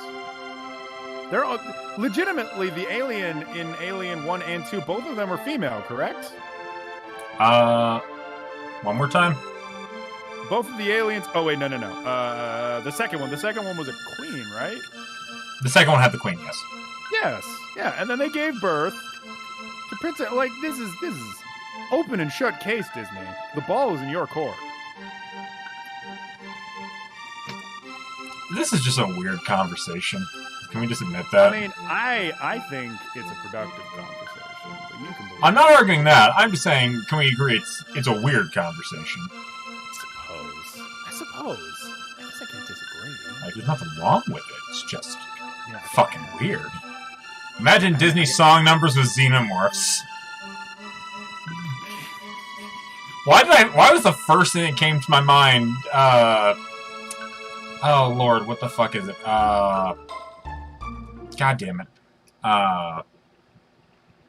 They're all, legitimately the alien in Alien 1 and 2. Both of them are female, correct? One more time. Both of the aliens. Oh wait, no. The second one. The second one was a queen, right? The second one had the Queen, yes. Yes. Yeah, and then they gave birth to Princess. Like, this is open and shut case, Disney. The ball is in your court. This is just a weird conversation. Can we just admit that? I mean, I think it's a productive conversation, but you can believe I'm not arguing that. I'm just saying, can we agree it's a weird conversation? I suppose. I guess I can't disagree. Like, there's nothing wrong with it. It's just fucking weird. Imagine Disney song numbers with xenomorphs. Why was the first thing that came to my mind, oh lord, what the fuck is it? God damn it.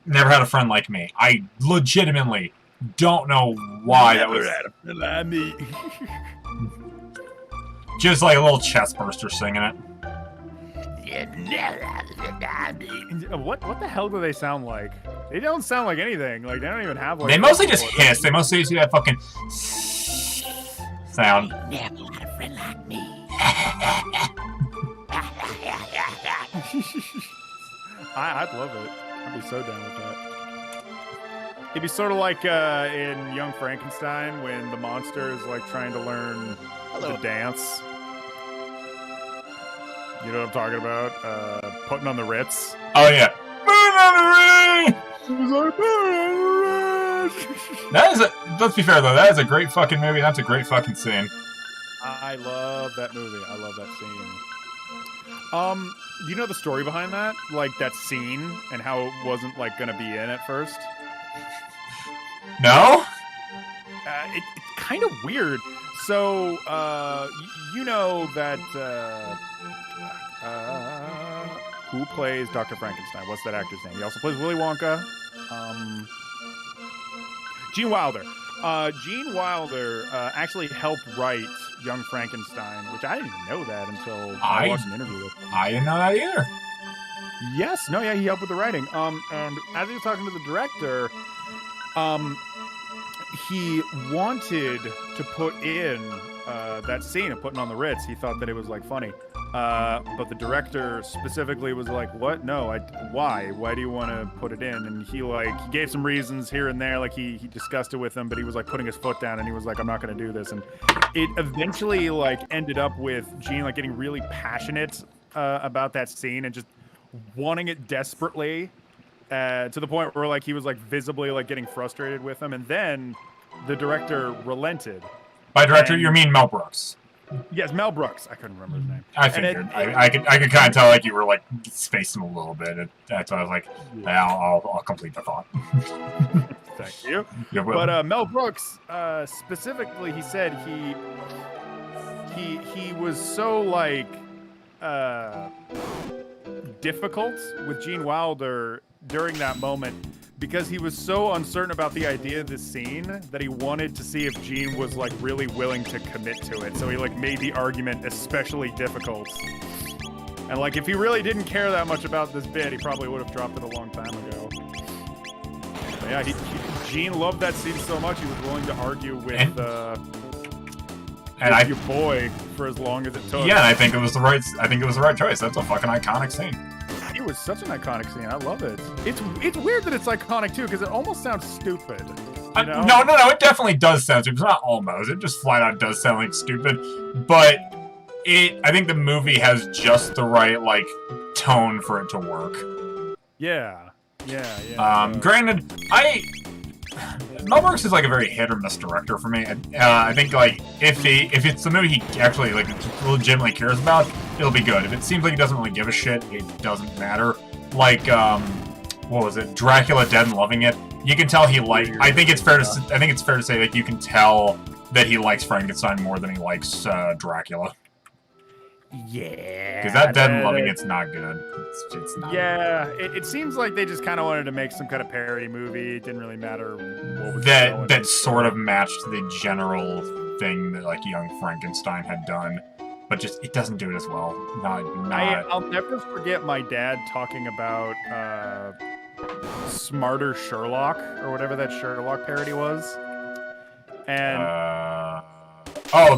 Never Had a Friend Like Me. I legitimately don't know why that was. Had a friend like me. Just like a little chest burster singing it. What the hell do they sound like? They don't sound like anything. Like, they don't even have like. They mostly just hiss. They mostly do that fucking sound. Never had a friend like me. I'd love it. I'd be so down with that. It'd be sort of like in Young Frankenstein when the monster is like trying to learn to dance. You know what I'm talking about? Putting on the Ritz. Oh yeah. Putting on the Ritz. That is let's be fair though, that is a great fucking movie. That's a great fucking scene. I love that movie. I love that scene. Do you know the story behind that? Like that scene and how it wasn't like gonna be in at first? No? It's kind of weird. So, you know that who plays Dr. Frankenstein? What's that actor's name? He also plays Willy Wonka. Gene Wilder. Gene Wilder actually helped write Young Frankenstein, which I didn't even know that until I watched an interview with him. I didn't know that either. Yes, no, yeah, he helped with the writing. And as he was talking to the director, he wanted to put in that scene of putting on the Ritz. He thought that it was like funny, but the director specifically was like, "What? No, why? Why do you want to put it in?" And he gave some reasons here and there. Like he discussed it with him, but he was like putting his foot down, and he was like, "I'm not going to do this." And it eventually like ended up with Gene like getting really passionate about that scene and just wanting it desperately to the point where like he was like visibly like getting frustrated with him, and then the director relented. By director, you mean Mel Brooks? Yes, Mel Brooks. I couldn't remember his name. I figured. I could kind of tell like you were like spacing him a little bit. That's why I was like, yeah, I'll complete the thought. Thank you. But Mel Brooks specifically, he said he was so like difficult with Gene Wilder during that moment because he was so uncertain about the idea of this scene that he wanted to see if Gene was like really willing to commit to it. So he like made the argument especially difficult. And like if he really didn't care that much about this bit, he probably would have dropped it a long time ago. But yeah, Gene loved that scene so much he was willing to argue with And with your boy for as long as it took. Yeah, and I think it was the right choice. That's a fucking iconic scene. It was such an iconic scene. I love it. It's weird that it's iconic too, because it almost sounds stupid. You know? No, it definitely does sound stupid. It's not almost. It just flat out does sound like stupid. But I think the movie has just the right, like, tone for it to work. Yeah. Granted, Mel Brooks is like a very hit or miss director for me. I think like if it's the movie he actually like legitimately cares about, it'll be good. If it seems like he doesn't really give a shit, it doesn't matter. Like what was it? Dracula Dead and Loving It. You can tell he I think it's fair to say like you can tell that he likes Frankenstein more than he likes Dracula. Yeah. Because that Dead and Loving It's not good. It's not. Yeah, it seems like they just kind of wanted to make some kind of parody movie. It didn't really matter what was that sort of matched the general thing that like Young Frankenstein had done, but just it doesn't do it as well. I'll never forget my dad talking about Smarter Sherlock or whatever that Sherlock parody was, and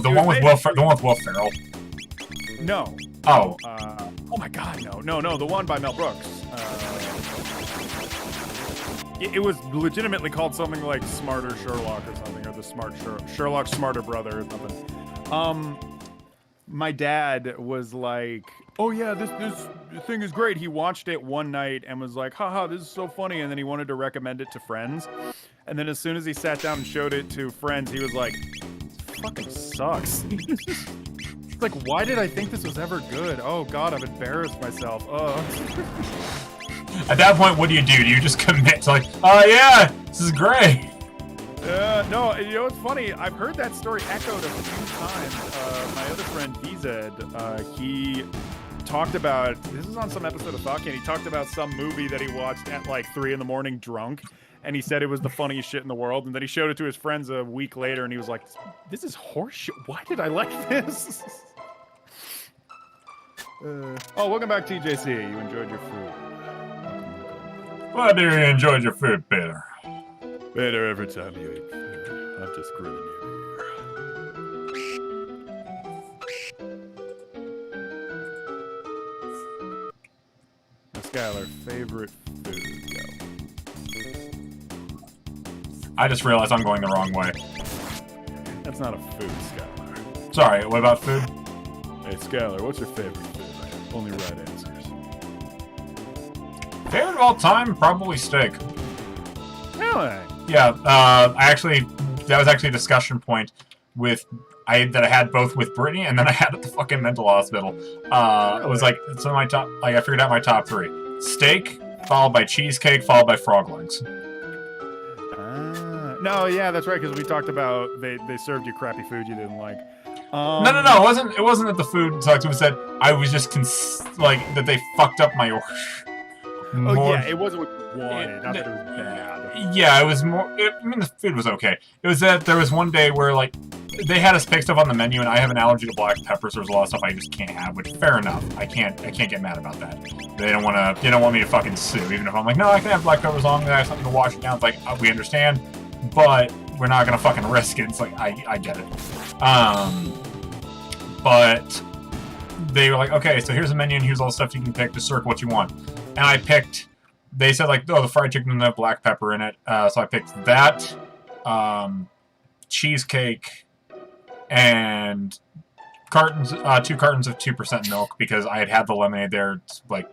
the one with Will Ferrell. No. Oh. Oh my God, no, the one by Mel Brooks. It was legitimately called something like Smarter Sherlock or something, or the Smart Sherlock Smarter Brother or something. My dad was like, "Oh yeah, this thing is great." He watched it one night and was like, "Haha, this is so funny," and then he wanted to recommend it to friends. And then as soon as he sat down and showed it to friends, he was like, "This fucking sucks." Like, why did I think this was ever good? Oh God, I've embarrassed myself. Oh. At that point, what do? Do you just commit to like, oh yeah, this is great? No, you know what's funny? I've heard that story echoed a few times. My other friend VZ, he talked about, this is on some episode of Fuck, and he talked about some movie that he watched at like 3 a.m. drunk. And he said it was the funniest shit in the world. And then he showed it to his friends a week later, and he was like, "This is horseshit. Why did I like this?" Welcome back, TJC. You enjoyed your food. Why do you enjoy your food, Peter? Better every time you eat food. I'm just grilling you here. Skylar, favorite food? I just realized I'm going the wrong way. That's not a food, Skylar. Sorry, what about food? Hey, Skylar, what's your favorite food? Only right answers. Favorite of all time? Probably steak. Really? Yeah, that was actually a discussion point that I had both with Brittany and then I had at the fucking mental hospital. It was like, so my top, like I figured out my top 3. Steak, followed by cheesecake, followed by frog legs. No, yeah, that's right, because we talked about they served you crappy food you didn't like. No, it wasn't that the food sucked. It was that I was just that they fucked up my order. Yeah, it wasn't what you wanted, not that it was bad. Yeah, it was more. I mean, the food was okay. It was that there was one day where like they had us pick stuff on the menu, and I have an allergy to black peppers. There's a lot of stuff I just can't have, which fair enough. I can't get mad about that. They don't want me to fucking sue, even if I'm like, no, I can have black peppers as long as I have something to wash it down. It's like we understand. But we're not gonna fucking risk it. It's like I get it. But they were like, okay, so here's a menu and here's all the stuff you can pick. Just circle what you want. And I picked. They said like, oh, the fried chicken doesn't have black pepper in it. So I picked that, cheesecake, and 2 cartons of 2% milk because I had the lemonade there. It's like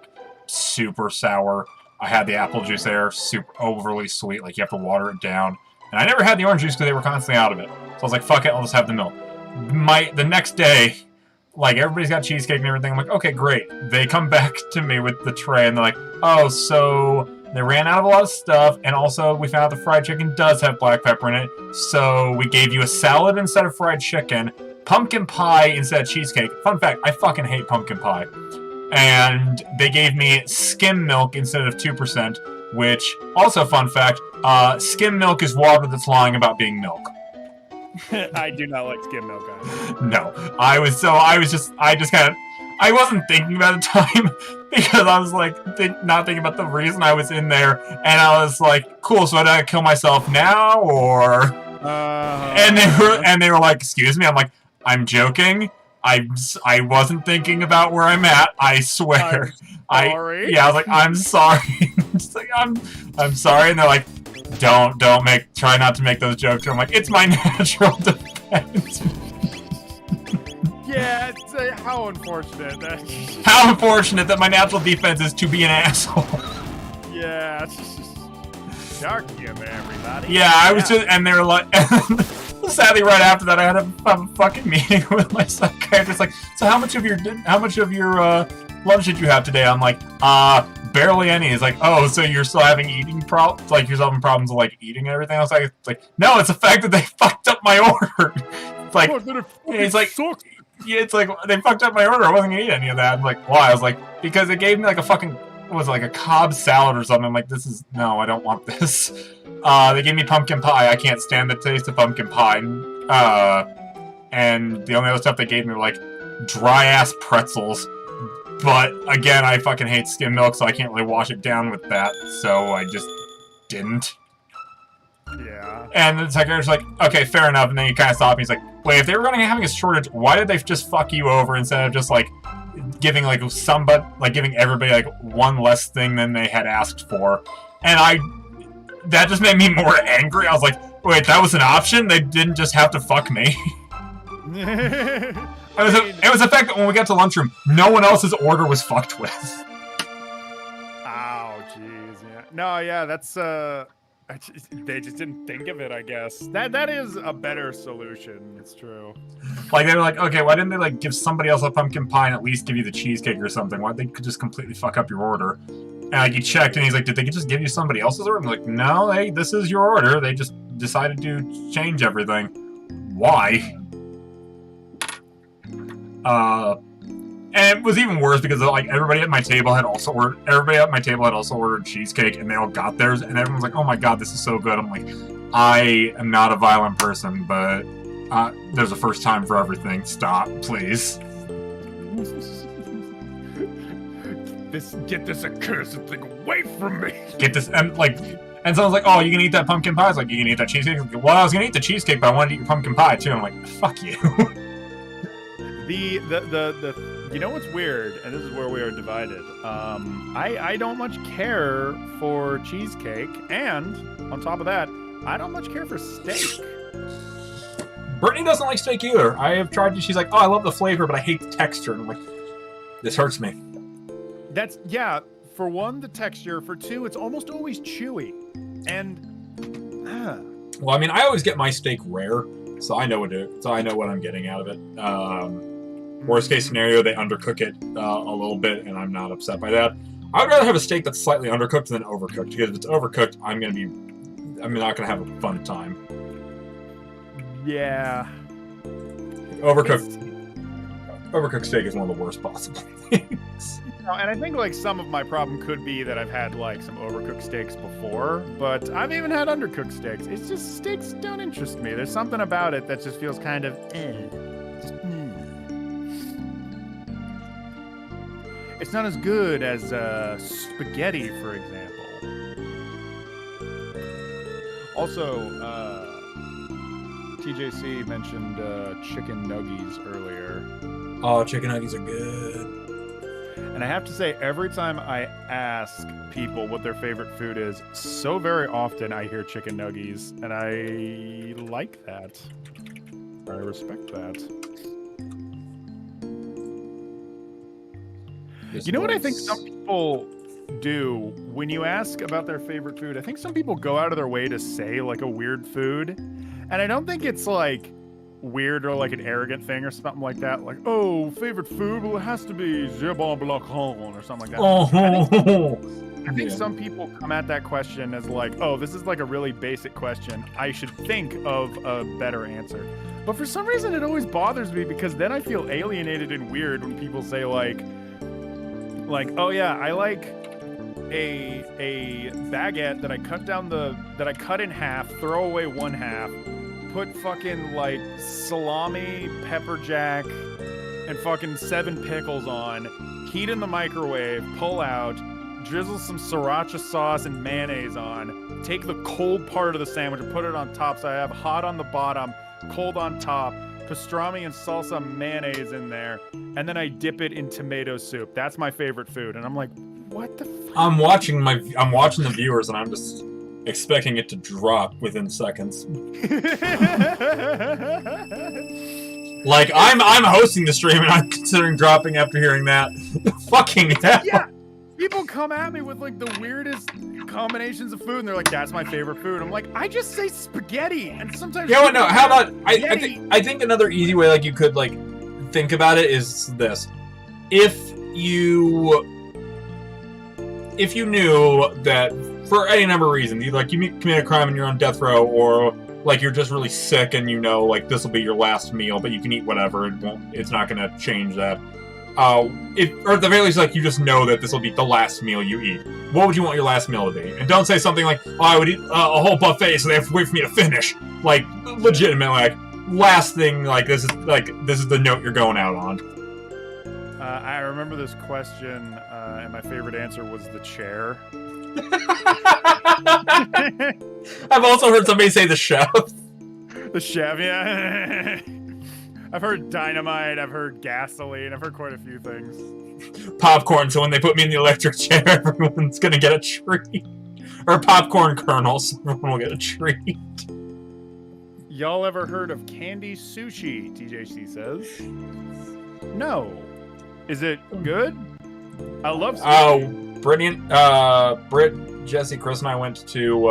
super sour. I had the apple juice there, super overly sweet. Like you have to water it down. And I never had the orange juice because they were constantly out of it. So I was like, fuck it, I'll just have the milk. The next day, like, everybody's got cheesecake and everything. I'm like, okay, great. They come back to me with the tray, and they're like, oh, so they ran out of a lot of stuff, and also we found out the fried chicken does have black pepper in it, so we gave you a salad instead of fried chicken, pumpkin pie instead of cheesecake. Fun fact, I fucking hate pumpkin pie. And they gave me skim milk instead of 2%, which, also fun fact, skim milk is water that's lying about being milk. I do not like skim milk either. No. I wasn't thinking about the time because I was like, not thinking about the reason I was in there, and I was like, cool, so do I kill myself now, or... And they were like, excuse me? I'm like, I'm joking. I wasn't thinking about where I'm at. I swear. Sorry. Yeah, I was like, I'm sorry. Just like, I'm sorry. And they're like, try not to make those jokes. I'm like, it's my natural defense. Yeah, it's how unfortunate. How unfortunate that my natural defense is to be an asshole. Yeah, it's just dark humor, everybody. Yeah, I was just, and they're like, sadly, right after that, I had a fucking meeting with my psychiatrist. Like, so how much of your lunch did you have today? I'm like, barely any. He's like, oh, so you're still having eating problems? Like, you're still having problems with like eating and everything? I was like, no, it's the fact that they fucked up my order. It's like, it's like, yeah, it's like they fucked up my order. I wasn't gonna eat any of that. I'm like, why? I was like, because they gave me like a fucking, what was it, like a Cobb salad or something. I'm like, no, I don't want this. They gave me pumpkin pie. I can't stand the taste of pumpkin pie. And the only other stuff they gave me were like dry ass pretzels. But again, I fucking hate skim milk, so I can't really wash it down with that. So I just didn't. Yeah. And the psychiatrist's like, okay, fair enough. And then he kind of stopped me. He's like, wait, if they were having a shortage, why did they just fuck you over instead of just like giving like giving everybody like one less thing than they had asked for? And that just made me more angry. I was like, wait, that was an option? They didn't just have to fuck me? It was the fact that when we got to lunchroom, no one else's order was fucked with. Oh, jeez, yeah. No, yeah, that's, they just didn't think of it, I guess. That is a better solution, it's true. Like, they were like, okay, why didn't they, like, give somebody else a pumpkin pie and at least give you the cheesecake or something? Why they could just completely fuck up your order? And, like, he checked, and he's like, did they just give you somebody else's order? I'm like, no, this is your order. They just decided to change everything. Why? And it was even worse because like everybody at my table had also ordered cheesecake, and they all got theirs, and everyone's like, "Oh my god, this is so good!" I'm like, I am not a violent person, but there's a first time for everything. Stop, please. Get this accursed thing away from me! Get this, and someone's like, "Oh, you can eat that pumpkin pie?" I was like, "You can eat that cheesecake?" Like, well, I was gonna eat the cheesecake, but I wanted to eat your pumpkin pie too. I'm like, "Fuck you." You know what's weird, and this is where we are divided. I don't much care for cheesecake, and on top of that, I don't much care for steak. Brittany doesn't like steak either. I have tried to. She's like, oh, I love the flavor, but I hate the texture. And I'm like, this hurts me. Yeah. For one, the texture. For two, it's almost always chewy, and. Well, I mean, I always get my steak rare, so I know what I'm getting out of it. Worst case scenario, they undercook it a little bit, and I'm not upset by that. I would rather have a steak that's slightly undercooked than overcooked, because if it's overcooked, I'm not gonna have a fun time. Yeah. Overcooked steak is one of the worst possible things. And I think like some of my problem could be that I've had like some overcooked steaks before, but I've even had undercooked steaks. It's just steaks don't interest me. There's something about it that just feels kind of It's not as good as spaghetti, for example. Also, TJC mentioned chicken nuggies earlier. Oh, chicken nuggies are good. And I have to say, every time I ask people what their favorite food is, so very often I hear chicken nuggies, and I like that. I respect that. You know what I think some people do when you ask about their favorite food? I think some people go out of their way to say like a weird food, and I don't think it's like weird or like an arrogant thing or something like that. Like, oh, favorite food? Well, it has to be jambon blanc or something like that. I think some people come at that question as like, oh, this is like a really basic question. I should think of a better answer. But for some reason, it always bothers me because then I feel alienated and weird when people say like, oh yeah, I like a baguette that I cut in half, throw away one half, put fucking like salami, pepper jack, and fucking 7 pickles on, heat in the microwave, pull out, drizzle some sriracha sauce and mayonnaise on, take the cold part of the sandwich and put it on top so I have hot on the bottom, cold on top, pastrami and salsa mayonnaise in there, and then I dip it in tomato soup. That's my favorite food. And I'm like, what the fuck? I'm watching the viewers, and I'm just expecting it to drop within seconds. Like, I'm hosting the stream, and I'm considering dropping after hearing that. Fucking hell. Yeah. People come at me with, like, the weirdest combinations of food, and they're like, that's my favorite food. I'm like, I just say spaghetti, and sometimes... Yeah, well, no, how about... I think another easy way, like, you could, like, think about it is this. If you knew that, for any number of reasons, you commit a crime and you're on death row, or... like, you're just really sick and you know, like, this will be your last meal, but you can eat whatever. It's not going to change that. Or at the very least, like, you just know that this will be the last meal you eat. What would you want your last meal to be? And don't say something like, oh, I would eat a whole buffet, so they have to wait for me to finish. Like, legitimately, like, last thing, like, this is the note you're going out on. I remember this question, and my favorite answer was the chair. I've also heard somebody say the chef. The chef, yeah. I've heard dynamite, I've heard gasoline, I've heard quite a few things. Popcorn, so when they put me in the electric chair, everyone's gonna get a treat. Or popcorn kernels, everyone will get a treat. Y'all ever heard of candy sushi, TJC says? No. Is it good? I love sushi. Oh, Britt, Jesse, Chris, and I went to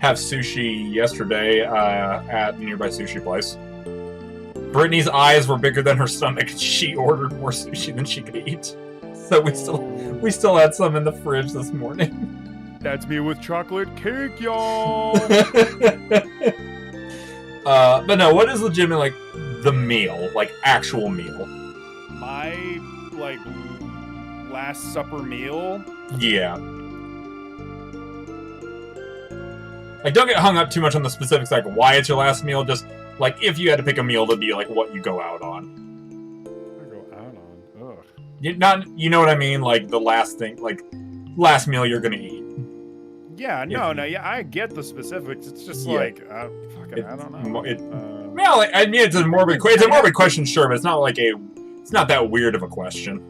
have sushi yesterday at the nearby sushi place. Brittany's eyes were bigger than her stomach. She ordered more sushi than she could eat. So we still had some in the fridge this morning. That's me with chocolate cake, y'all. But no, what is legitimate, like, the meal? Like, actual meal? My, like, Last Supper meal? Yeah. Like, don't get hung up too much on the specifics, like, why it's your last meal, just... like, if you had to pick a meal to be, like, what you go out on. I go out on? Ugh. You know what I mean? Like, the last thing, like, last meal you're gonna eat. Yeah, yeah, I get the specifics. It's just like, fucking, I don't know. Well, I mean, it's a morbid question, sure, but it's not like it's not that weird of a question.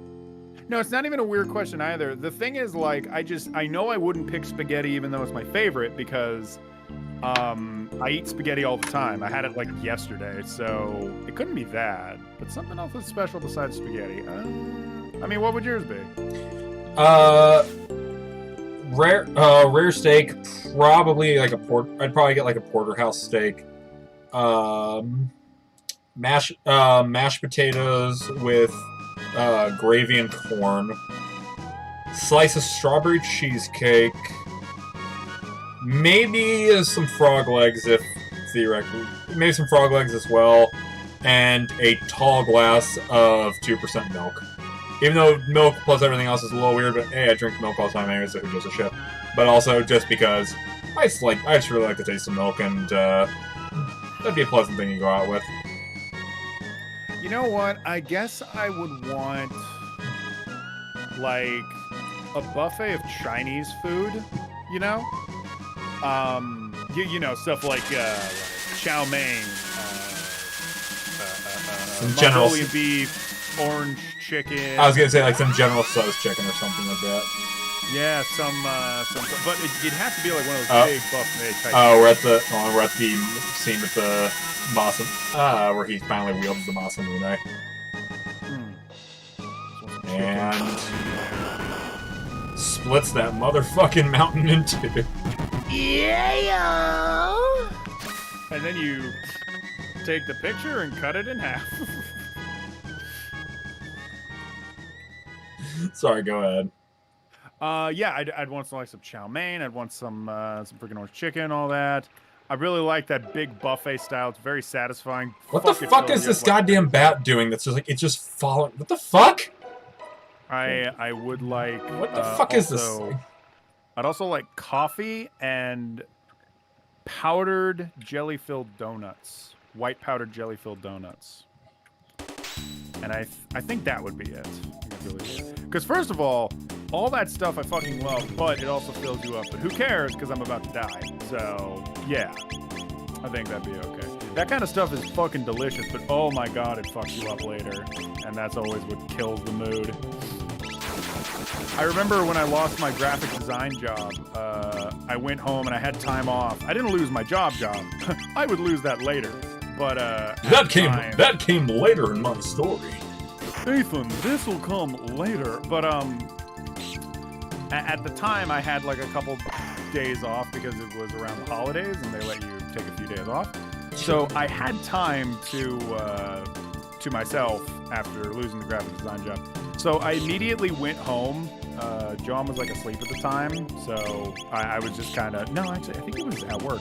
No, it's not even a weird question either. The thing is, like, I know I wouldn't pick spaghetti even though it's my favorite because... I eat spaghetti all the time. I had it like yesterday, so it couldn't be that. But something else that's special besides spaghetti. I mean, what would yours be? Rare steak, probably like I'd probably get like a porterhouse steak. Mashed potatoes with gravy and corn. Slice of strawberry cheesecake. Maybe some frog legs, if theoretically. Maybe some frog legs as well. And a tall glass of 2% milk. Even though milk plus everything else is a little weird, but hey, I drink milk all the time anyway, so who gives a shit. But also just because I just really like the taste of milk, and that'd be a pleasant thing to go out with. You know what? I guess I would want, like, a buffet of Chinese food, you know? You know, stuff like chow mein, Mongolian beef, orange chicken. I was gonna say like some General Tso's chicken or something like that. Yeah, some but it'd have to be like one of those big buffet type. Oh, we're at the scene with the Masa, where he finally wields the Masamune. And splits that motherfucking mountain in two. Yeah. And then you take the picture and cut it in half. Sorry, go ahead. Yeah, I'd want some like some chow mein. I'd want some freaking orange chicken, all that. I really like that big buffet style. It's very satisfying. What the fuck is this goddamn bat doing? That's just like it's just following. What the fuck? I would like. What the fuck is this thing? I'd also like coffee and powdered jelly-filled donuts. White powdered jelly-filled donuts. And I think that would be it. Because first of all that stuff I fucking love, but it also fills you up. But who cares? Because I'm about to die. So, yeah. I think that'd be okay. That kind of stuff is fucking delicious, but oh my god, it fucks you up later. And that's always what kills the mood. I remember when I lost my graphic design job, I went home and I had time off. I didn't lose my job. I would lose that later. But that came later in my story. Ethan, this will come later. But at the time, I had like a couple days off because it was around the holidays and they let you take a few days off. So I had time to myself after losing the graphic design job. So I immediately went home. John was like asleep at the time, so I was just kind of, no, actually, I think he was at work,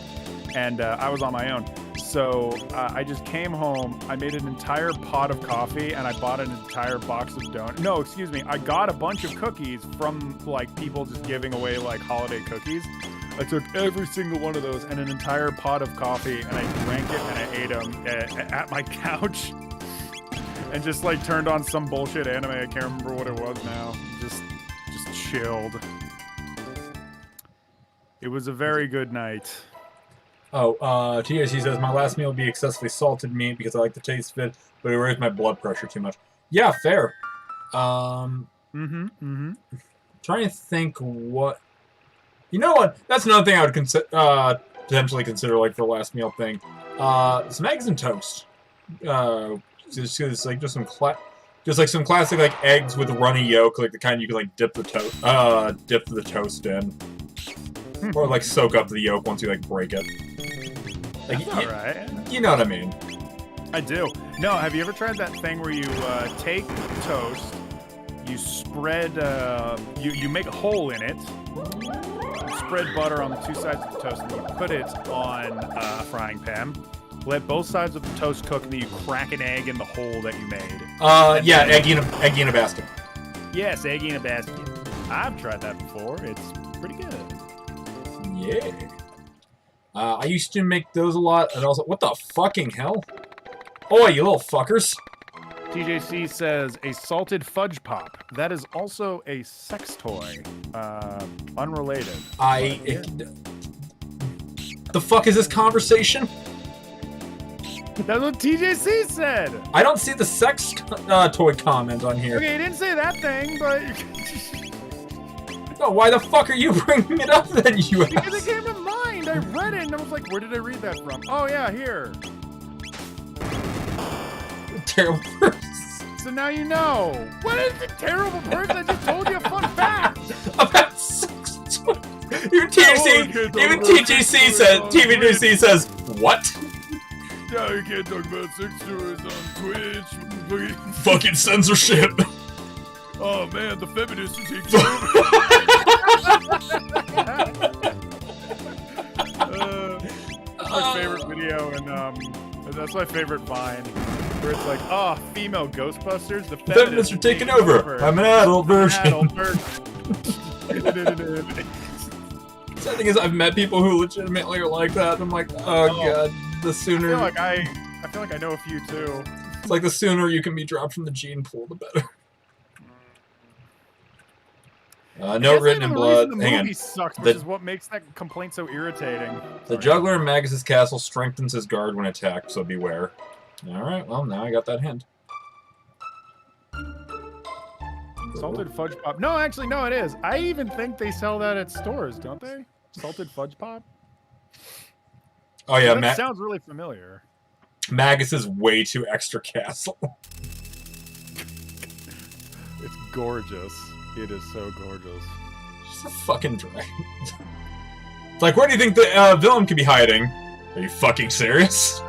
and I was on my own. So I just came home, I made an entire pot of coffee, and I bought an entire box of donuts. No, excuse me, I got a bunch of cookies from like people just giving away like holiday cookies. I took every single one of those and an entire pot of coffee, and I drank it and I ate them at my couch. And just like turned on some bullshit anime. I can't remember what it was now. Just chilled. It was a very good night. Oh, TAC says, my last meal would be excessively salted meat because I like the taste of it, but it raised my blood pressure too much. Yeah, fair. Trying to think what... You know what? That's another thing I would potentially consider like for the last meal thing. Some eggs and toast. Just like some classic like eggs with a runny yolk, like the kind you can like dip the toast in, or like soak up the yolk once you like break it. Like, alright. You know what I mean? I do. No, have you ever tried that thing where you take toast, you spread, you make a hole in it, you spread butter on the two sides of the toast, and you put it on a frying pan. Let both sides of the toast cook, and then you crack an egg in the hole that you made. Yeah, eggy in a basket. Yes, eggy in a basket. I've tried that before. It's pretty good. Yeah. I used to make those a lot, and also, what the fucking hell? Oh, you little fuckers. TJC says, a salted fudge pop. That is also a sex toy. Unrelated. The fuck is this conversation? That's what TJC said! I don't see the sex toy comment on here. Okay, he didn't say that thing, but... No, why the fuck are you bringing it up then, you ass? Because it came to mind! I read it and I was like, where did I read that from? Oh yeah, here. Terrible person. So now you know. What is the terrible person? I just told you a fun fact! About sex toys. Even TGC says, what? Yeah, you can't talk about sex toys on Twitch. Fucking censorship. Oh man, the feminists are taking over. That's my favorite video, and that's my favorite Vine, where it's like, oh, female Ghostbusters, the feminists are taking over. I'm an adult version. The thing is, I've met people who legitimately are like that, and I'm like, oh god. The sooner I feel like I know a few too. It's like the sooner you can be dropped from the gene pool, the better. No written in blood. The movie sucks, which is what makes that complaint so irritating. The juggler in Magus' castle strengthens his guard when attacked, so beware. Alright, well, now I got that hint. Salted fudge pop. No, actually, no, it is. I even think they sell that at stores, don't they? Salted fudge pop? Oh yeah, that sounds really familiar. Magus is way too extra castle. It's gorgeous. It is so gorgeous. Just a fucking dragon. It's like, where do you think the villain could be hiding? Are you fucking serious?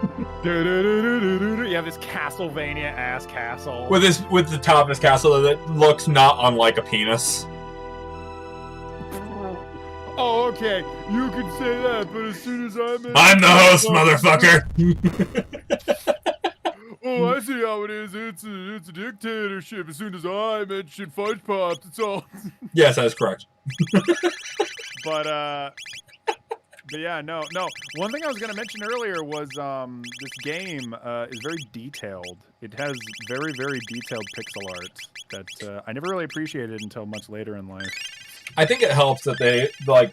You have this Castlevania-ass castle. With the top of his castle that looks not unlike a penis. Oh, okay. You can say that, but as soon as I'm the host, motherfucker! Oh, I see how it is. It's a dictatorship. As soon as I mention fudge pops, it's all... Yes, that is correct. But yeah, no. One thing I was going to mention earlier was this game is very detailed. It has very, very detailed pixel art that I never really appreciated until much later in life. I think it helps that they, like,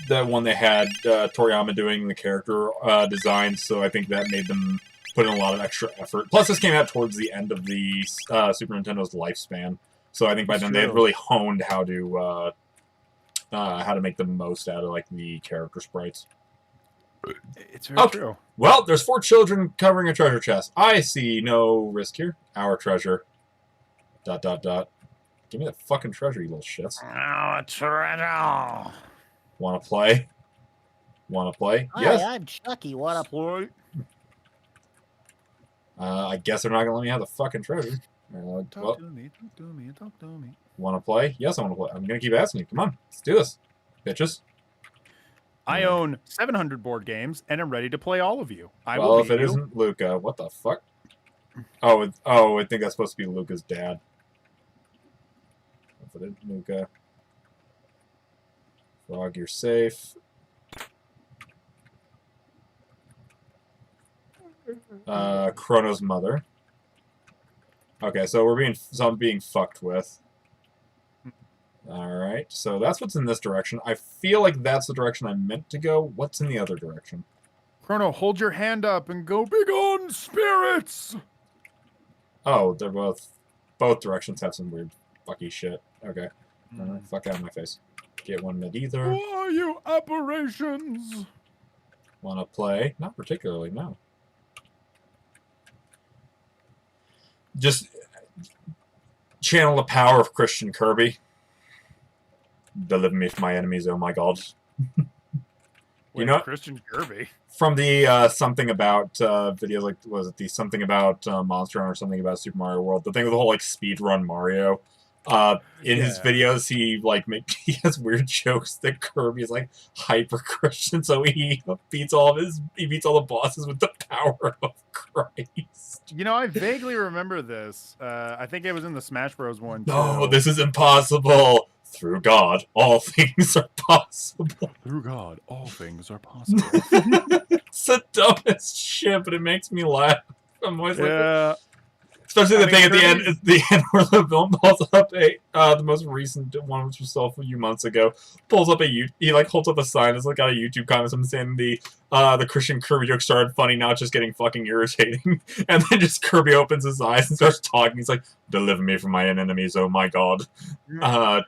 that one they had Toriyama doing the character design, so I think that made them put in a lot of extra effort. Plus, this came out towards the end of the Super Nintendo's lifespan, so I think by then they had really honed how to make the most out of like the character sprites. It's very true. Well, there's 4 children covering a treasure chest. I see no risk here. Our treasure. ... Give me that fucking treasure, you little shits. Oh, treasure. Wanna play? Wanna play? Hi, Yes. I'm Chucky. Wanna play? I guess they're not gonna let me have the fucking treasure. Talk to me, talk to me, talk to me. Wanna play? Yes, I wanna play. I'm gonna keep asking you. Come on, let's do this, bitches. I own 700 board games, and I'm ready to play all of you. Well, if it isn't Luca, what the fuck? Oh, I think that's supposed to be Luca's dad. If it isn't Luca. Frog, you're safe. Chrono's mother. Okay, so I'm being fucked with. Alright, so that's what's in this direction. I feel like that's the direction I meant to go. What's in the other direction? Chrono, hold your hand up and go, "Begone, spirits!" Oh, they're both directions have some weird fucky shit. Okay. Fuck out of my face. Get one mid either. Who are you, apparitions? Wanna play? Not particularly, no. Just channel the power of Christian Kirby. Deliver me from my enemies, oh my god. Wait, know Christian Kirby? From the something about videos, like, was it the something about Monster Hunter or something about Super Mario World? The thing with the whole, like, speedrun Mario. In his videos, he, like, he has weird jokes that Kirby is, like, hyper-Christian, so he beats all the bosses with the power of Christ. You know, I vaguely remember this. I think it was in the Smash Bros. One, too. No, this is impossible! Through God, all things are possible. Through God, all things are possible. It's the dumbest shit, but it makes me laugh. I'm always like, especially the thing at the end where the villain pulls up the most recent one, which was a few months ago, pulls up he like holds up a sign. It's like got a YouTube comment, something saying the Christian Kirby joke started funny, now it's just getting fucking irritating. And then just Kirby opens his eyes and starts talking. He's like, "Deliver me from my enemies, oh my god.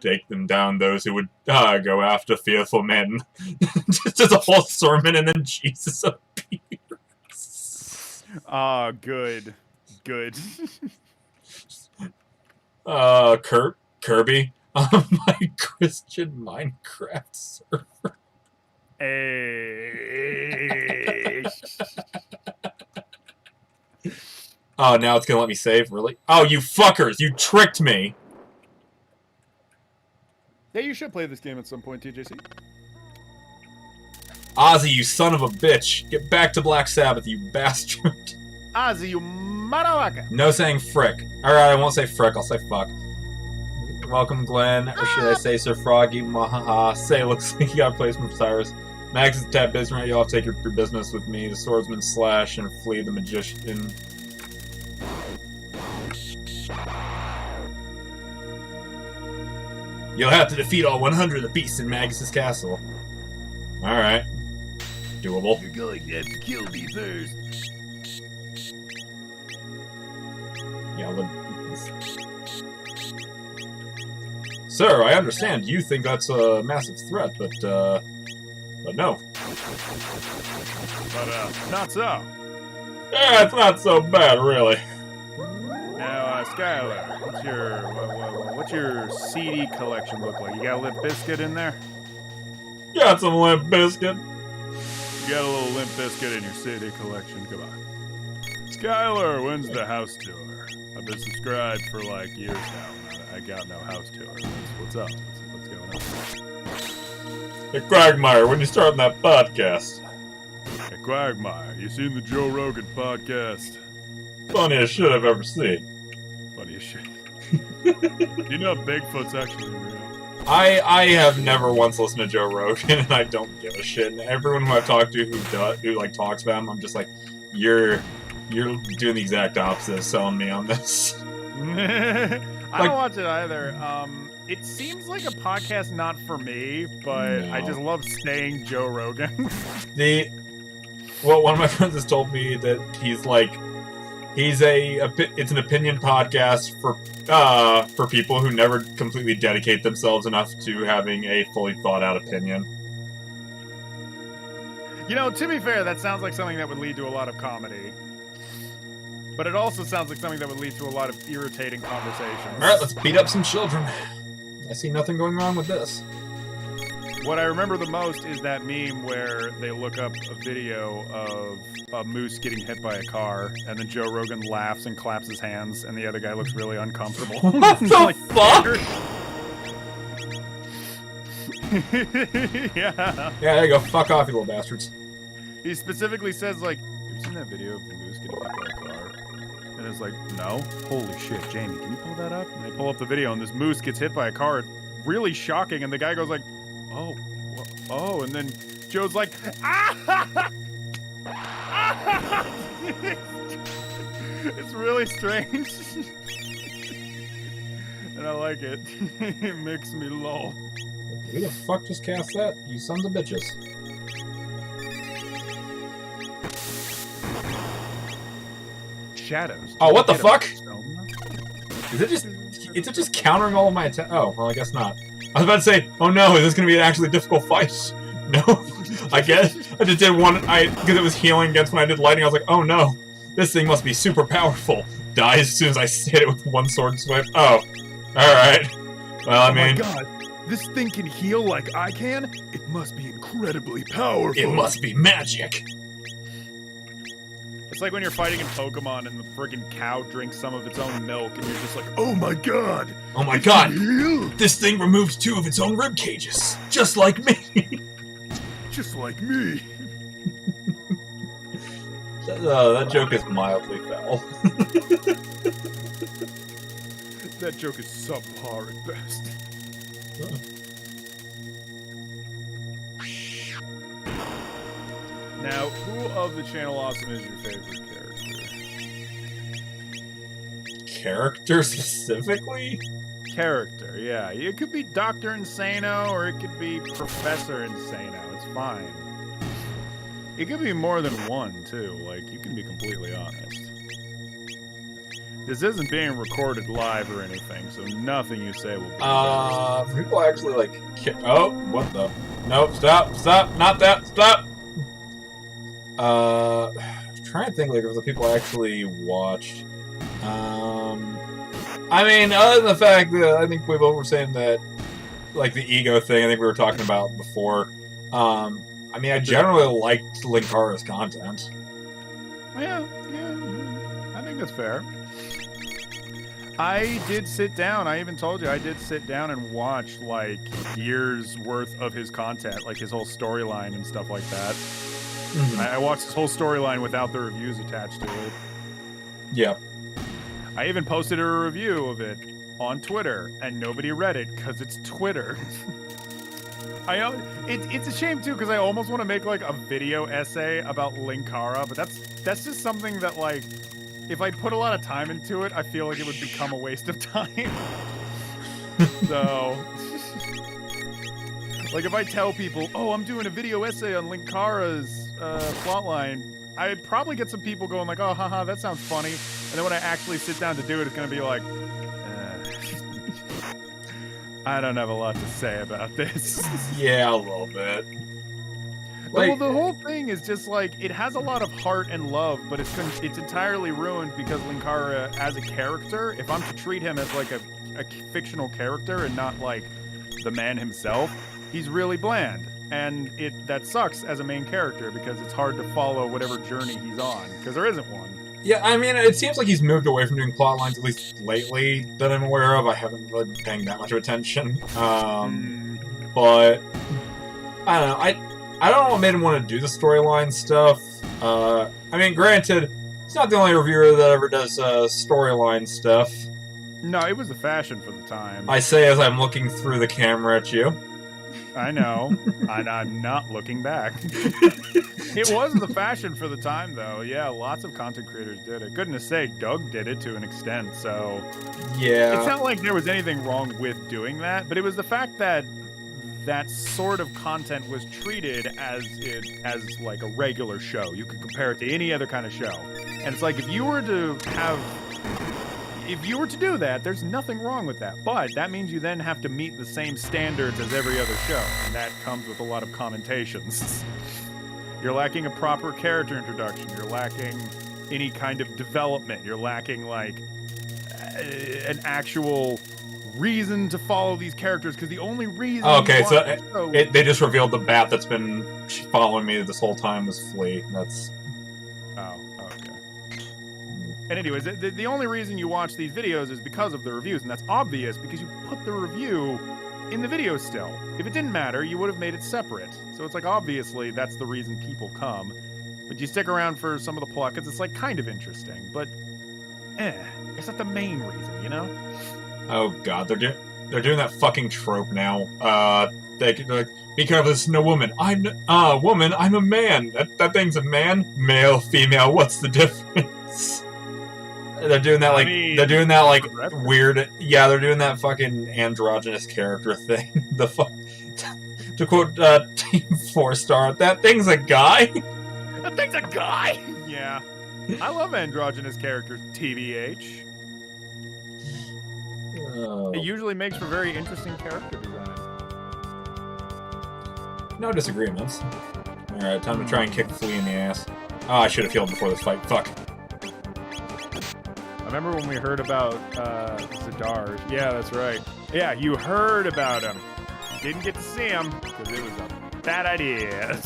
Take them down, those who would go after fearful men." just a whole sermon, and then Jesus appears. Ah, good. Good. Kirby on my Christian Minecraft server. Hey. Oh, now it's gonna let me save? Really? Oh, you fuckers! You tricked me! Yeah, you should play this game at some point, TJC. Ozzy, you son of a bitch! Get back to Black Sabbath, you bastard! Ozzy, you motherfucker! No saying frick. Alright, I won't say frick, I'll say fuck. Welcome, Glenn. Or should I say Sir Froggy? Mahaha. Say, looks like you got a placement for Cyrus. Max is tap business, right? You'll have to take your business with me. The swordsman slash and flee the magician. You'll have to defeat all 100 of the beasts in Magus' castle. Alright. Doable. You're going to have to kill me first. Yeah, Sir, I understand you think that's a massive threat, but no. But, not so. Yeah, it's not so bad, really. Now, Skylar, what's your CD collection look like? You got a Limp Bizkit in there? Got some Limp Bizkit. You got a little Limp Bizkit in your CD collection? Come on. Skylar, when's the house tour? I've been subscribed for like years now. I got no house tour. What's up? What's going on? Hey, Quagmire, when you starting that podcast? Hey, Quagmire, you seen the Joe Rogan podcast? Funniest shit I've ever seen. Funniest shit. You know Bigfoot's actually real. I have never once listened to Joe Rogan, and I don't give a shit. And everyone who I've talked to who like talks about him, I'm just like, you're doing the exact opposite of selling me on this. I don't watch it either. It seems like a podcast not for me, but I just love saying Joe Rogan. Well, one of my friends has told me that it's an opinion podcast for people who never completely dedicate themselves enough to having a fully thought out opinion. You know, to be fair, that sounds like something that would lead to a lot of comedy. But it also sounds like something that would lead to a lot of irritating conversations. Alright, let's beat up some children. I see nothing going wrong with this. What I remember the most is that meme where they look up a video of a moose getting hit by a car, and then Joe Rogan laughs and claps his hands, and the other guy looks really uncomfortable. What the fuck? Yeah. Yeah, there you go. Fuck off, you little bastards. He specifically says, like, have you seen that video of the moose getting hit by a car? And it's like, no. Holy shit, Jamie, can you pull that up? And they pull up the video, and this moose gets hit by a car. It's really shocking, and the guy goes like, oh, and then Joe's like, ah! It's really strange. And I like it. It makes me low. Who the fuck just cast that? You sons of bitches. Shadows. Oh, what the fuck? Is it just countering all of my attacks? Oh, well, I guess not. I was about to say, oh no, is this going to be an actually difficult fight? No. I guess. I just did one, because it was healing against when I did lightning, I was like, oh no, this thing must be super powerful. Dies as soon as I hit it with one sword swipe. Oh. Alright. Well, I mean... Oh my god, this thing can heal like I can? It must be incredibly powerful. It must be magic. It's like when you're fighting in Pokemon and the friggin' cow drinks some of its own milk and you're just like, oh my god! Oh my god! This thing removes 2 of its own rib cages! Just like me! Just like me! That joke is mildly foul. That joke is subpar at best. Now, who of the Channel Awesome is your favorite character? Character specifically? Character, yeah. It could be Dr. Insano or it could be Professor Insano. It's fine. It could be more than one, too. Like, you can be completely honest. This isn't being recorded live or anything, so nothing you say will be people actually, like... Oh, what the... Nope, stop, not that, stop! I'm trying to think, like, if the people actually watched. I mean, other than the fact that I think we both were saying that, like, the ego thing, I think we were talking about before. I mean, I generally liked Linkara's content. Yeah, I think that's fair. I did sit down, I even told you, I did sit down and watch, like, years worth of his content, like his whole storyline and stuff like that. Mm-hmm. I watched his whole storyline without the reviews attached to it. Yeah. I even posted a review of it on Twitter, and nobody read it because it's Twitter. I know it's a shame too because I almost want to make like a video essay about Linkara, but that's just something that like if I put a lot of time into it, I feel like it would become a waste of time. So. Like, if I tell people, oh, I'm doing a video essay on Linkara's plotline, I'd probably get some people going like, oh, haha, that sounds funny. And then when I actually sit down to do it, it's going to be like, I don't have a lot to say about this. Yeah, a little bit. Like, well, the whole thing is just like, it has a lot of heart and love, but it's entirely ruined because Linkara, as a character, if I'm to treat him as like a fictional character and not like the man himself, he's really bland, and that sucks as a main character because it's hard to follow whatever journey he's on because there isn't one. Yeah, I mean, it seems like he's moved away from doing plot lines, at least lately, that I'm aware of. I haven't really been paying that much attention. But I don't know. I don't know what made him want to do the storyline stuff. I mean, granted, he's not the only reviewer that ever does storyline stuff. No, it was the fashion for the time. I say as I'm looking through the camera at you. I know. I'm not looking back. It was the fashion for the time, though. Yeah, lots of content creators did it. Goodness sake, Doug did it to an extent, so... Yeah. It's not like there was anything wrong with doing that, but it was the fact that that sort of content was treated as like a regular show. You could compare it to any other kind of show. And it's like, if you were to do that, there's nothing wrong with that. But that means you then have to meet the same standards as every other show. And that comes with a lot of commentations. You're lacking a proper character introduction. You're lacking any kind of development. You're lacking, like, an actual reason to follow these characters. Because the only reason... Okay, so they just revealed the bat that's been following me this whole time was Flea. That's... Oh, okay. And anyways, the only reason you watch these videos is because of the reviews, and that's obvious because you put the review in the video still. If it didn't matter, you would have made it separate. So it's like, obviously, that's the reason people come. But you stick around for some of the plot, because it's, like, kind of interesting. But, it's not the main reason, you know? Oh god, they're doing that fucking trope now. They're like, be careful, this is no woman. I'm a woman, I'm a man. That thing's a man? Male, female, what's the difference? They're doing that, like, weird... Yeah, they're doing that fucking androgynous character thing. To quote Team 4-Star, that thing's a guy? That thing's a guy? Yeah. I love androgynous characters, TBH. Oh. It usually makes for very interesting character design. No disagreements. Alright, time to try and kick Flea in the ass. Oh, I should have healed before this fight. Fuck. I remember when we heard about Zadar. Yeah, that's right. Yeah, you heard about him. Didn't get to see him because it was a bad idea.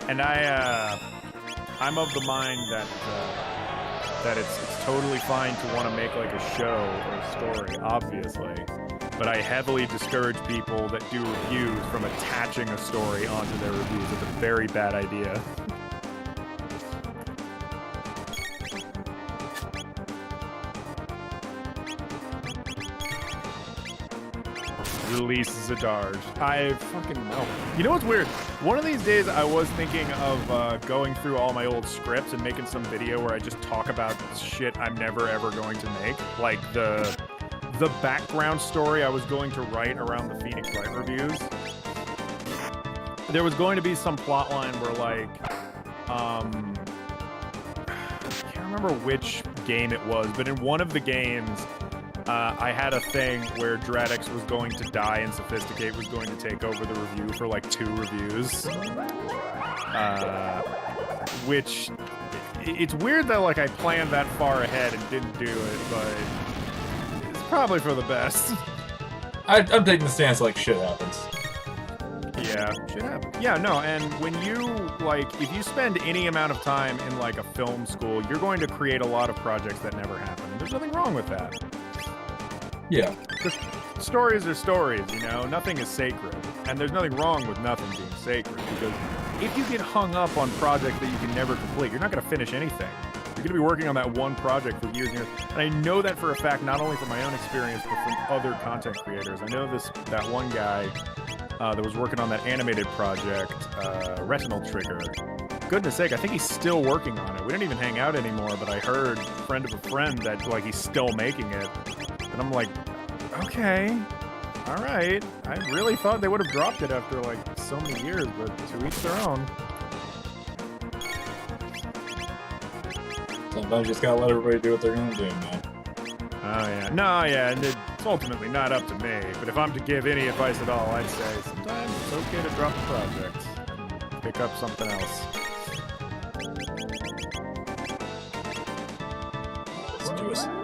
And I'm of the mind that it's totally fine to want to make like a show or a story, obviously. But I heavily discourage people that do reviews from attaching a story onto their reviews. It's a very bad idea. Release Zadarj. I fucking know. You know what's weird? One of these days I was thinking of going through all my old scripts and making some video where I just talk about shit I'm never ever going to make. Like the background story I was going to write around the Phoenix Wright reviews. There was going to be some plot line where, like, I can't remember which game it was, but in one of the games, I had a thing where Jradgex was going to die and Sophisticate was going to take over the review for like 2 reviews. Which, it's weird that like I planned that far ahead and didn't do it, but it's probably for the best. I'm taking the stance like shit happens. Yeah, shit happens. Yeah, no, and when you, like, if you spend any amount of time in like a film school, you're going to create a lot of projects that never happen. There's nothing wrong with that. Yeah. Stories are stories, you know? Nothing is sacred. And there's nothing wrong with nothing being sacred, because if you get hung up on projects that you can never complete, you're not going to finish anything. You're going to be working on that one project for years and years. And I know that for a fact, not only from my own experience, but from other content creators. I know that one guy that was working on that animated project, Retinal Trigger. Goodness sake, I think he's still working on it. We don't even hang out anymore, but I heard, friend of a friend, that like he's still making it. And I'm like, okay, all right. I really thought they would have dropped it after like so many years, but to each their own. Sometimes you just gotta let everybody do what they're gonna do, man. Oh yeah, no, yeah, and it's ultimately not up to me. But if I'm to give any advice at all, I'd say sometimes it's okay to drop the project and pick up something else.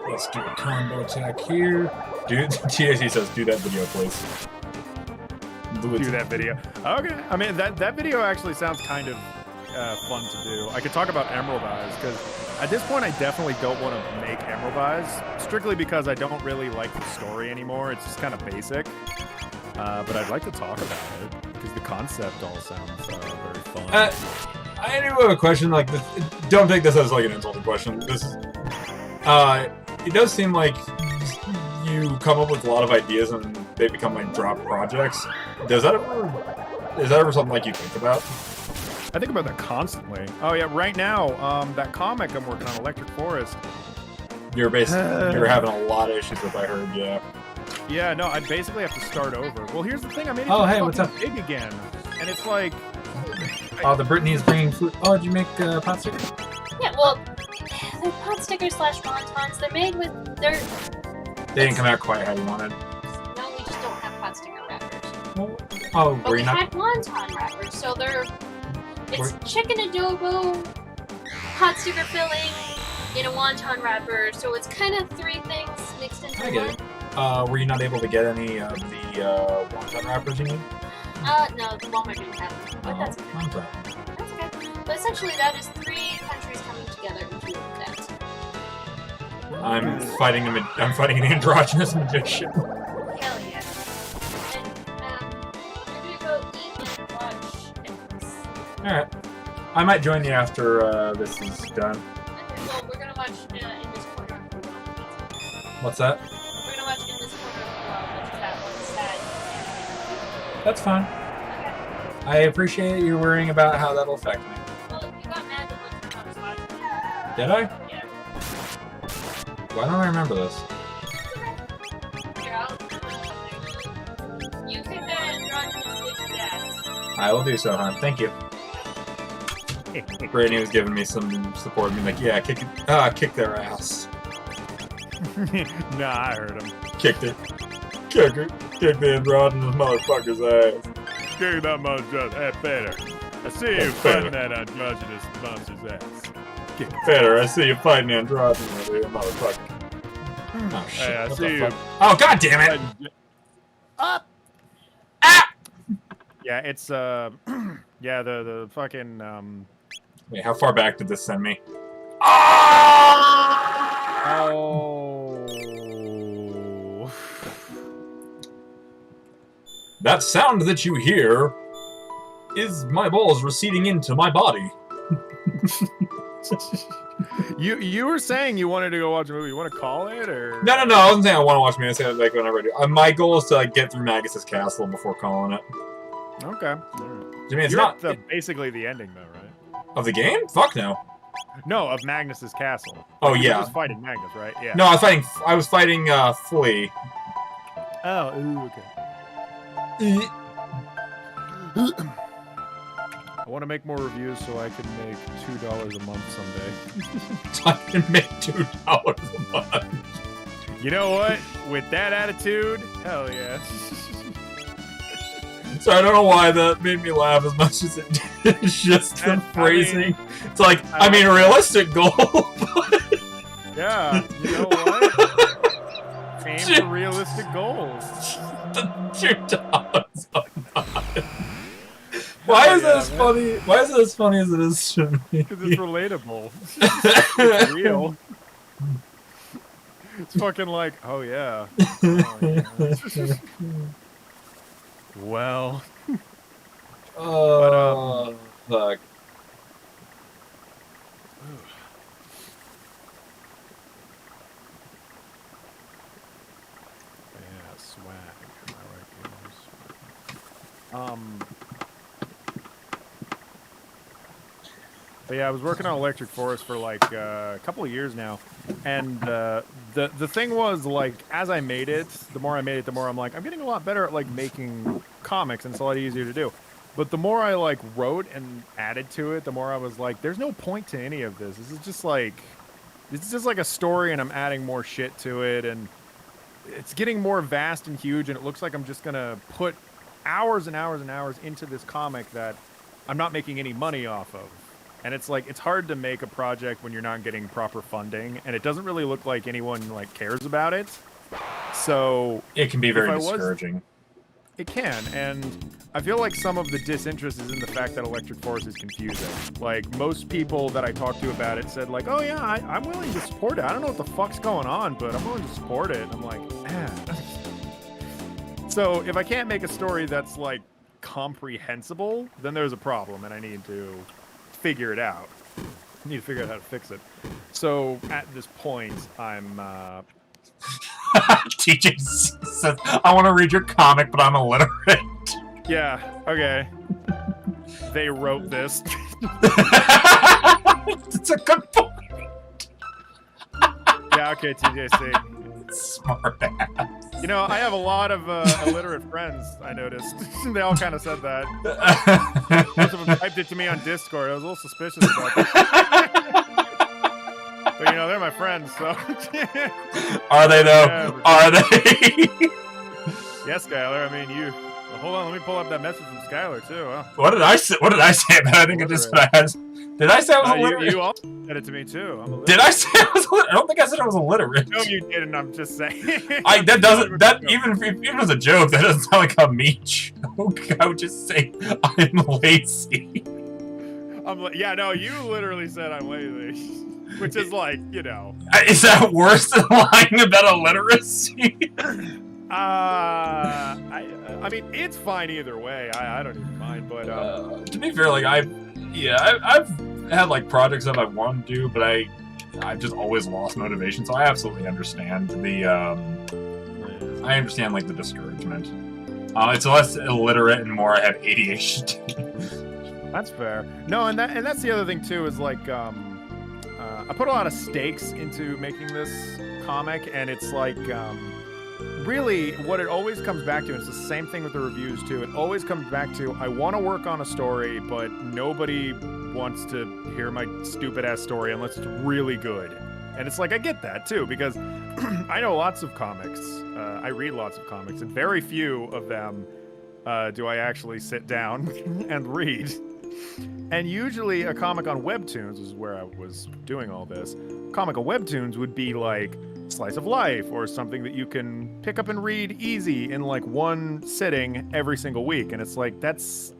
Let's do a combo attack here. Dude, TAC says, do that video, please. Do that video. Okay. I mean, that video actually sounds kind of fun to do. I could talk about Emerald Eyes, because at this point I definitely don't want to make Emerald Eyes, strictly because I don't really like the story anymore. It's just kind of basic. But I'd like to talk about it, because the concept all sounds very fun. I do have a question, like, this, don't take this as like an insulting question. This is, it does seem like you come up with a lot of ideas and they become like drop projects. Is that ever something like you think about? I think about that constantly. Oh yeah, right now, that comic I'm working on, Electric Forest. You're having a lot of issues with, I heard, yeah. Yeah, no, I basically have to start over. Well, here's the thing, I made it what's up? big again, and it's like. Oh, the Brittany is bringing food. Oh, did you make pot stickers? Yeah, well, they're pot stickers / wontons. They're made with dirt. They didn't come out quite how you wanted. No, we just don't have pot sticker wrappers. Oh, But we had wonton wrappers, so it's chicken adobo, pot sticker filling, in a wonton wrapper, so it's kind of 3 things mixed into I one. get it. Were you not able to get any of the wonton wrappers you need? No, the Walmart didn't have them, but that's okay. I'm sorry. That's okay. But essentially, that is 3 countries coming together into that. I'm fighting an androgynous magician. Hell yeah. And, we're gonna go eat and watch. Alright. I might join you after this is done. Okay, well, we're gonna watch in this corner of the world. What's that? We're gonna watch in this corner of the world, which is that one sad. That's fine. Okay. I appreciate you worrying about how that'll affect me. Well, you got mad that Lincoln was watching. Did I? Yeah. Why don't I remember this? Here, I'll do something. You kick that androgynous bitch's ass. I will do so, hon. Thank you. Brittany was giving me some support, being like, yeah, kick their ass. Nah, I heard him. Kicked it. Kick the androgynous motherfucker's ass. Kick that motherfucker. Hey, better. I see you fighting that androgynous monster's ass. Better, I see you fighting androgynous, motherfucker. Oh shit! Hey, I what see the you. fuck? Oh god damn it! Up. Ah! Yeah, it's yeah, the fucking Wait, how far back did this send me? Oh. That sound that you hear is my balls receding into my body. You were saying you wanted to go watch a movie. You want to call it or? No, I wasn't saying I want to watch me. I said like whenever I do. My goal is to like get through Magus's castle before calling it. Okay. I mean, it's You're not at basically the ending though, right? of the game. Fuck no. No, of Magnus's castle. Oh You were yeah. just fighting Magnus, right? Yeah. No, I was fighting Flea. Oh, ooh, okay. I want to make more reviews so I can make $2 a month someday. I can make $2 a month. You know what? With that attitude, hell yeah. So I don't know why that made me laugh as much as it did. It's just the phrasing. It's like, I mean, a realistic goal. Yeah, you know what? Aim for realistic goals. $2 a month. Why is this funny? Why is it as funny as it is to me? Because it's relatable. It's real. It's fucking like, oh yeah. Oh, yeah. Well. Oh, fuck. Yeah, swag. I like those. But yeah, I was working on Electric Forest for like a couple of years now, and the thing was like, as I made it, the more I made it, the more I'm like, I'm getting a lot better at like making comics, and it's a lot easier to do. But the more I like wrote and added to it, the more I was like, there's no point to any of this. This is just like a story, and I'm adding more shit to it, and it's getting more vast and huge, and it looks like I'm just gonna put hours and hours and hours into this comic that I'm not making any money off of. And it's like, it's hard to make a project when you're not getting proper funding, and it doesn't really look like anyone like cares about it. So it can be very discouraging. It can, and I feel like some of the disinterest is in the fact that Electric Forest is confusing. Like, most people that I talked to about it said like, oh yeah, I'm willing to support it. I don't know what the fuck's going on, but I'm willing to support it. And I'm like, So if I can't make a story that's like comprehensible, then there's a problem, and I need to figure it out. I need to figure out how to fix it. So at this point, I'm TJ says, I want to read your comic, but I'm illiterate. Yeah, okay. They wrote this. It's a good point. Yeah, okay, TJC. Smart ass. You know, I have a lot of illiterate friends, I noticed. They all kind of said that. Most of them typed it to me on Discord. I was a little suspicious about that. But, you know, they're my friends, so... Are they, though? Yeah, Are they? Yes, Skylar, I mean, you... Well, hold on, let me pull up that message from Skylar, too. Huh? What did I say? What did I say? I think I just said I had... Did I say I was illiterate? You also said it to me, too. I'm illiterate. Did I say I was illiterate? I don't think I said I was illiterate. No, you didn't, I'm just saying. That doesn't... That, even as a joke, that doesn't sound like a mean joke. I would just say, I'm lazy. Yeah, no, you literally said I'm lazy. Which is like, you know. Is that worse than lying about illiteracy? I mean, it's fine either way. I don't even mind, but to be fair, like I've had like projects that I want to do, but I've just always lost motivation. So I absolutely understand the I understand like the discouragement. It's less illiterate and more I have ADHD. That's fair. No, and that's the other thing too is like I put a lot of stakes into making this comic, and it's like really what it always comes back to, and it's the same thing with the reviews too, it always comes back to I want to work on a story, but nobody wants to hear my stupid ass story unless it's really good. And it's like I get that too, because I know lots of comics, I read lots of comics, and very few of them do I actually sit down and read. And usually a comic on Webtoons is where I was doing all this. A comic on Webtoons would be like slice of life or something that you can pick up and read easy in like one sitting every single week. And it's like, that's...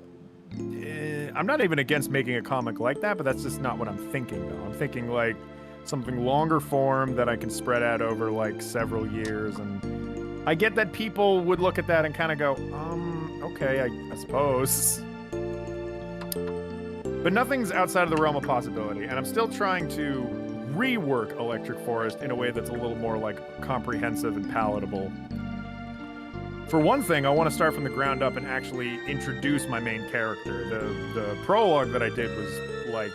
I'm not even against making a comic like that, but that's just not what I'm thinking though. I'm thinking like something longer form that I can spread out over like several years. And I get that people would look at that and kind of go, okay, I suppose. But nothing's outside of the realm of possibility, and I'm still trying to rework Electric Forest in a way that's a little more like comprehensive and palatable. For one thing, I want to start from the ground up and actually introduce my main character. The prologue that I did was like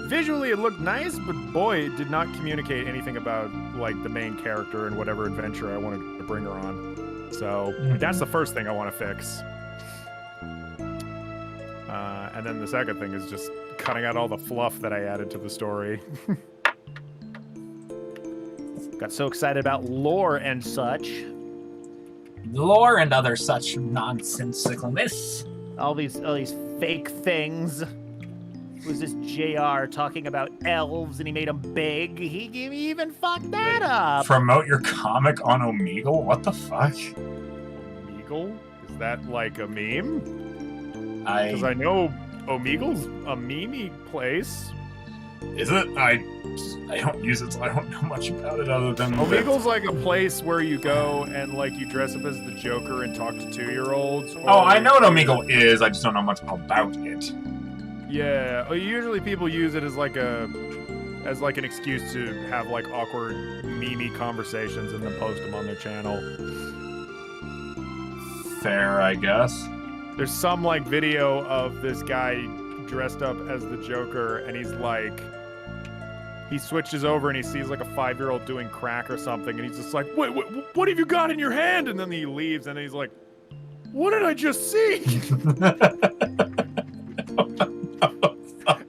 visually it looked nice, but boy, it did not communicate anything about like the main character and whatever adventure I wanted to bring her on. So that's the first thing I want to fix. And then the second thing is just cutting out all the fluff that I added to the story. Got so excited about lore and such. Lore and other such nonsensicalness. All these fake things. Was this JR talking about elves and he made them big? He even fucked that up. Promote your comic on Omegle? What the fuck? Omegle? Is that like a meme? Because I I know Omegle's a meme-y place. Is it? I don't use it, so I don't know much about it other than... Omegle's like a place where you go and like you dress up as the Joker and talk to 2-year-olds. Oh, I know what Omegle is, I just don't know much about it. Yeah, usually people use it as like an excuse to have like awkward meme conversations and then post them on their channel. Fair, I guess. There's some like video of this guy dressed up as the Joker, and he's like, he switches over and he sees like a 5-year-old doing crack or something, and he's just like, wait, what have you got in your hand? And then he leaves, and he's like, what did I just see?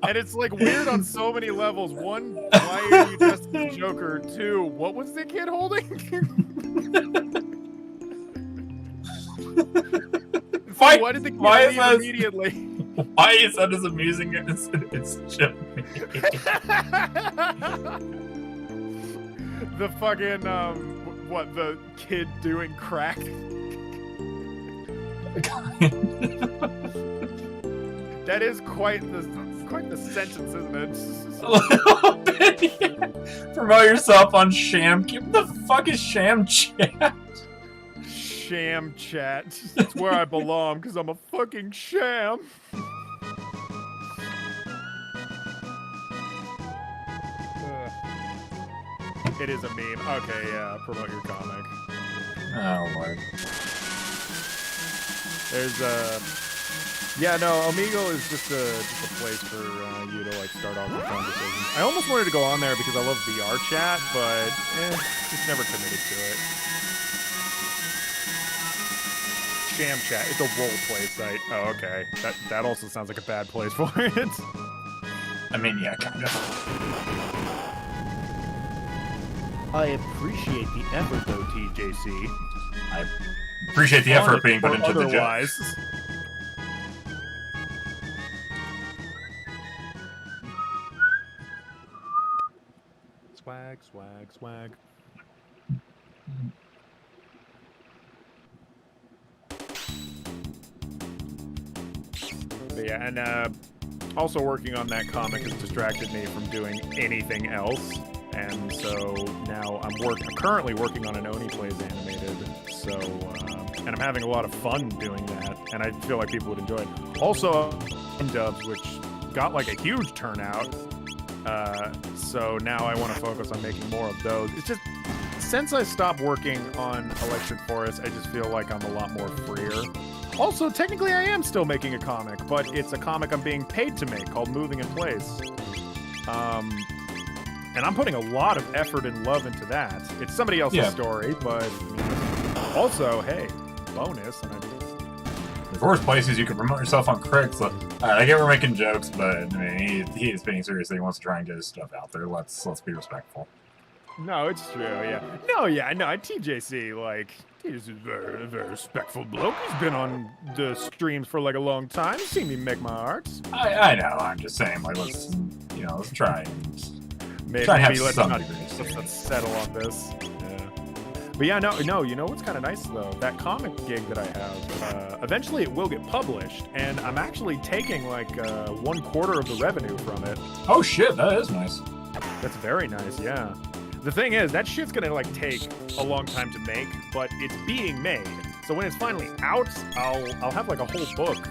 And it's like weird on so many levels. One, why are you dressed as the Joker? Two, what was the kid holding? Why did the kid leave immediately? Why is that as amusing as it's Jimmy? The fucking, what, the kid doing crack? That is quite the sentence, isn't it? A little bit, yeah. Promote yourself on Sham. What the fuck is Sham Chat? Sham Chat. It's where I belong, because I'm a fucking sham. It is a meme. Okay, yeah. Promote your comic. Oh, Lord. There's yeah, no, Omegle is just a place for you to like start off with conversations. I almost wanted to go on there because I love VR chat, but just never committed to it. Sham chat. It's a role play site. Oh, okay. That also sounds like a bad place for it. I mean, yeah, kind of. I appreciate the effort, though, TJC. I appreciate the effort being put into the job. Otherwise. Swag, swag, swag. But yeah, and also working on that comic has distracted me from doing anything else. And so now I'm currently working on an Oni Plays animated. So, and I'm having a lot of fun doing that. And I feel like people would enjoy it. Also, dubs, which got like a huge turnout. So now I want to focus on making more of those. It's just, since I stopped working on Electric Forest, I just feel like I'm a lot more freer. Also, technically I am still making a comic, but it's a comic I'm being paid to make called Moving in Place. And I'm putting a lot of effort and love into that. It's somebody else's story, but also, hey, bonus. And There's worse places you can promote yourself on Craigslist. I get we're making jokes, but I mean, he is being serious. He wants to try and get his stuff out there. Let's be respectful. No, it's true, yeah. No, TJC, like, he's a very, very respectful bloke. He's been on the streams for, like, a long time. He's seen me make my arts. I know, I'm just saying, like, let's try and... Maybe let's settle on this. Yeah. But yeah, no, you know what's kind of nice, though? That comic gig that I have, eventually it will get published, and I'm actually taking, like, 1/4 of the revenue from it. Oh, shit, that is nice. That's very nice, yeah. The thing is, that shit's gonna like take a long time to make, but it's being made. So when it's finally out, I'll have like a whole book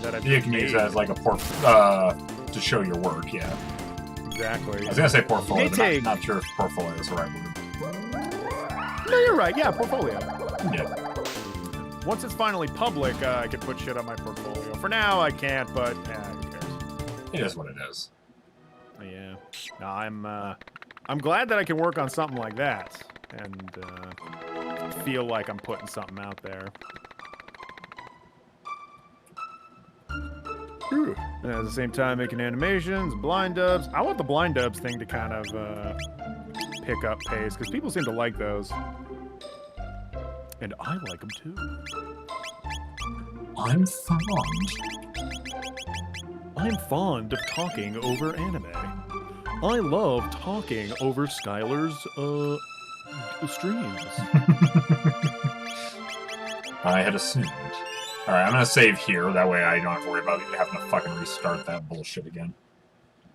that I've You can use that as like a to show your work, yeah. Exactly. I was gonna say portfolio, but I'm not sure if portfolio is the right word. No, you're right. Yeah, portfolio. Yeah. Once it's finally public, I can put shit on my portfolio. For now, I can't, but who cares? It is what it is. Yeah. No, I'm glad that I can work on something like that and feel like I'm putting something out there. And at the same time, making animations, blind dubs. I want the blind dubs thing to kind of pick up pace because people seem to like those, and I like them too. I'm fond of talking over anime. I love talking over Skylar's, streams. I had assumed. Alright, I'm gonna save here, that way I don't have to worry about having to fucking restart that bullshit again.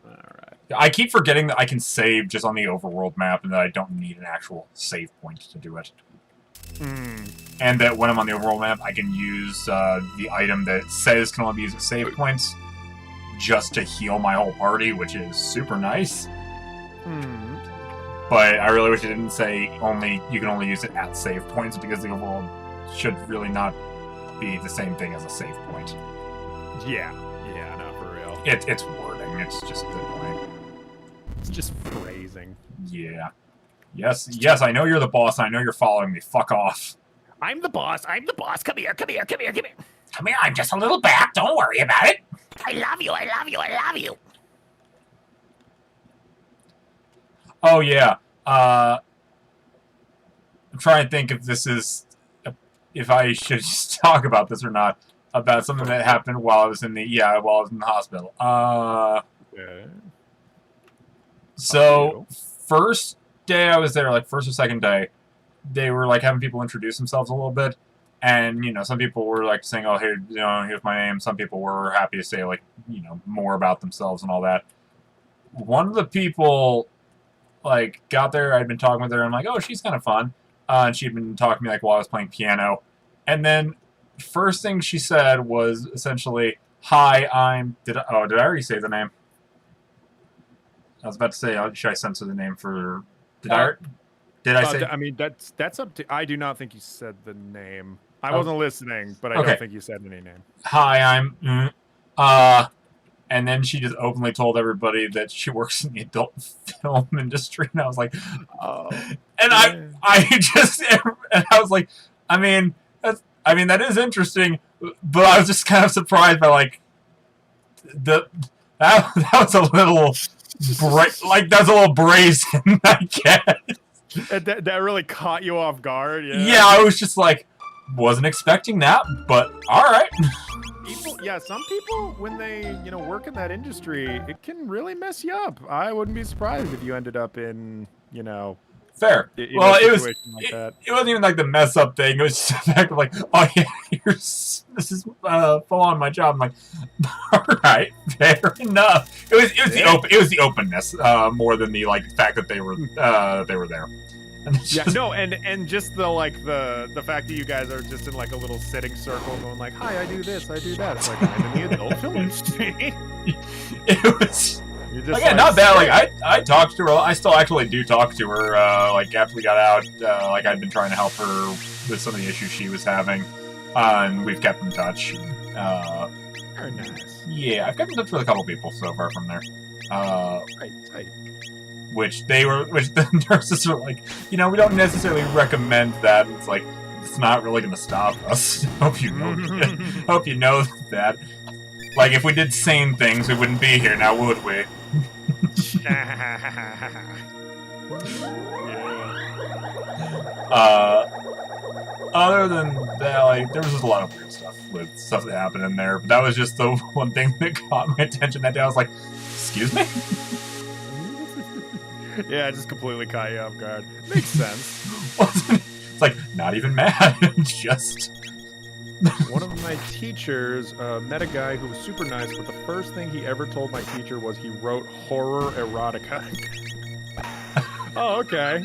Alright. I keep forgetting that I can save just on the overworld map and that I don't need an actual save point to do it. And that when I'm on the overworld map, I can use the item that says can only be used at save points just to heal my whole party, which is super nice. But I really wish it didn't say you can only use it at save points, because the overworld should really not be the same thing as a save point. Yeah, not for real. It's wording, it's just annoying. It's just phrasing. Yeah. Yes, I know you're the boss, and I know you're following me. Fuck off. I'm the boss, come here. Come here, I'm just a little bat, don't worry about it. I love you. Oh, yeah. I'm trying to think if I should just talk about this or not, about something that happened while I was in the hospital. Okay. So, first day I was there, like first or second day, they were like having people introduce themselves a little bit, and some people were like saying, "Oh, hey, here's my name." Some people were happy to say like more about themselves and all that. One of the people like got there, I'd been talking with her, and I'm like, "Oh, she's kind of fun," and she'd been talking to me like while I was playing piano, and then first thing she said was essentially, "Hi, did I already say the name?" I was about to say, should I censor the name for Did I say? I mean, that's up to. I do not think you said the name. I wasn't listening, but I Okay. don't think you said any name. Hi, I'm. And then she just openly told everybody that she works in the adult film industry, and I was like, Oh. And I just, and I was like, that is interesting, but I was just kind of surprised by like that was a little that's a little brazen, I guess. That really caught you off guard. Yeah. Yeah, I was just like, wasn't expecting that, but all right. Some people, when they work in that industry, it can really mess you up. I wouldn't be surprised if you ended up in Fair. Well, it wasn't even like the mess up thing. It was just the fact of like, oh yeah, this is full on my job. I'm like, all right, fair enough. It was the openness more than the like fact that they were there. Yeah, no, and just the fact that you guys are just in like a little sitting circle going like, hi, I do this, I do that. It's like, I'm in the adult film industry. It was. Just Again, not bad. Like I talked to her. I still actually do talk to her. Like after we got out, like I'd been trying to help her with some of the issues she was having, and we've kept in touch. Very nice. Yeah, I've kept in touch with a couple people so far from there. Right. Which the nurses are like, we don't necessarily recommend that. It's like, it's not really going to stop us. Hope you know that. Like, if we did sane things, we wouldn't be here now, would we? Other than that, like, there was just a lot of weird stuff with stuff that happened in there. But that was just the one thing that caught my attention that day. I was like, excuse me? Yeah, it just completely caught you off guard. Makes sense. It's like, not even mad. Just... One of my teachers met a guy who was super nice, but the first thing he ever told my teacher was he wrote horror erotica. Oh, okay.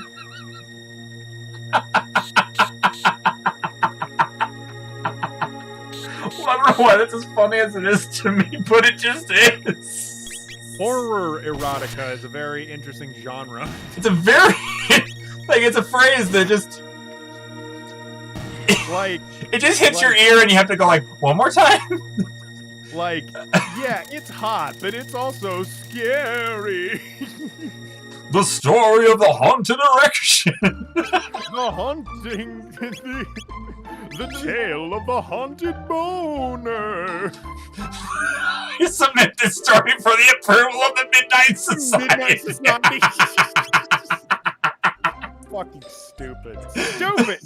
Well, I don't know why that's as funny as it is to me, but it just is. Horror erotica is a very interesting genre. It's a very... it's a phrase that just... Like... It just hits your ear and you have to go like, one more time? Like, yeah, it's hot, but it's also scary. The story of the haunted erection. The haunting... The tale of the haunted boner. You submit this story for the approval of the Midnight Society. Midnight Society. Fucking stupid. Stupid!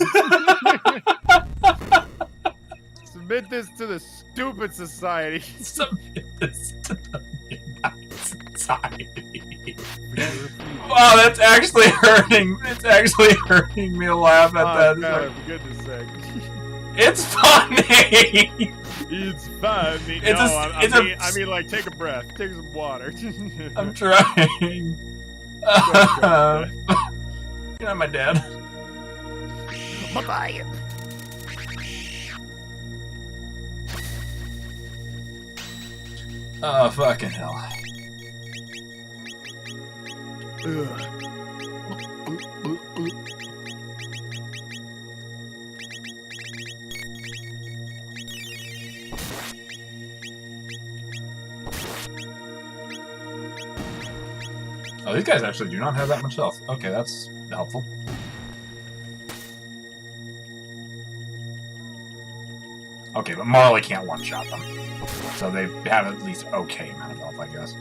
Submit this to the stupid society. Submit this to the Midnight Society. Wow, that's actually hurting. It's actually hurting me to laugh at that. God, for goodness sake. It's funny! It's funny. I mean, like, take a breath. Take some water. I'm trying. You're not my dad. Bye-bye. Oh, fucking hell. Oh, these guys actually do not have that much health. Okay, that's helpful. Okay, but Marley can't one-shot them. So they have at least okay amount of health, I guess.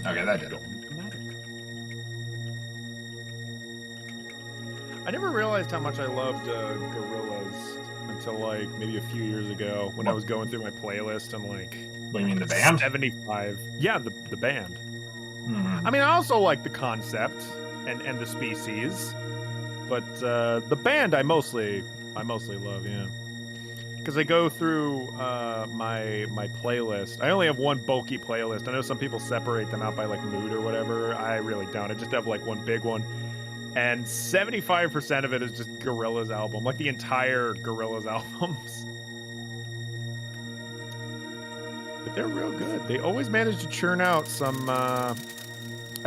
Okay, that did it. I never realized how much I loved Gorillas until like maybe a few years ago when I was going through my playlist and like. What do you mean, the band? 75. Yeah, the band. Mm-hmm. I mean, I also like the concept and the species, but the band I mostly love. Yeah, because I go through my playlist. I only have one bulky playlist. I know some people separate them out by like mood or whatever. I really don't. I just have like one big one. and 75% of it is just Gorillaz album, like the entire Gorillaz albums. But they're real good. They always manage to churn out some, I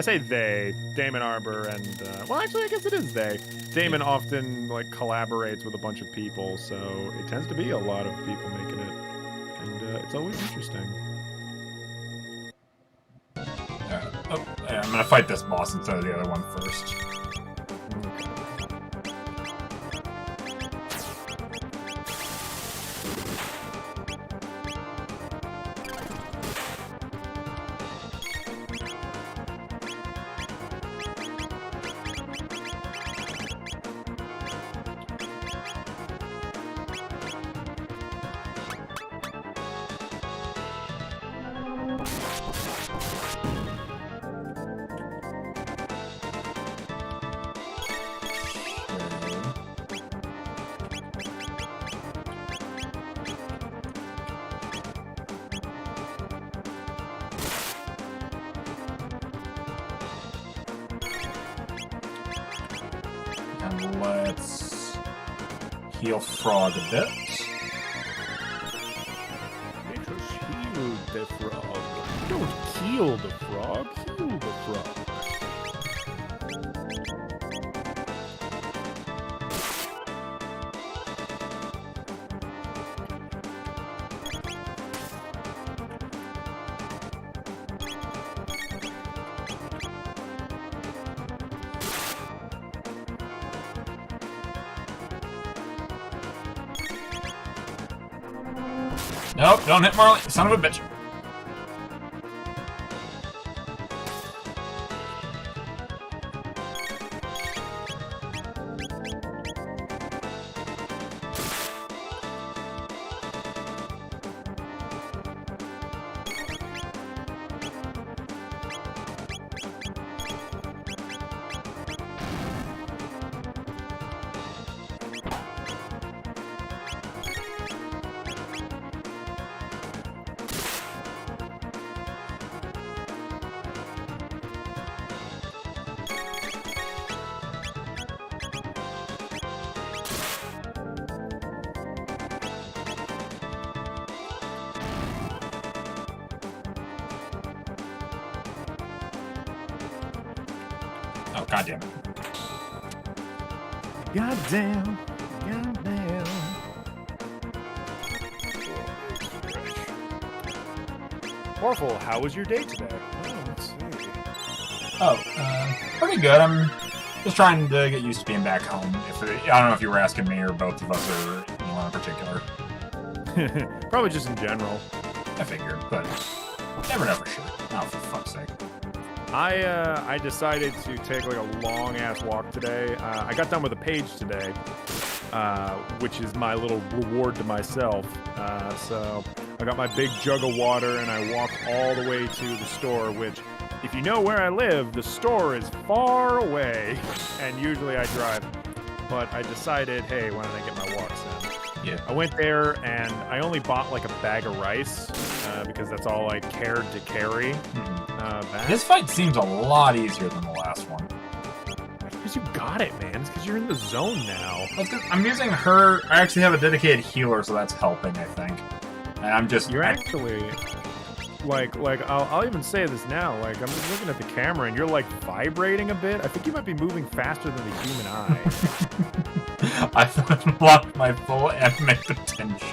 say they, Damon Arbor and, well, actually, I guess it is they. Damon often, like, collaborates with a bunch of people, so it tends to be a lot of people making it. And it's always interesting. Oh, yeah, I'm gonna fight this boss instead of the other one first. And let's heal Frog a bit. Let us heal the frog. Don't kill the frog, heal the frog. Nope, don't hit Marley, son of a bitch. Oh, goddamn it. Goddamn. Goddamn. Orphle, how was your day today? Oh, let's see. Oh, pretty good. I'm just trying to get used to being back home. I don't know if you were asking me or both of us or anyone in particular. Probably just in general. I figured, but never know for sure. Oh, for fuck's sake. I decided to take like a long ass walk today. I got done with a page today, which is my little reward to myself. So I got my big jug of water and I walked all the way to the store, which, if you know where I live, the store is far away, and usually I drive. But I decided, hey, why don't I get my walks in? Yeah. I went there and I only bought like a bag of rice because that's all I cared to carry. Back. This fight seems a lot easier than the last one. Because you got it, man. It's because you're in the zone now. I'm using her. I actually have a dedicated healer, so that's helping, I think. And I'm just. You're actually. Like, I'll even say this now. Like, I'm just looking at the camera and you're like vibrating a bit. I think you might be moving faster than the human eye. I've unlocked my full anime potential.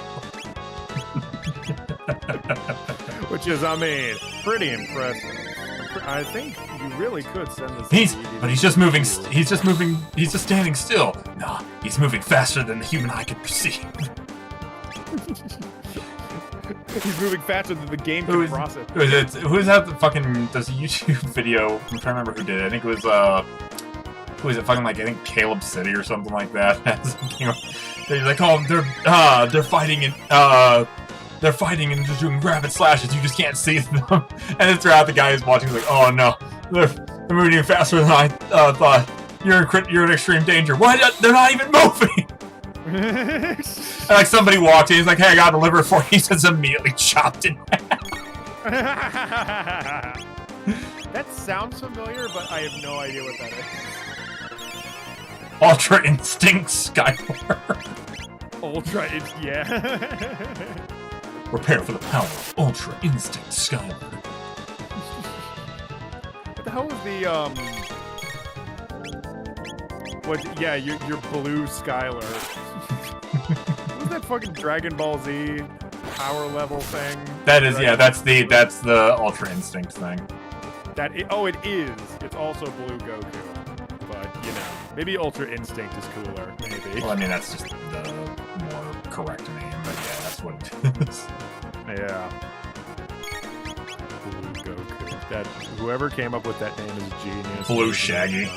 Which is, I mean, pretty impressive. I think you really could send this. He's just moving. He's just moving. He's just standing still. Nah, he's moving faster than the human eye can perceive. He's moving faster than the game can process. Who's that? The fucking there's a YouTube video. I'm trying to remember who did it. I think it was who is it? Fucking like I think Caleb City or something like that. They're like, oh, they're fighting in they're fighting and just doing rapid slashes. You just can't see them. And then throughout the guy who's watching is like, oh no, they're moving faster than I thought. You're in extreme danger. Why? They're not even moving. And like somebody walked in, he's like, hey, I got a deliver for you. He's just immediately chopped in half. That sounds familiar, but I have no idea what that is. Ultra Instinct Skylar. Ultra, yeah. Prepare for the power of Ultra Instinct Skylar. What the hell was the What? Yeah, your blue Skylar. What was that fucking Dragon Ball Z power level thing? That is, yeah, that's the Ultra Instinct thing. Oh, it is. It's also Blue Goku, but you know, maybe Ultra Instinct is cooler. Maybe. Well, I mean, that's just the more correct name, but yeah, that's what it is. Yeah. Blue Goku. That whoever came up with that name is a genius. Blue Shaggy.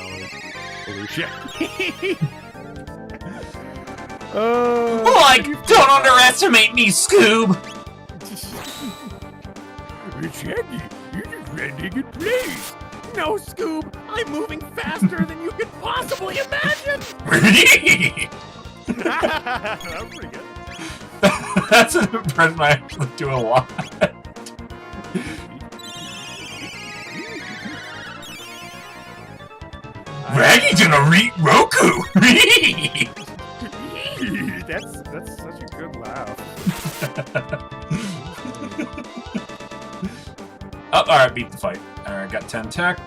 Blue Shaggy. Like, don't underestimate me, Scoob! Shaggy, you're just renting in place. No, Scoob, I'm moving faster than you could possibly imagine. That was pretty good. That's an impression I actually do a lot. Raggy's gonna eat Roku! That's such a good laugh. Oh, alright, beat the fight. Alright, got 10 tech.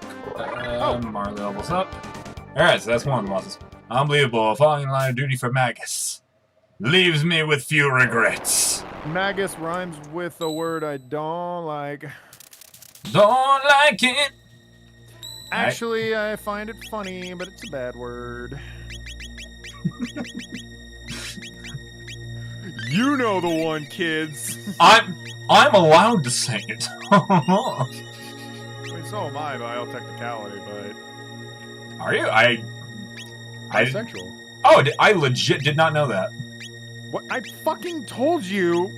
Marley levels up. Alright, so that's one of the bosses. Unbelievable, falling in line of duty for Magus. Leaves me with few regrets. Magus rhymes with a word I don't like. Don't like it. Actually, I find it funny, but it's a bad word. You know the one, kids. I'm allowed to say it. I mean, so am I, by all technicality, but... Are you? Bisexual. Oh, I legit did not know that. What? I fucking told you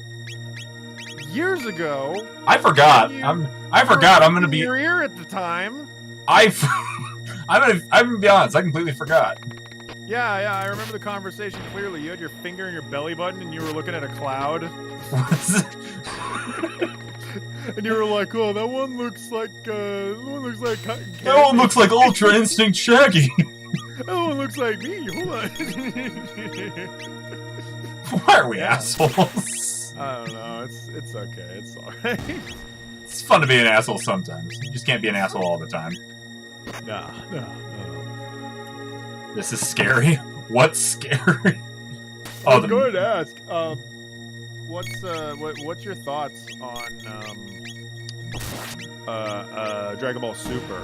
years ago. I forgot. I forgot. I'm gonna be. Your ear at the time. I'm gonna be honest. I completely forgot. Yeah, I remember the conversation clearly. You had your finger in your belly button and you were looking at a cloud. And you were like, "Oh, that one looks like cotton candy. That one looks like Ultra Instinct Shaggy." That one looks like me. Hold on. Why are we assholes? I don't know. It's okay. It's alright. It's fun to be an asshole sometimes. You just can't be an asshole all the time. No. This is What's scary? I was going to ask. What's your thoughts on Dragon Ball Super?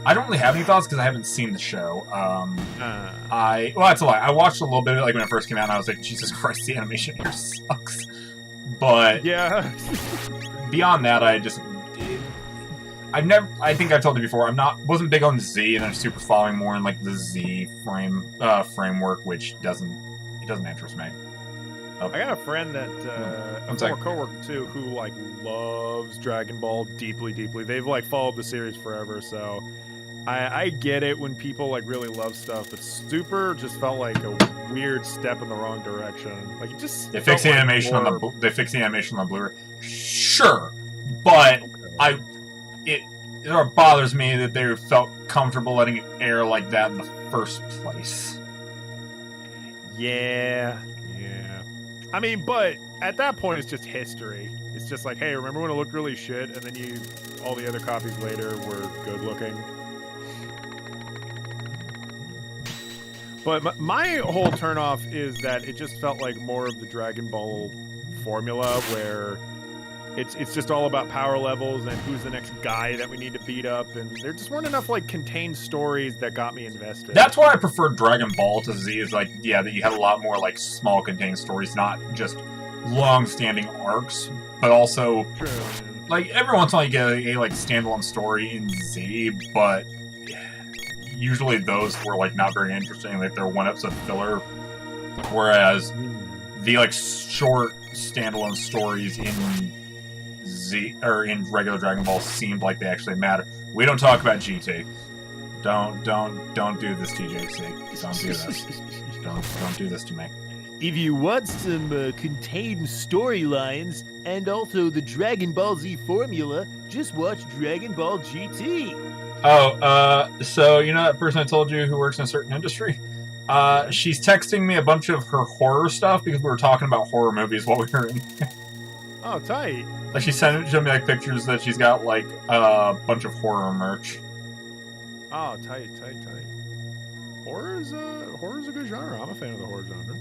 I don't really have any thoughts because I haven't seen the show. Well, that's a lie. I watched a little bit of it like when it first came out, and I was like, Jesus Christ, the animation here sucks. But yeah, beyond that, I think I've told you before, wasn't big on Z, and I'm super following more in like the Z framework, which doesn't interest me. I got a friend that a former coworker too, who like loves Dragon Ball deeply. They've like followed the series forever, so I get it when people like really love stuff, but Super just felt like a weird step in the wrong direction. Like it just they fixed the animation on the Blu-ray. Sure, but it bothers me that they felt comfortable letting it air like that in the first place. Yeah. I mean, but at that point, it's just history. It's just like, hey, remember when it looked really shit, and then all the other copies later were good looking. But my whole turnoff is that it just felt like more of the Dragon Ball formula, where it's just all about power levels and who's the next guy that we need to beat up, and there just weren't enough like contained stories that got me invested. That's why I preferred Dragon Ball to Z. Is like, yeah, that you had a lot more like small contained stories, not just long-standing arcs, but also like every once in a while you get a like standalone story in Z, but usually those were like not very interesting. Like they're one episode filler, whereas the like short standalone stories in Z or in regular Dragon Ball seemed like they actually matter. We don't talk about GT. Don't do this, TJC. Don't do this. Don't do this to me. If you want some contained storylines and also the Dragon Ball Z formula, just watch Dragon Ball GT. Oh, so you know that person I told you who works in a certain industry? She's texting me a bunch of her horror stuff because we were talking about horror movies while we were in there. Oh, tight. Like, she showed me, like, pictures that she's got, like, a bunch of horror merch. Oh, tight. Horror is a good genre. I'm a fan of the horror genre.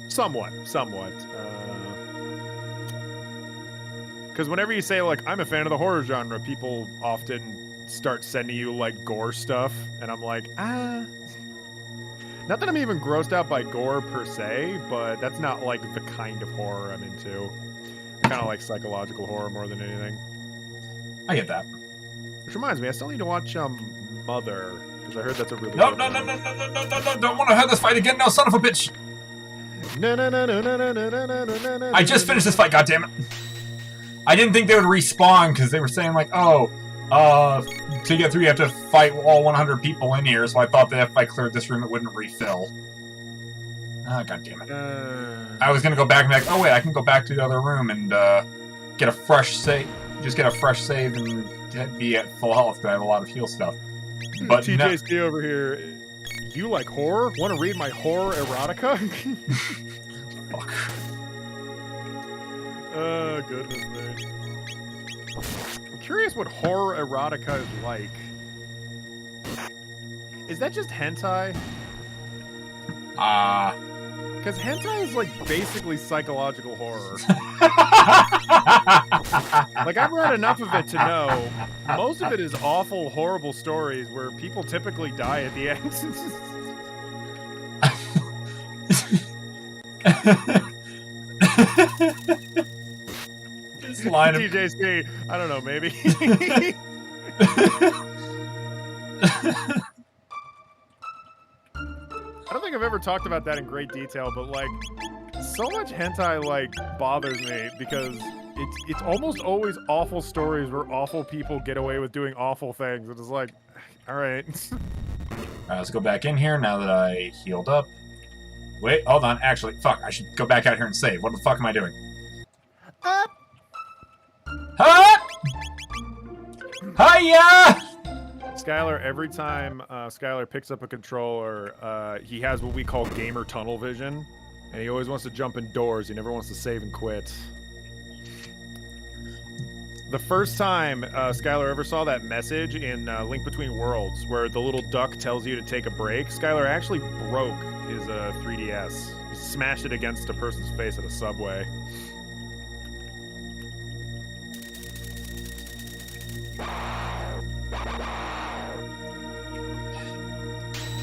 Somewhat. Because whenever you say, like, I'm a fan of the horror genre, people often start sending you, like, gore stuff. And I'm like, Not that I'm even grossed out by gore per se, but that's not, like, the kind of horror I'm into. I kind of like psychological horror more than anything. I get that. Which reminds me, I still need to watch Mother, because I heard that's a really No, good no, one. no, don't want to have this fight again now, son of a bitch! No. I just finished this fight, goddammit! I didn't think they would respawn, because they were saying, like, oh, to get through you have to fight all 100 people in here, so I thought that if I cleared this room it wouldn't refill. Ah, goddammit. I was gonna go back and be like, oh wait, I can go back to the other room and, get a fresh save, just get a fresh save and be at full health, because I have a lot of heal stuff. But TJC over here, you like horror? Want to read my horror erotica? Fuck. Oh, goodness me. I'm curious what horror erotica is like. Is that just hentai? Because hentai is, like, basically psychological horror. Like, I've read enough of it to know most of it is awful, horrible stories where people typically die at the end. This line of... TJC, I don't know, maybe. I don't think I've ever talked about that in great detail, but, like, so much hentai, like, bothers me because it's almost always awful stories where awful people get away with doing awful things. It's like, all right. Alright, let's go back in here now that I healed up. Wait, hold on. Actually, fuck, I should go back out here and save. What the fuck am I doing? Hiya! Skylar, every time Skylar picks up a controller, he has what we call gamer tunnel vision, and he always wants to jump indoors. He never wants to save and quit. The first time Skylar ever saw that message in Link Between Worlds, where the little duck tells you to take a break, Skylar actually broke his 3DS. He smashed it against a person's face at a subway.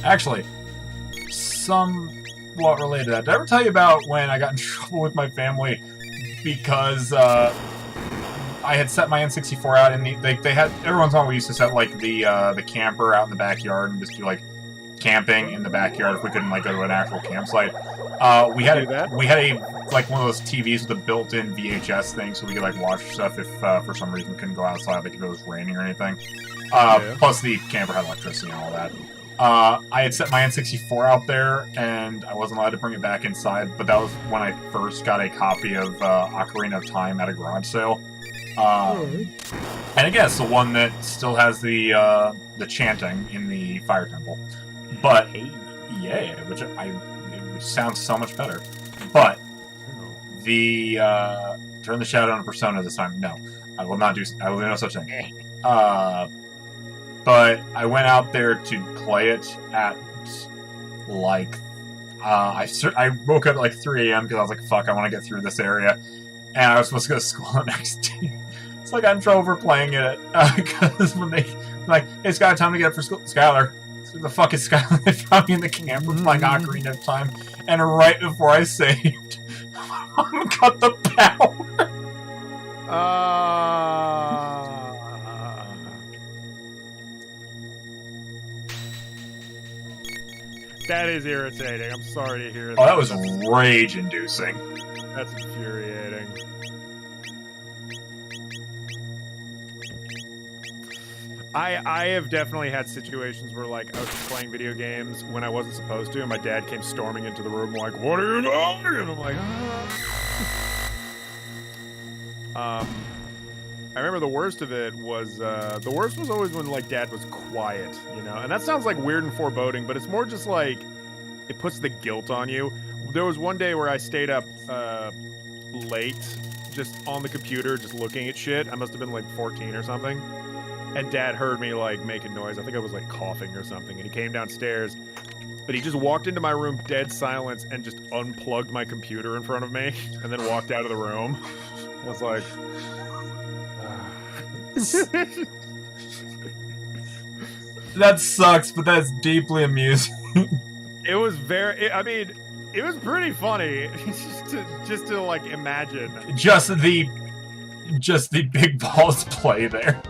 Actually, somewhat related to that. Did I ever tell you about when I got in trouble with my family because I had set my N64 out and they had every once in a while we used to set like the camper out in the backyard and just do like camping in the backyard if we couldn't like go to an actual campsite. We had a like one of those TVs with a built-in VHS thing, so we could like watch stuff if for some reason we couldn't go outside, like if it was raining or anything. Plus the camper had electricity and all that. I had set my N64 out there, and I wasn't allowed to bring it back inside, but that was when I first got a copy of Ocarina of Time at a garage sale. And again, it's the one that still has the chanting in the Fire Temple. But, yeah, which it sounds so much better. But, the turn the shadow on Persona this time, no. I will not do no such thing. But I went out there to play it at, like, I woke up at, like, 3 a.m. because I was like, fuck, I want to get through this area. And I was supposed to go to school the next day. So I got in trouble for playing it, because when they, like, hey, Skylar, time to get up for school. Skylar. Who the fuck is Skylar? They found me in the camper playing Ocarina of Time. And right before I saved, Mom cut the power. That is irritating. I'm sorry to hear that. Oh, that was rage-inducing. That's infuriating. I have definitely had situations where, like, I was playing video games when I wasn't supposed to, and my dad came storming into the room like, what are you doing? And I'm like, I remember the worst of it was, the worst was always when, like, Dad was quiet, you know? And that sounds, like, weird and foreboding, but it's more just, like, it puts the guilt on you. There was one day where I stayed up late, just on the computer, just looking at shit. I must have been like 14 or something. And Dad heard me like making noise. I think I was like coughing or something. And he came downstairs, but he just walked into my room, dead silence, and just unplugged my computer in front of me, and then walked out of the room. I was like, That sucks, but that's deeply amusing. it was very. I mean, it was pretty funny just to like imagine. Just the big balls play there.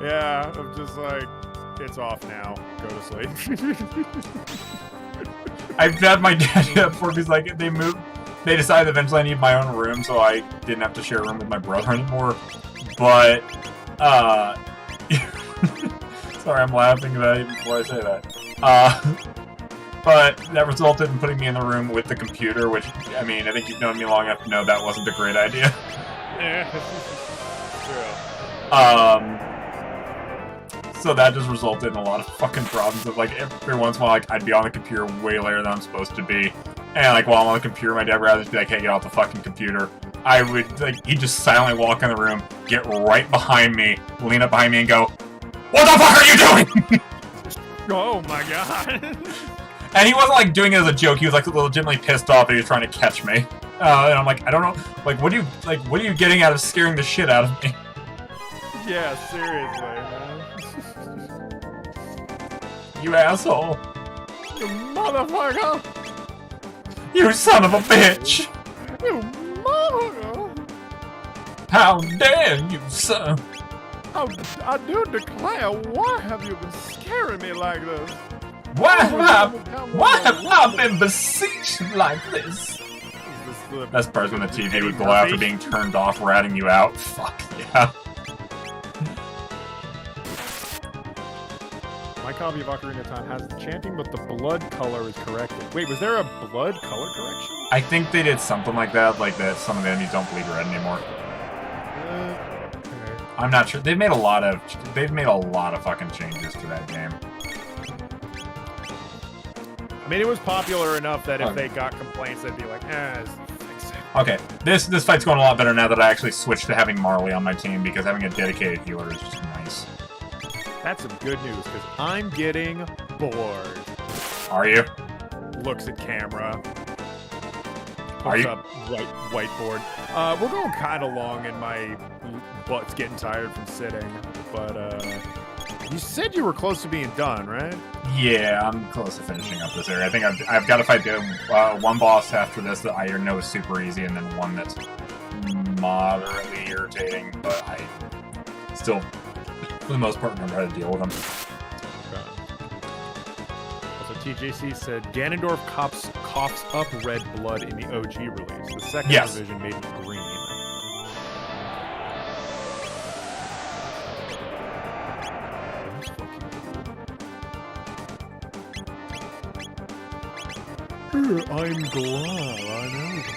Yeah, I'm just like, it's off now. Go to sleep. I've had my dad do that before because like they decided eventually I need my own room, so I didn't have to share a room with my brother anymore. But sorry, I'm laughing about it before I say that. But that resulted in putting me in the room with the computer, which, I mean, I think you've known me long enough to know that wasn't a great idea. Yeah, true. So that just resulted in a lot of fucking problems of, like, every once in a while, like, I'd be on the computer way later than I'm supposed to be. And, like, while I'm on the computer, my dad would rather just be like, hey, get off the fucking computer. I would, like, he'd just silently walk in the room, get right behind me, lean up behind me, and go, what the fuck are you doing? Oh my god. And he wasn't, like, doing it as a joke. He was, like, legitimately pissed off that he was trying to catch me. And I'm like, I don't know. Like, what are you getting out of scaring the shit out of me? Yeah, seriously, man. You asshole. You motherfucker. You son of a bitch. You motherfucker. How dare you, sir? I do declare, why have you been scaring me like this? Why have I been beseeched like this? Best part is when the TV would go after being turned off, ratting you out. Fuck yeah. My copy of Ocarina of Time has the chanting, but the blood color is corrected. Wait, was there a blood color correction? I think they did something like that some of the enemies don't bleed red anymore. Okay. I'm not sure. They've made a lot of fucking changes to that game. I mean, it was popular enough that if they got complaints, they'd be like, fix it. Okay, this fight's going a lot better now that I actually switched to having Marley on my team, because having a dedicated healer is just nice. That's some good news, because I'm getting bored. Are you? Looks at camera. Are you? Up whiteboard. We're going kind of long, and my butt's getting tired from sitting. But you said you were close to being done, right? Yeah, I'm close to finishing up this area. I think I've got to fight one boss after this that I know is super easy, and then one that's moderately irritating, but I still, for the most part, remember how to deal with them. Also, TJC said Ganondorf coughs up red blood in the OG release. The second revision made it green. I'm glad I know that.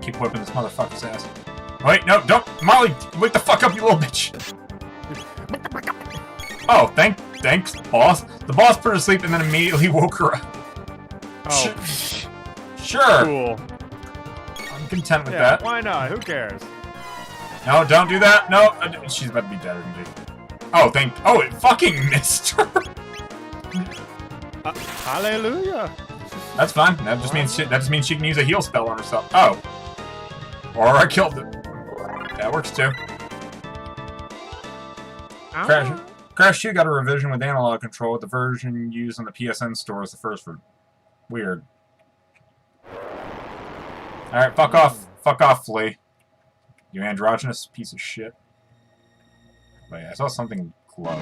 Keep whipping this motherfucker's ass. Wait, no, don't! Molly, wake the fuck up, you little bitch! Oh, thanks, boss. The boss put her to sleep and then immediately woke her up. Oh. Sure. Cool. I'm content with that. Why not? Who cares? No, don't do that. No, she's about to be dead, isn't she? Oh, oh, it fucking missed her. Hallelujah. That's fine. That just means she can use a heal spell on herself. Oh. Or I killed it. That works too. Crash 2 got a revision with analog control. The version used on the PSN store is the first for weird. Alright, fuck off. Fuck off, Flea. You androgynous piece of shit. Wait, I saw something glow.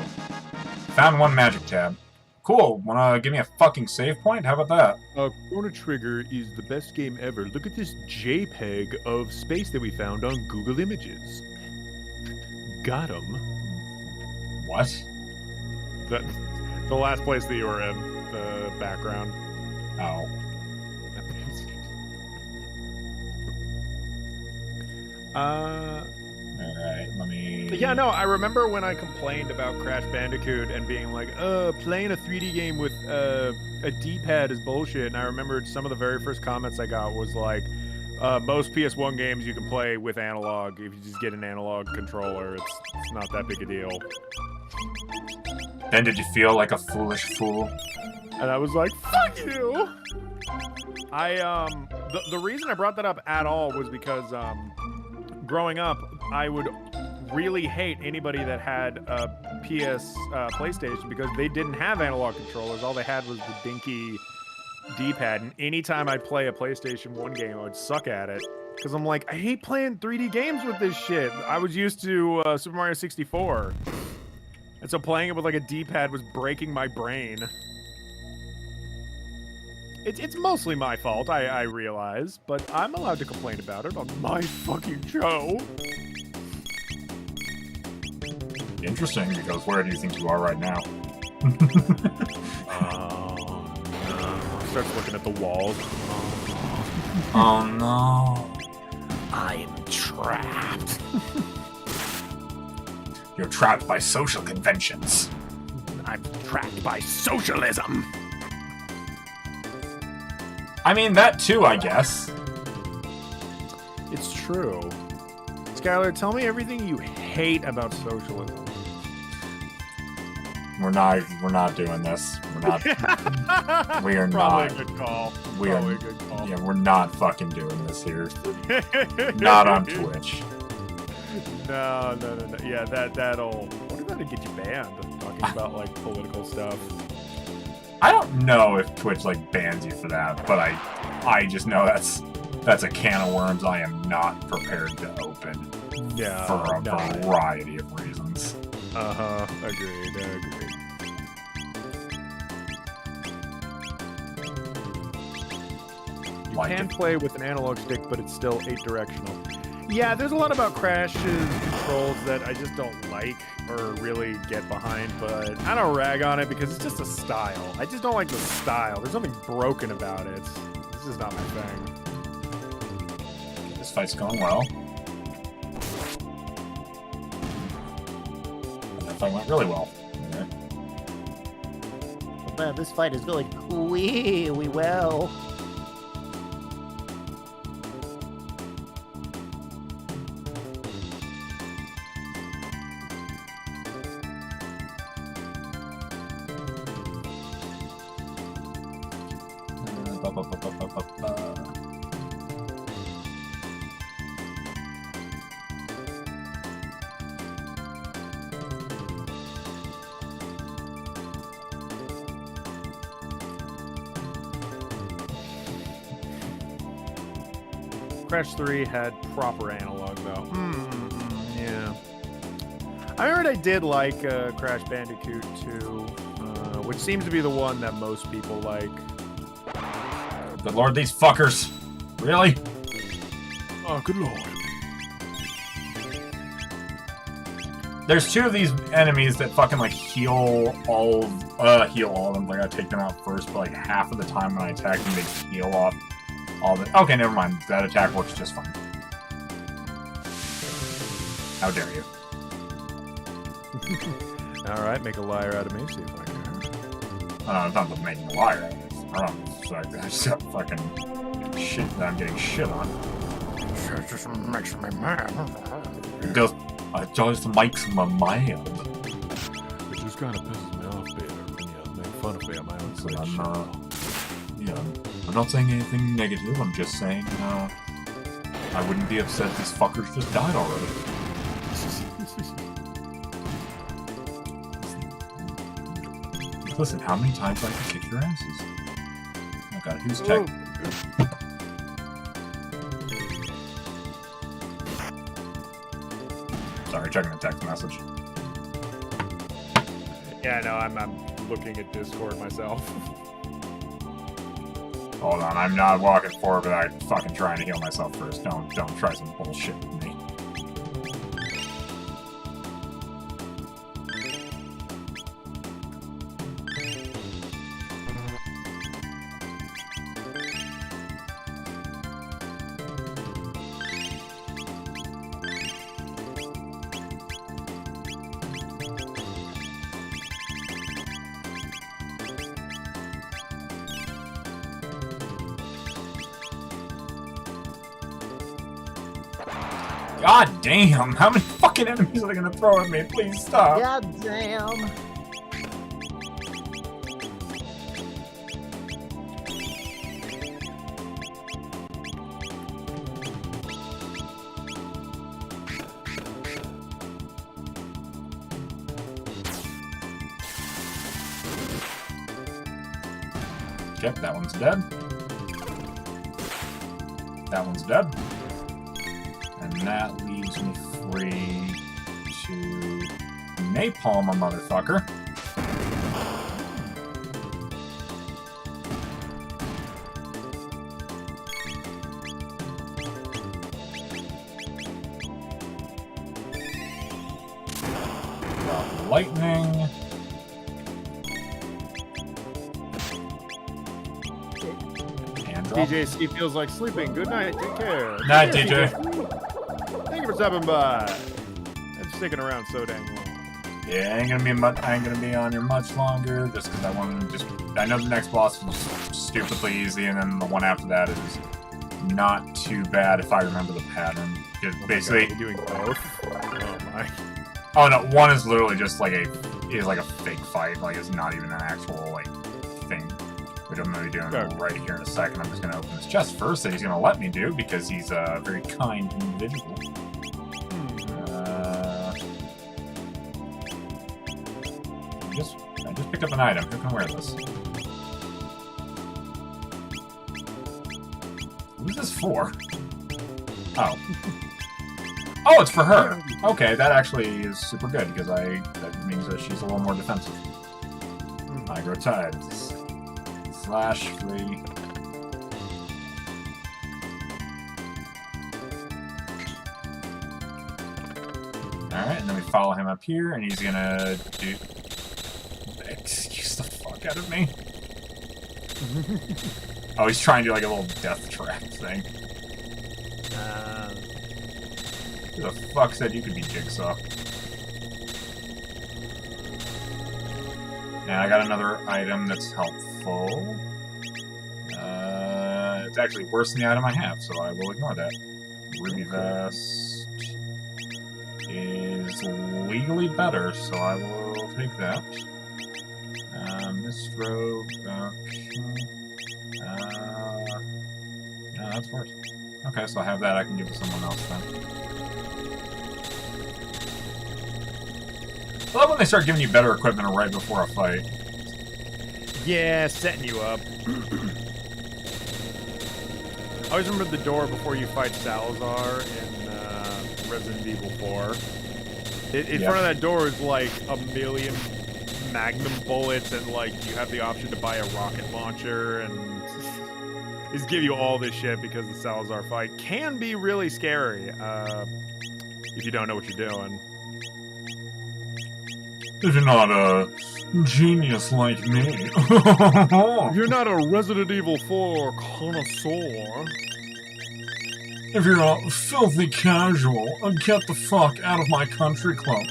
Found one magic tab. Cool. Wanna give me a fucking save point? How about that? Chrono Trigger is the best game ever. Look at this JPEG of space that we found on Google Images. Got 'em. What? The last place that you were in, the background. Oh. Alright, let me... Yeah, no, I remember when I complained about Crash Bandicoot and being like, playing a 3D game with a D-pad is bullshit, and I remembered some of the very first comments I got was like, most PS1 games you can play with analog. If you just get an analog controller, it's not that big a deal. Then did you feel like a foolish fool? And I was like, fuck you! The reason I brought that up at all was because, growing up, I would really hate anybody that had a PlayStation because they didn't have analog controllers. All they had was the dinky D-pad. And anytime I'd play a PlayStation 1 game, I would suck at it. Because I'm like, I hate playing 3D games with this shit. I was used to Super Mario 64. And so playing it with like a D-pad was breaking my brain. It's mostly my fault, I realize, but I'm allowed to complain about it on my fucking show. Interesting, because where do you think you are right now? Oh, no. Starts looking at the walls. Oh no. I'm trapped. You're trapped by social conventions. I'm trapped by socialism. I mean, that too, I guess. It's true. Skylar, tell me everything you hate about socialism. We're not doing this. We're not. We are Probably not. a good call. We Probably are. a good call. Yeah, we're not fucking doing this here. Not on Twitch. No. Yeah, that'll. What if that'll get you banned? Talking about like political stuff. I don't know if Twitch like bans you for that, but I just know that's a can of worms I am not prepared to open. Yeah. For a variety of reasons. Agreed. You can play with an analog stick, but it's still 8-directional. Yeah, there's a lot about Crash's controls that I just don't like or really get behind, but I don't rag on it because it's just a style. I just don't like the style. There's nothing broken about it. This is not my thing. This fight's going well. And that fight went really well. Okay. Well, this fight is going really well. Crash 3 had proper analog, though. Yeah. I heard I did like Crash Bandicoot 2, which seems to be the one that most people like. Good lord, these fuckers. Really? Oh, good lord. There's two of these enemies that fucking like heal all of them. Like I take them out first, but like half of the time when I attack them, they heal off all the. Okay, never mind. That attack works just fine. How dare you? All right, make a liar out of me. See if I can. It's not the making a liar out of it. I don't know. It's like I just got fucking shit that I'm getting shit on. It just makes me mad. It just makes me mad. It just kind of pisses me off, Peter, when you make fun of me on my own Twitch. I'm not saying anything negative. I'm just saying I wouldn't be upset these fuckers just died already. Listen, how many times do I can kick your asses? Oh god, who's tech? Sorry, checking the text message. Yeah, no, I'm looking at Discord myself. Hold on, I'm not walking forward without fucking trying to heal myself first. Don't try some bullshit with me. God damn! How many fucking enemies are they gonna throw at me? Please stop! God damn. Okay, that one's dead. That one's dead. And that leaves me free to napalm a motherfucker. Drop lightning. And drop. DJC feels like sleeping. Good night. Take care. Night, DJ. Thank you for stopping by and sticking around so dang long. Yeah, I ain't gonna be on here much longer, just because I know the next boss was stupidly easy, and then the one after that is not too bad if I remember the pattern. Basically, God, you're doing both. Oh my. Oh no, one is literally just like a fake fight, like it's not even an actual like thing, which I'm gonna be doing right here in a second. I'm just gonna open this chest first that he's gonna let me do because he's a very kind individual. I just picked up an item. Who can wear this? Who's this for? Oh. Oh, it's for her! Okay, that actually is super good, because that means that she's a little more defensive. Micro tides. Slash free. Alright, and then we follow him up here, and he's gonna do... Excuse the fuck out of me. Oh, he's trying to do like a little death trap thing. Who the fuck said you could be Jigsaw? And I got another item that's helpful. It's actually worse than the item I have, so I will ignore that. Ruby Vest is legally better, so I will take that. Mist Robe, no, that's worse. Okay, so I have that I can give to someone else then. I love when they start giving you better equipment right before a fight. Yeah, setting you up. I always remember the door before you fight Salazar in Resident Evil 4. In front of that door is like a million Magnum bullets, and like you have the option to buy a rocket launcher, and just give you all this shit because the Salazar fight can be really scary if you don't know what you're doing. If you're not a genius like me. You're not a Resident Evil 4 connoisseur. If you're a filthy casual, get the fuck out of my country club.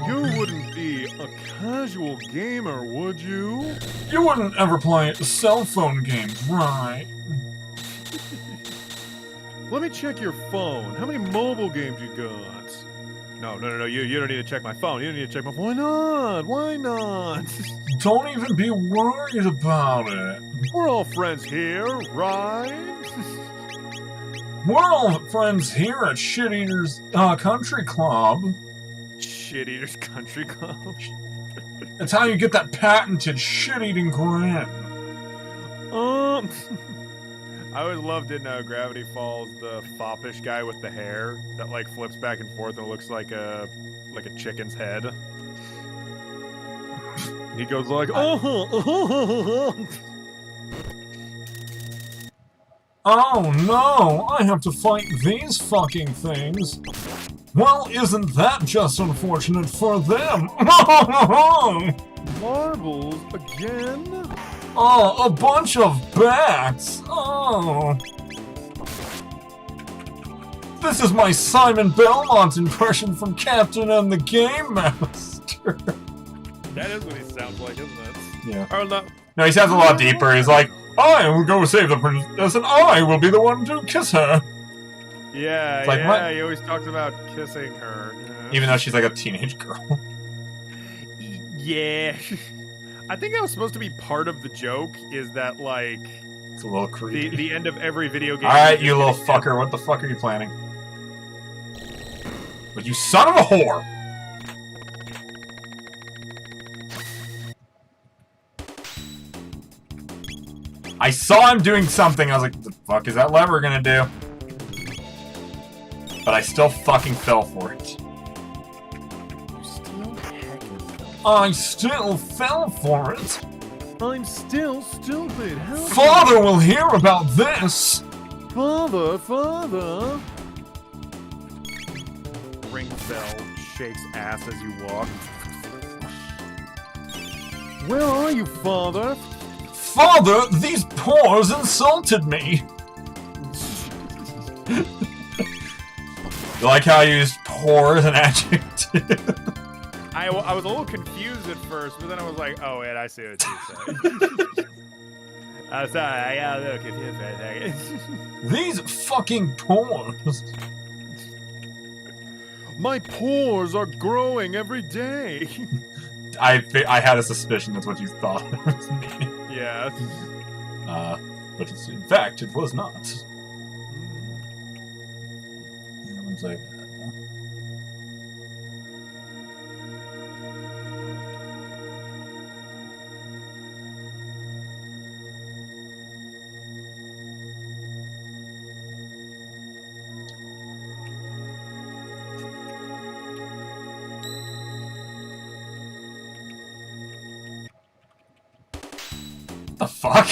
You wouldn't be a casual gamer, would you? You wouldn't ever play cell phone games, right? Let me check your phone. How many mobile games you got? No. You don't need to check my phone. You don't need to check my phone. Why not? Why not? Don't even be worried about it. We're all friends here, right? We're all friends here at Shit Eaters Country Club. Shit Eaters Country Club? That's how you get that patented shit-eating grin. I always loved in Gravity Falls the foppish guy with the hair that like flips back and forth and looks like a chicken's head. He goes like, oh no, I have to fight these fucking things. Well, isn't that just unfortunate for them? marbles again? Oh, a bunch of bats! Oh. This is my Simon Belmont impression from Captain and the Game Master. That is what he sounds like, isn't it? Yeah. Or no. No, he sounds a lot deeper. He's like, I will go save the princess and I will be the one to kiss her. Yeah, It's like, yeah, what? he always talks about kissing her. Yeah. Even though she's like a teenage girl. Yeah. I think that was supposed to be part of the joke, is that, like, It's a little creepy. the end of every video game. Alright, you little fucker, what the fuck are you planning? But you son of a whore! I saw him doing something, I was like, what the fuck is that lever gonna do? But I still fucking fell for it. I still fell for it. I'm still stupid. Help Father will hear about this. Father. Ring bell shakes ass as you walk. Where are you, Father? Father, these paws insulted me. You like how I used poor as an adjective? I was a little confused at first, but then I was like, oh, wait, I see what you said. I'm sorry, I got a little confused for a second. These fucking paws. My pores are growing every day. I had a suspicion that's what you thought it was me. Yeah. But in fact, it was not. Yeah, one second. The fuck?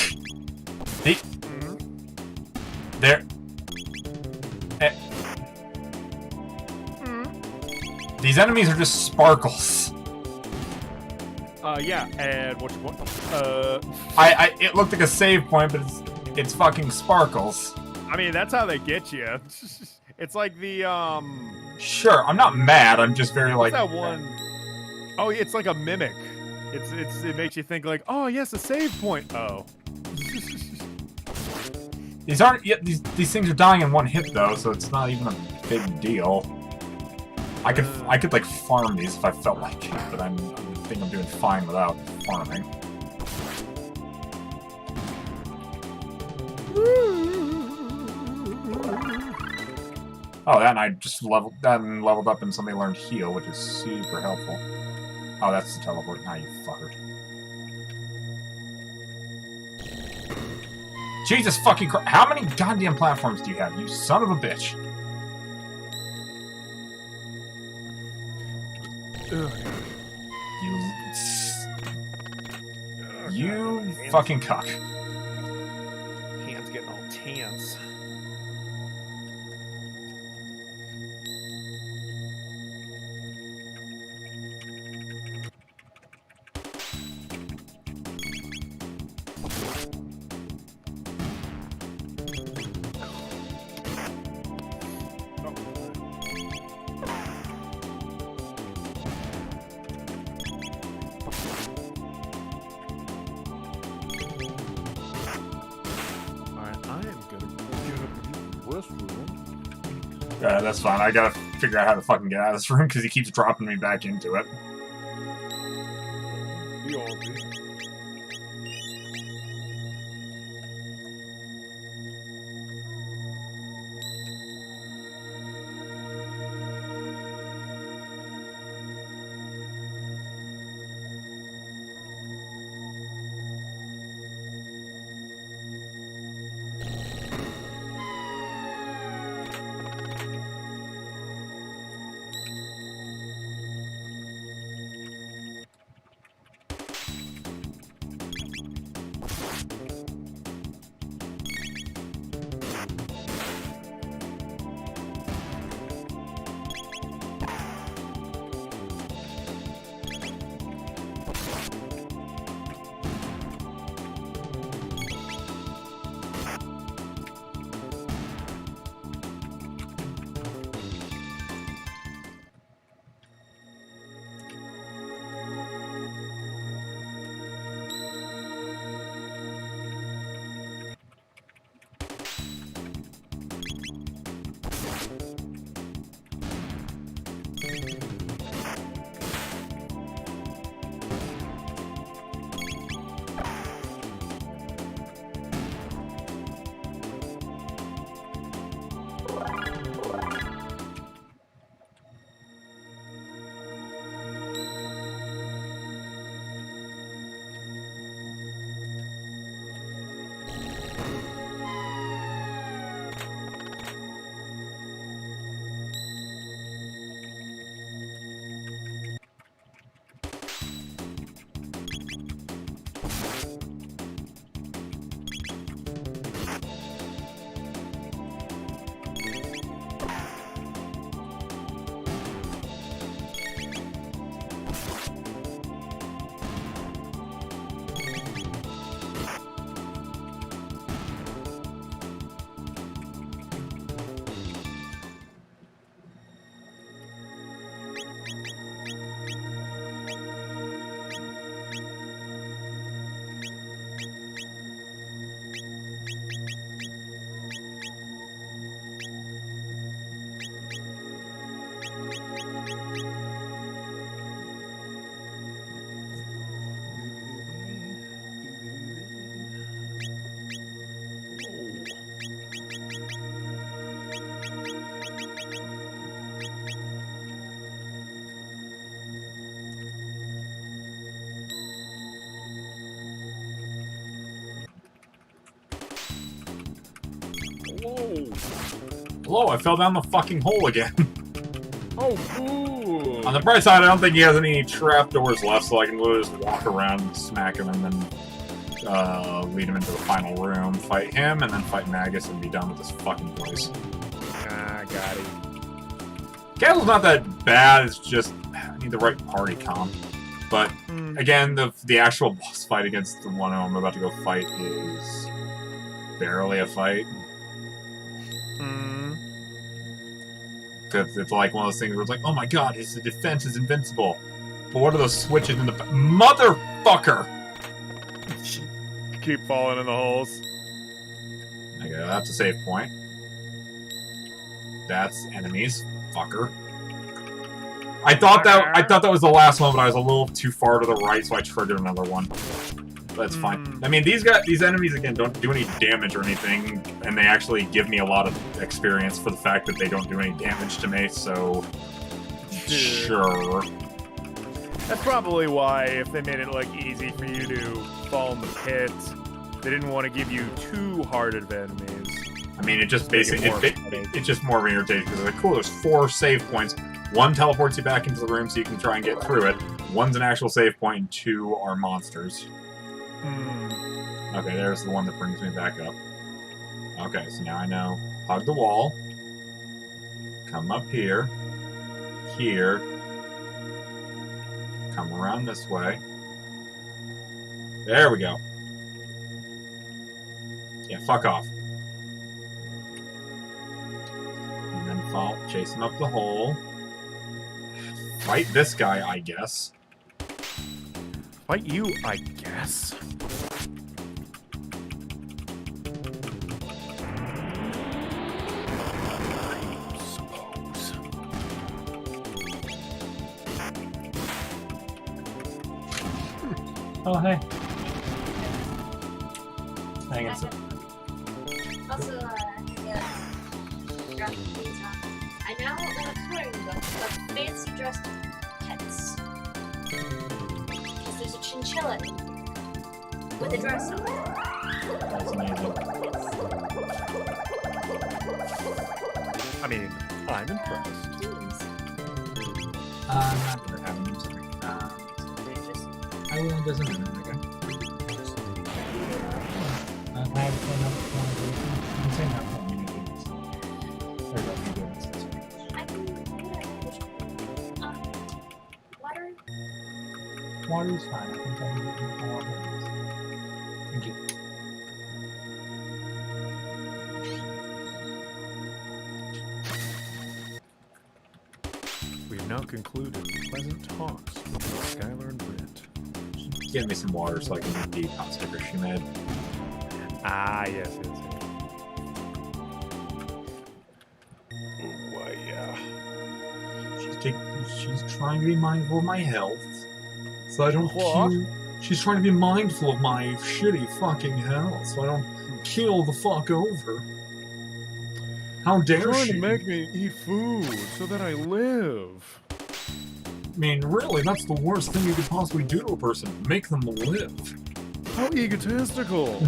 There. These enemies are just sparkles. Yeah, and what? It looked like a save point, but it's fucking sparkles. I mean, that's how they get you. It's like the Sure, I'm not mad. I'm just very like. What's that one? Oh, it's like a mimic. It makes you think like, oh yes, a save point. Oh. These aren't yet. These things are dying in one hit though, so it's not even a big deal. I could like farm these if I felt like it, but I think I'm doing fine without farming. Oh, that and I just leveled up and somebody learned heal, which is super helpful. Oh, that's the teleport. Now you fucker. Jesus fucking Christ. How many goddamn platforms do you have, you son of a bitch? You fucking cuck. Hands getting all tense. Yeah, that's fine. I gotta figure out how to fucking get out of this room because he keeps dropping me back into it. Whoa, I fell down the fucking hole again. Oh, ooh. On the bright side, I don't think he has any trapdoors left, so I can literally just walk around and smack him and then lead him into the final room, fight him, and then fight Magus and be done with this fucking place. Ah, got it. Castle's not that bad, it's just, I need the right party comp. But, again, the actual boss fight against the one I'm about to go fight is barely a fight. Because it's like one of those things where it's like, oh my god, his defense is invincible. But what are those switches in the... Motherfucker! Keep falling in the holes. Okay, that's a save point. That's enemies. Fucker. I thought that was the last one, but I was a little too far to the right, so I triggered another one. That's fine. I mean, these enemies, again, don't do any damage or anything, and they actually give me a lot of experience for the fact that they don't do any damage to me, so... Sure. That's probably why, if they made it, like, easy for you to fall in the pit, they didn't want to give you too hard of enemies. I mean, it just basically... It's just more of an irritation, because it's like, cool, there's 4 save points. 1 teleports you back into the room so you can try and get through it. 1's an actual save point, and 2 are monsters. Okay, there's the one that brings me back up. Okay, so now I know. Hug the wall. Come up here. Here. Come around this way. There we go. Yeah, fuck off. And then fall, chase him up the hole. Fight this guy, I guess. Fight you, I guess. Oh, hey. Hang on. Also, yeah. I now want to learn about fancy dressed pets. Because there's a chinchilla with a dress on. That's amazing. I mean, I'm impressed. I'm not gonna have him something. I will, it doesn't matter. Okay. I have fun up I'm saying that fun. You need to do this. Or let me do this. I can water? Water is fine. I think I need to do more things. Thank you. We have now concluded pleasant talks with Skylar and Britt. Give me some water so I can eat the hot sticker she made. Ah, yes. Oh, why, yeah. She's trying to be mindful of my health. So I don't What? She's trying to be mindful of my shitty fucking health so I don't kill the fuck over. How dare she? Trying to make me eat food so that I live. I mean, really, that's the worst thing you could possibly do to a person. Make them live. How egotistical.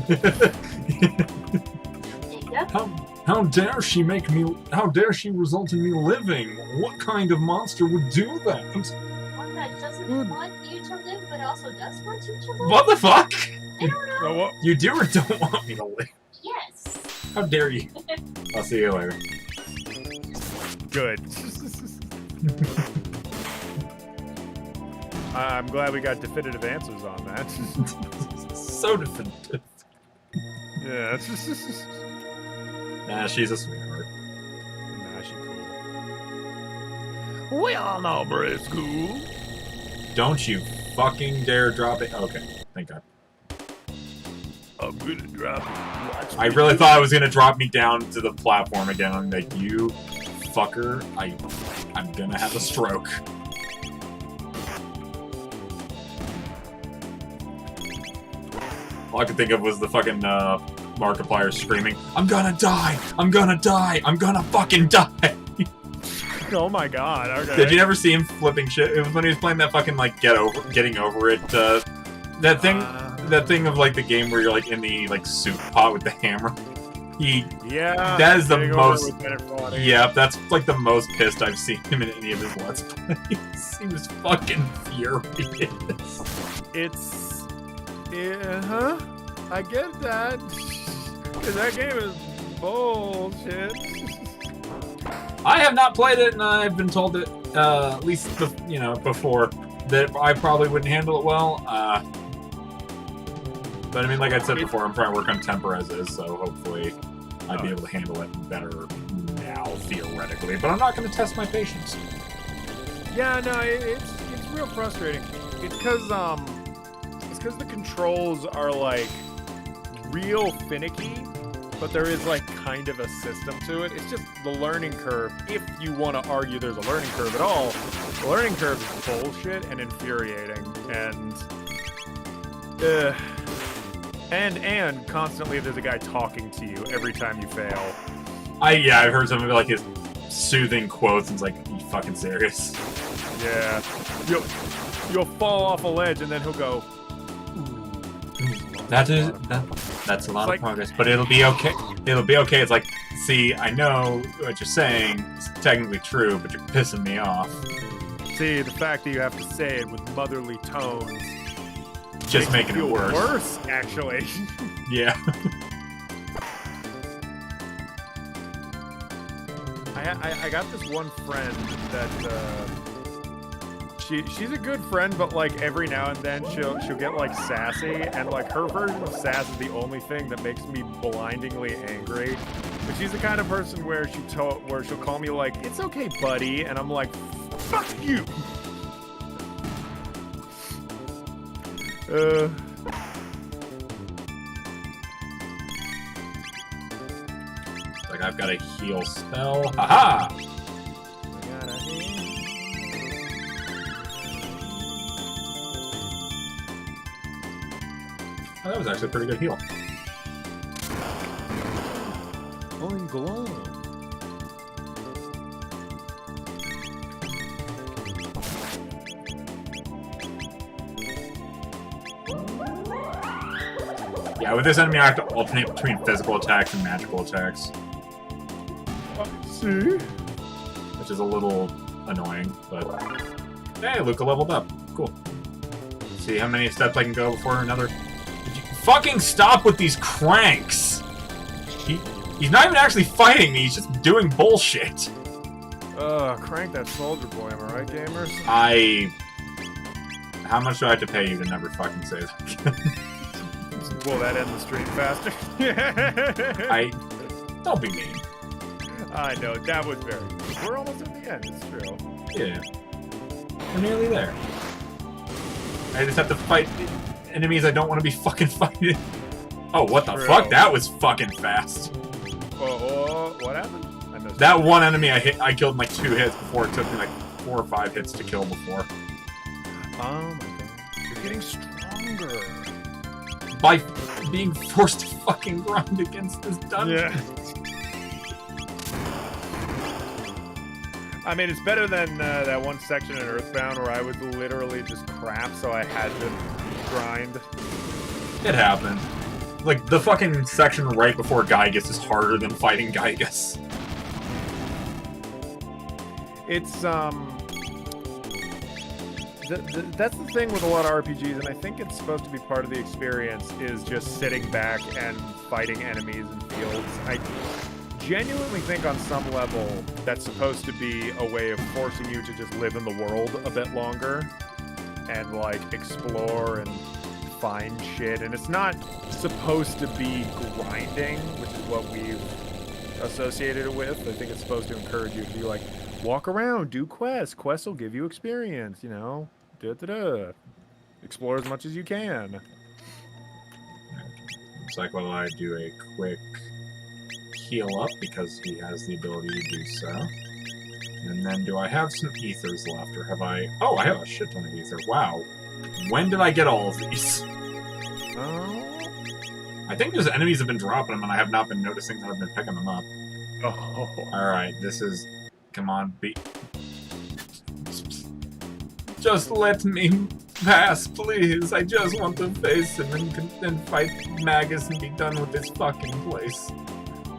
How dare she make me... How dare she result in me living? What kind of monster would do that? One that doesn't want you to live, but also does want you to live? What the fuck? I don't know. So what? You do or don't want me to live? Yes. How dare you? I'll see you later. Good. I'm glad we got definitive answers on that. So definitive. Yeah. Nah, she's a sweetheart. Nah, she cool. We all know Britt's cool. Don't you fucking dare drop it. Okay, thank God. I'm gonna drop it. Watch I me. really thought it was gonna drop me down to the platform again. I'm like, you fucker, I'm gonna have a stroke. All I could think of was the fucking Markiplier screaming, I'm gonna die! I'm gonna die! I'm gonna fucking die! Oh my god, okay. Did you never see him flipping shit? It was when he was playing that fucking, like, getting over it, that thing of, like, the game where you're, like, in the, like, soup pot with the hammer. That is the most. Yep, that's like the most pissed I've seen him in any of his Let's Plays. He was fucking furious. It's. Yeah, I get that. Because that game is bullshit. I have not played it, and I've been told that, at least, before, that I probably wouldn't handle it well. But I mean, like I said before, I'm trying to work on temper as is, so hopefully I'd be able to handle it better now, theoretically. But I'm not going to test my patience. Yeah, no, it's real frustrating. It's because the controls are like real finicky, but there is like kind of a system to it. It's just the learning curve. If you want to argue there's a learning curve at all, the learning curve is bullshit and infuriating, and constantly there's a guy talking to you every time you fail. I've heard some of like his soothing quotes, and it's like, are you fucking serious? Yeah, you'll fall off a ledge, and then he'll go. That's a lot of progress, but it'll be okay. It'll be okay. It's like, see, I know what you're saying is technically true, but you're pissing me off. See, the fact that you have to say it with motherly tones just making it worse. Worse, actually. Yeah. I got this one friend that she's a good friend, but like every now and then she'll get like sassy, and like her version of sass is the only thing that makes me blindingly angry. But she's the kind of person where she'll call me like, "It's okay, buddy," and I'm like, "Fuck you." Like I've got a heal spell. Haha! Oh, that was actually a pretty good heal. Going glow. Yeah, with this enemy I have to alternate between physical attacks and magical attacks. See? Which is a little annoying, but... Hey, Luca leveled up. Cool. See how many steps I can go before another... Fucking stop with these cranks! He's not even actually fighting me, he's just doing bullshit. Crank that soldier boy, am I right, gamers? How much do I have to pay you to never fucking say that again? Will that end the stream faster? Don't be mean. I know, that was very good. We're almost at the end, it's true. Yeah. We're nearly there. I just have to fight enemies I don't want to be fucking fighting. Oh, what the fuck? That was fucking fast. What happened? I missed that one enemy I killed in like 2 hits before. It took me like 4 or 5 hits to kill before. Oh my god. You're getting stronger. By being forced to fucking grind against this dungeon. Yeah. I mean, it's better than that one section in Earthbound where I was literally just crap, so I had to grind. It happened. Like, the fucking section right before Gygas is harder than fighting Gygas. It's, that's the thing with a lot of RPGs, and I think it's supposed to be part of the experience, is just sitting back and fighting enemies in fields. I genuinely think on some level that's supposed to be a way of forcing you to just live in the world a bit longer and, like, explore and find shit. And it's not supposed to be grinding, which is what we've associated it with. I think it's supposed to encourage you to be like, walk around, do quests. Quests will give you experience, you know? Explore as much as you can. Looks like while I do a quick heal up, because he has the ability to do so. And then do I have some ethers left, or have I... Oh, I have a shit ton of ether. Wow. When did I get all of these? I think those enemies have been dropping them, and I have not been noticing that I've been picking them up. Oh. Alright, this is... Come on, be... Just let me pass, please. I just want to face him and fight Magus and be done with this fucking place.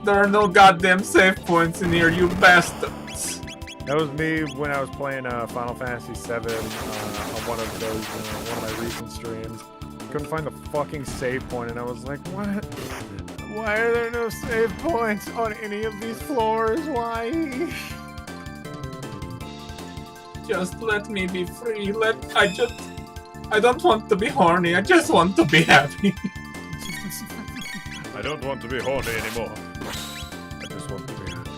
There are no goddamn save points in here, you bastards. That was me when I was playing Final Fantasy VII on one of those, one of my recent streams. Couldn't find the fucking save point, and I was like, what? Why are there no save points on any of these floors? Why? Just let me be free. I don't want to be horny. I just want to be happy. I don't want to be horny anymore. I just want to be happy.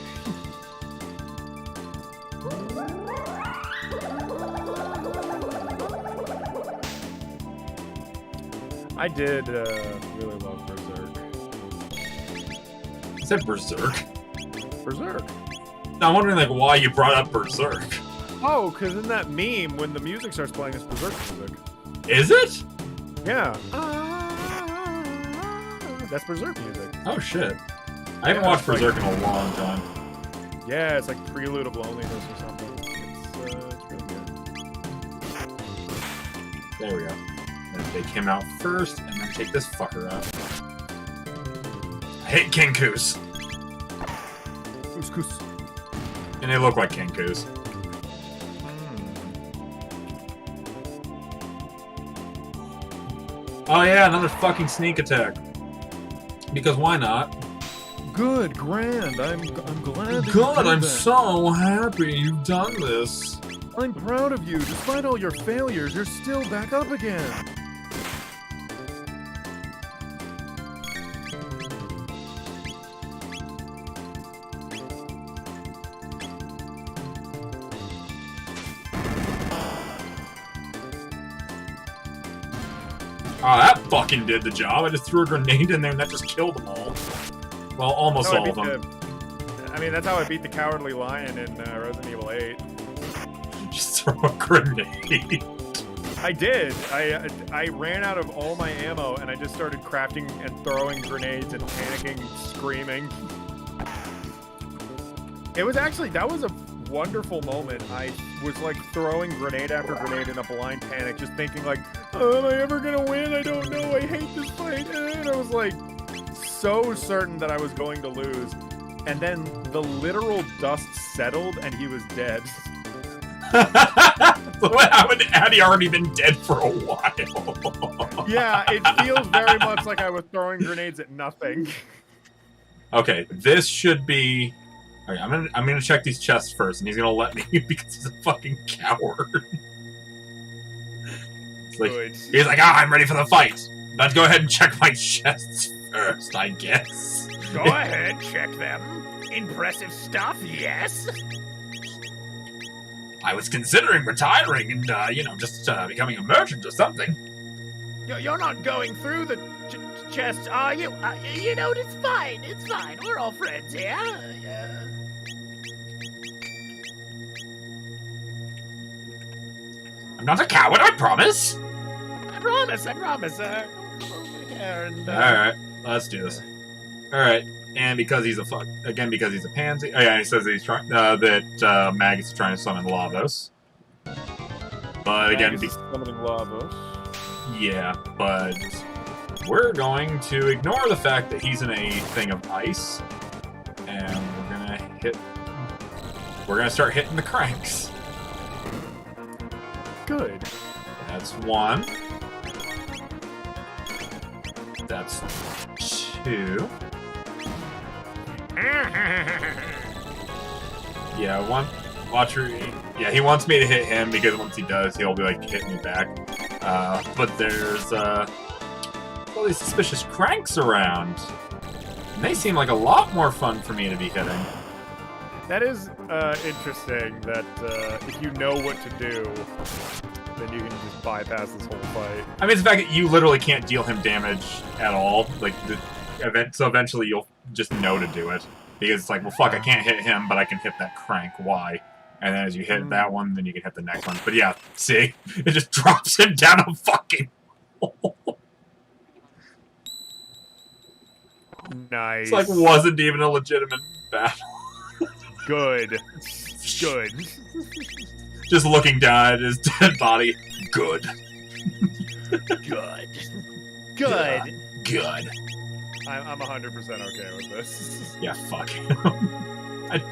I did really love Berserk. You said Berserk? Berserk. Now I'm wondering like why you brought up Berserk. Oh, because in that meme, when the music starts playing, it's Berserk music. Is it? Yeah. That's Berserk music. Oh shit. I haven't watched Berserk in a long time. Yeah, it's like Prelude of Loneliness or something. It's really good. There we go. And they came out first, and then take this fucker out. I hate Kenkus. Couscous. And they look like Kenkus. Oh yeah, another fucking sneak attack. Because why not? Good, grand. I'm glad. That God, you I'm did that. so happy you've done this. I'm proud of you. Despite all your failures, you're still back up again. Oh, that fucking did the job. I just threw a grenade in there and that just killed them all. Well, almost all of them. I mean, that's how I beat the Cowardly Lion in Resident Evil 8. Just throw a grenade. I did. I ran out of all my ammo and I just started crafting and throwing grenades and panicking, screaming. It was actually, that was a wonderful moment. I was like throwing grenade after grenade in a blind panic, just thinking like, oh, am I ever gonna win? I don't know. I hate this fight. And I was like so certain that I was going to lose. And then the literal dust settled and he was dead. Had he already been dead for a while? Yeah, it feels very much like I was throwing grenades at nothing. Okay, this should be... Okay, I'm gonna check these chests first, and he's gonna let me because he's a fucking coward. Like, he's like, I'm ready for the fight. Let's go ahead and check my chests first, I guess. Go ahead, check them. Impressive stuff, yes? I was considering retiring and, just becoming a merchant or something. You're not going through the chests, are you? It's fine. It's fine. We're all friends here. I'm not a coward, I promise. I promise. Alright, let's do this. Alright, and because he's a pansy. Oh yeah, he says that he's trying that Magus is trying to summon Lavos. But again, summoning Lavos. Yeah, but we're going to ignore the fact that he's in a thing of ice, and we're gonna start hitting the cranks. Good. That's one. That's two. Yeah, yeah, he wants me to hit him because once he does, he'll be like hitting me back. But there's all these suspicious cranks around. And they seem like a lot more fun for me to be hitting. That is interesting that if you know what to do, then you can just bypass this whole fight. I mean, it's the fact that you literally can't deal him damage at all. Like, so eventually you'll just know to do it. Because it's like, well, fuck, I can't hit him, but I can hit that crank. Why? And then as you hit that one, then you can hit the next one. But yeah, see? It just drops him down a fucking hole. Nice. It's like, wasn't even a legitimate battle. Good. Good. Just looking down at his dead body. Good. Good. Good. Good. I'm 100% okay with this. Yeah, fuck.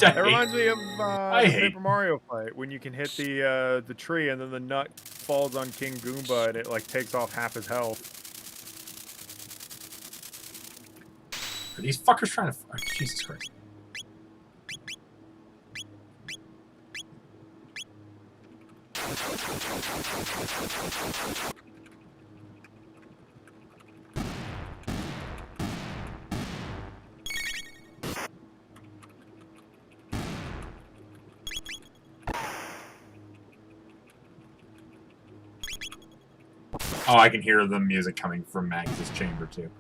That reminds me of the hate- Paper Mario fight when you can hit the tree and then the nut falls on King Goomba and it like takes off half his health. Are these fuckers trying to... Oh, Jesus Christ. Oh, I can hear the music coming from Magnus's chamber too.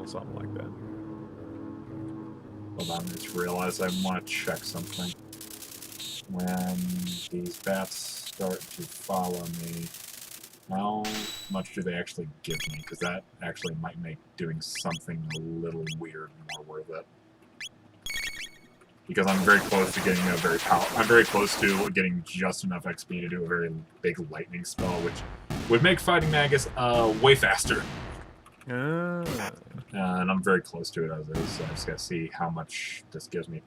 Something like that. Hold on, I just realized I want to check something. When these bats start to follow me, how much do they actually give me? Because that actually might make doing something a little weird more worth it. Because I'm very close to getting a very I'm very close to getting just enough XP to do a very big lightning spell, which would make fighting Magus way faster. And I'm very close to it as is, so I just gotta see how much this gives me.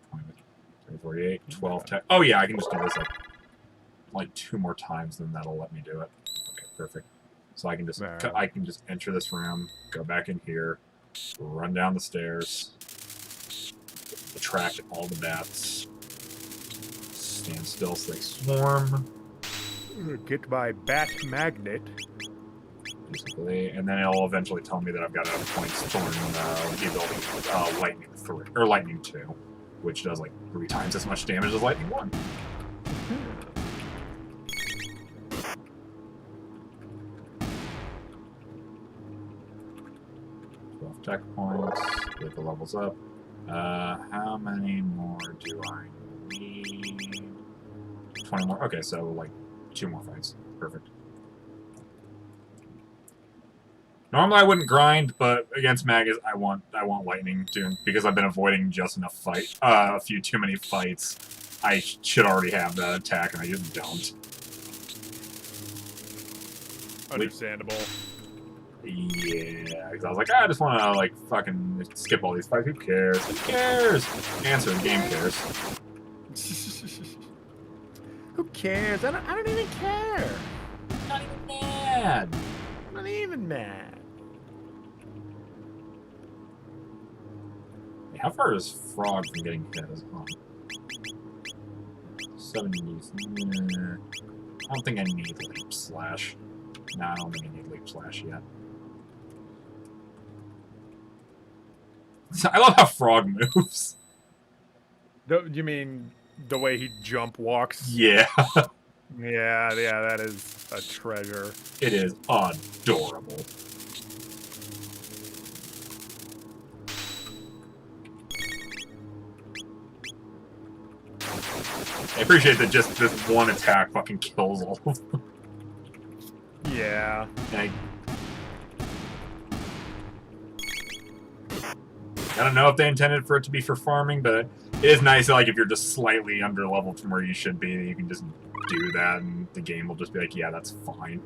48, 12, 10. Oh yeah, I can just do this like 2 more times, then that'll let me do it. Okay, perfect. So I can just enter this room, go back in here, run down the stairs, attract all the bats, stand still so they swarm. Get my bat magnet. Basically, and then it'll eventually tell me that I've got enough points to learn the ability Lightning 3 or Lightning 2, which does like 3 times as much damage as Lightning 1. 12 tech points. Get the levels up. How many more do I need? 20 more. Okay, so like 2 more fights. Perfect. Normally I wouldn't grind, but against Magus I want lightning too, because I've been avoiding just enough a few too many fights. I should already have that attack and I just don't. Understandable. Yeah, because I was like, I just want to like fucking skip all these fights. Who cares? Who cares? Answer, the game cares. Who cares? I don't even care. Not even mad. Not even mad. How far is Frog from getting hit? 70s. I don't think I need Leap Slash. No, I don't think I need Leap Slash yet. I love how Frog moves. You mean the way he jump walks? Yeah. Yeah, that is a treasure. It is adorable. I appreciate that just this one attack fucking kills all of them. Yeah. I don't know if they intended for it to be for farming, but it is nice that, like, if you're just slightly under leveled from where you should be, you can just do that and the game will just be like, yeah, that's fine.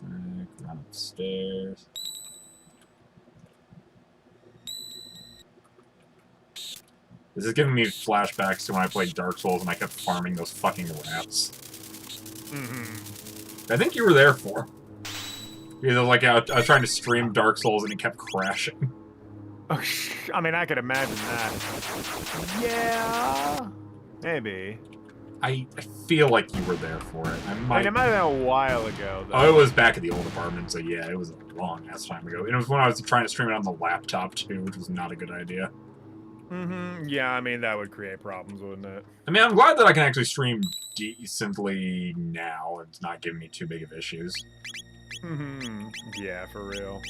Run upstairs. This is giving me flashbacks to when I played Dark Souls and I kept farming those fucking rats. I think you were there for. Because like I was trying to stream Dark Souls and it kept crashing. Oh, I mean, I could imagine that. Yeah, maybe. I feel like you were there for it. I mean, it might have been a while ago, though. Oh, it was back at the old apartment, so yeah, it was a long-ass time ago. And it was when I was trying to stream it on the laptop, too, which was not a good idea. Yeah, I mean, that would create problems, wouldn't it? I mean, I'm glad that I can actually stream decently now. It's not giving me too big of issues. Yeah, for real.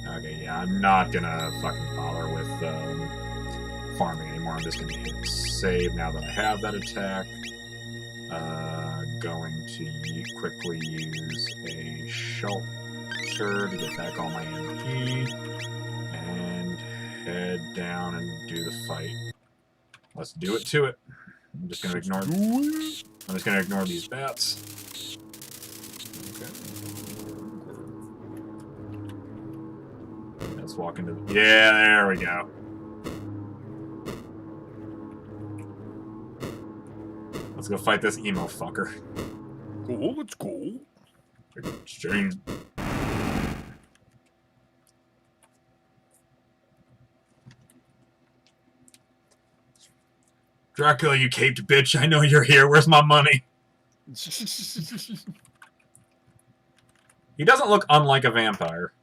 Okay, yeah, I'm not gonna fucking bother with farming anymore. I'm just gonna hit save now that I have that attack. going to quickly use a shelter to get back all my MP and head down and do the fight. Let's do it to it. I'm just gonna ignore. I'm just gonna ignore these bats. Let's walk into the... Yeah, there we go. Let's go fight this emo fucker. Cool, it's cool. Exchange. Dracula, you caped bitch, I know you're here. Where's my money? He doesn't look unlike a vampire.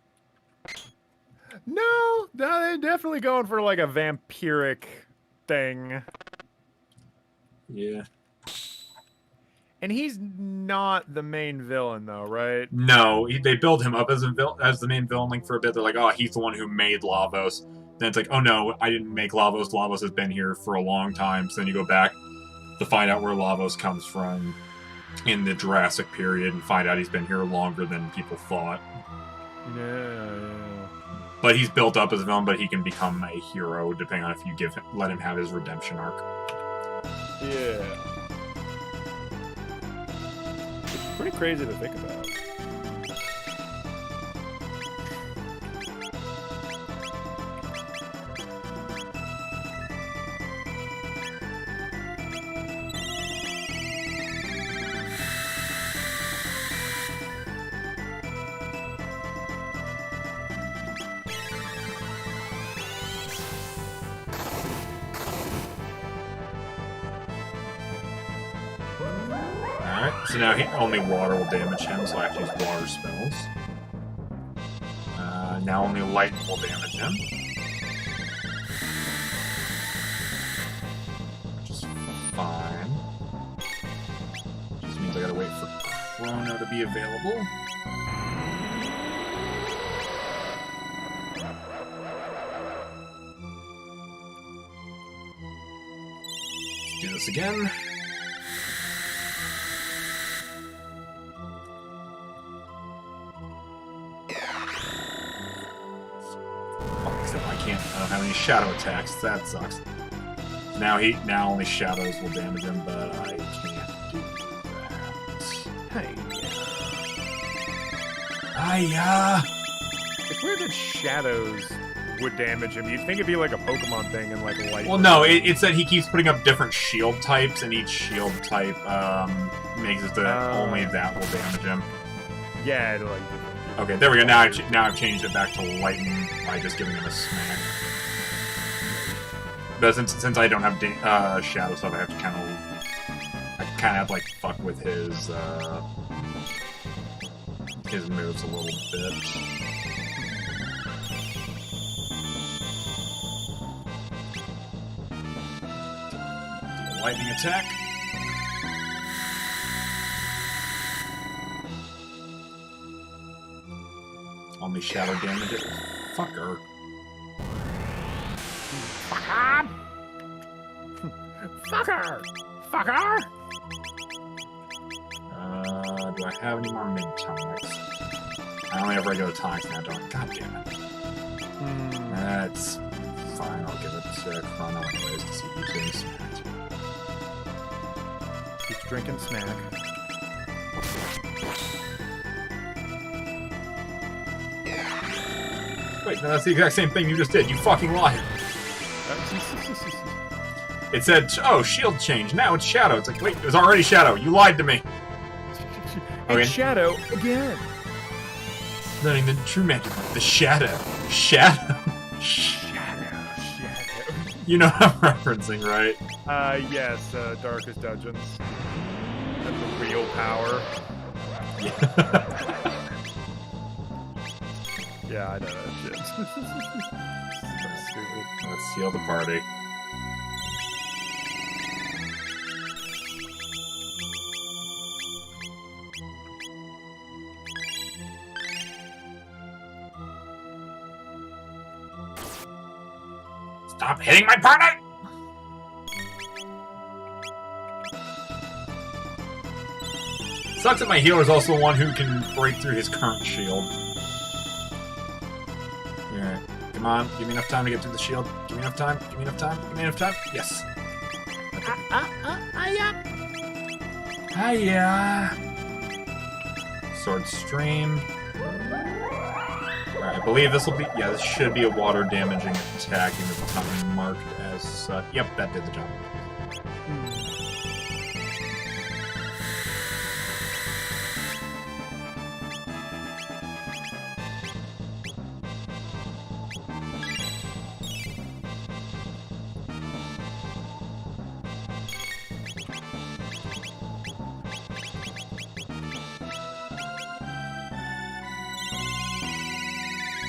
No, they're definitely going for like a vampiric thing. Yeah. And he's not the main villain, though, right? No, they build him up as the main villain like, for a bit. They're like, oh, he's the one who made Lavos. Then it's like, oh no, I didn't make Lavos. Lavos has been here for a long time. So then you go back to find out where Lavos comes from in the Jurassic period and find out he's been here longer than people thought. Yeah. But he's built up as a villain, but he can become a hero depending on if you let him have his redemption arc. Yeah. It's pretty crazy to think about. So now only water will damage him, so I have to use water spells. Now only lightning will damage him. Which is fine. Just means I gotta wait for Chrono to be available. Let's do this again. I don't have any shadow attacks. That sucks. Now only shadows will damage him, but I can't do that. Hiya! It's weird that shadows would damage him. You'd think it'd be like a Pokemon thing and like light. Well, no, it's that he keeps putting up different shield types, and each shield type makes it that only that will damage him. Yeah, like. Okay, there we go. Now I've changed it back to lightning by just giving him a smack. But since I don't have shadow stuff, I have to kind of like fuck with his moves a little bit. Do a lightning attack. Only shadow damage it. Fucker. Fucker! Fucker! Fucker! Do I have any more mid-tonics? I only have regular tonics now, don't I? God damn it. That's fine, I'll give it to Chrono anyways to see if he's getting smacked. He's drinking smack. Wait, no, that's the exact same thing you just did. You fucking lied. It said, oh, shield change. Now it's shadow. It's like, wait, it was already shadow. You lied to me. Okay. It's shadow again. Learning the true magic of the shadow. Shadow. Shadow. You know what I'm referencing, right? Yes, Darkest Dungeons. That's the real power. Yeah. Yeah, I know that shit. So stupid. Let's seal the party. Stop hitting my party! Sucks that my healer is also the one who can break through his current shield. Alright, come on, give me enough time to get through the shield. Give me enough time, give me enough time, give me enough time. Yes. Hiya. Sword stream. Alright, I believe this will be... Yeah, this should be a water damaging attack, even if it's not marked as such. Yep, that did the job.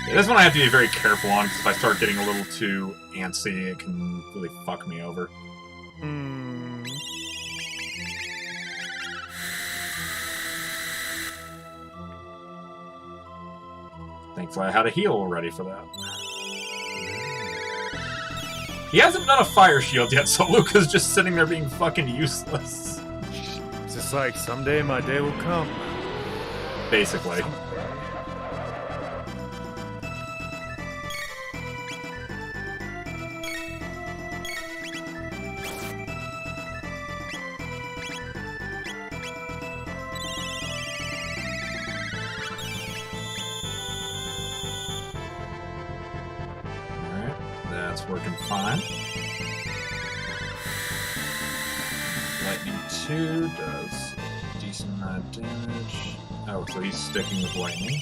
This one I have to be very careful on, because if I start getting a little too antsy, it can really fuck me over. Thankfully I had a heal already for that. He hasn't done a fire shield yet, so Luca's just sitting there being fucking useless. It's just like, someday my day will come. Basically. Working fine. Lightning 2 does a decent amount of damage. Oh, so he's sticking with lightning.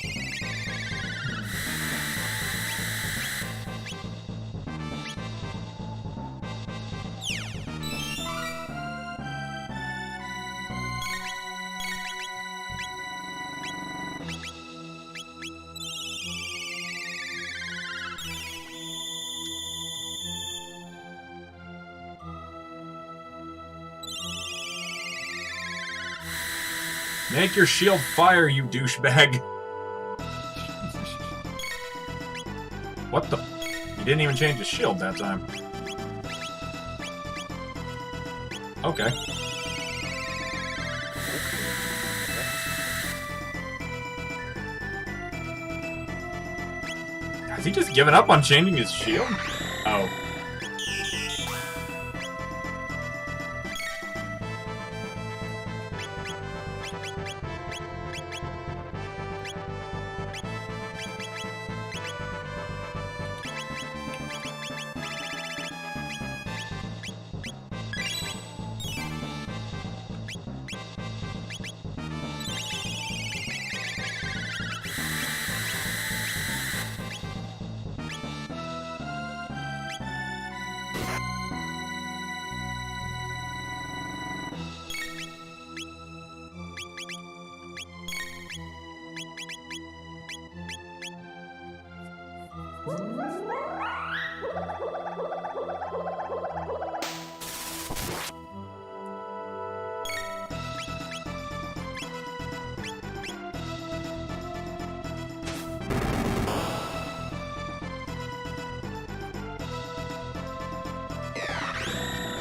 Make your shield fire, you douchebag. What the? You didn't even change the shield that time. Okay. Has he just given up on changing his shield? Oh.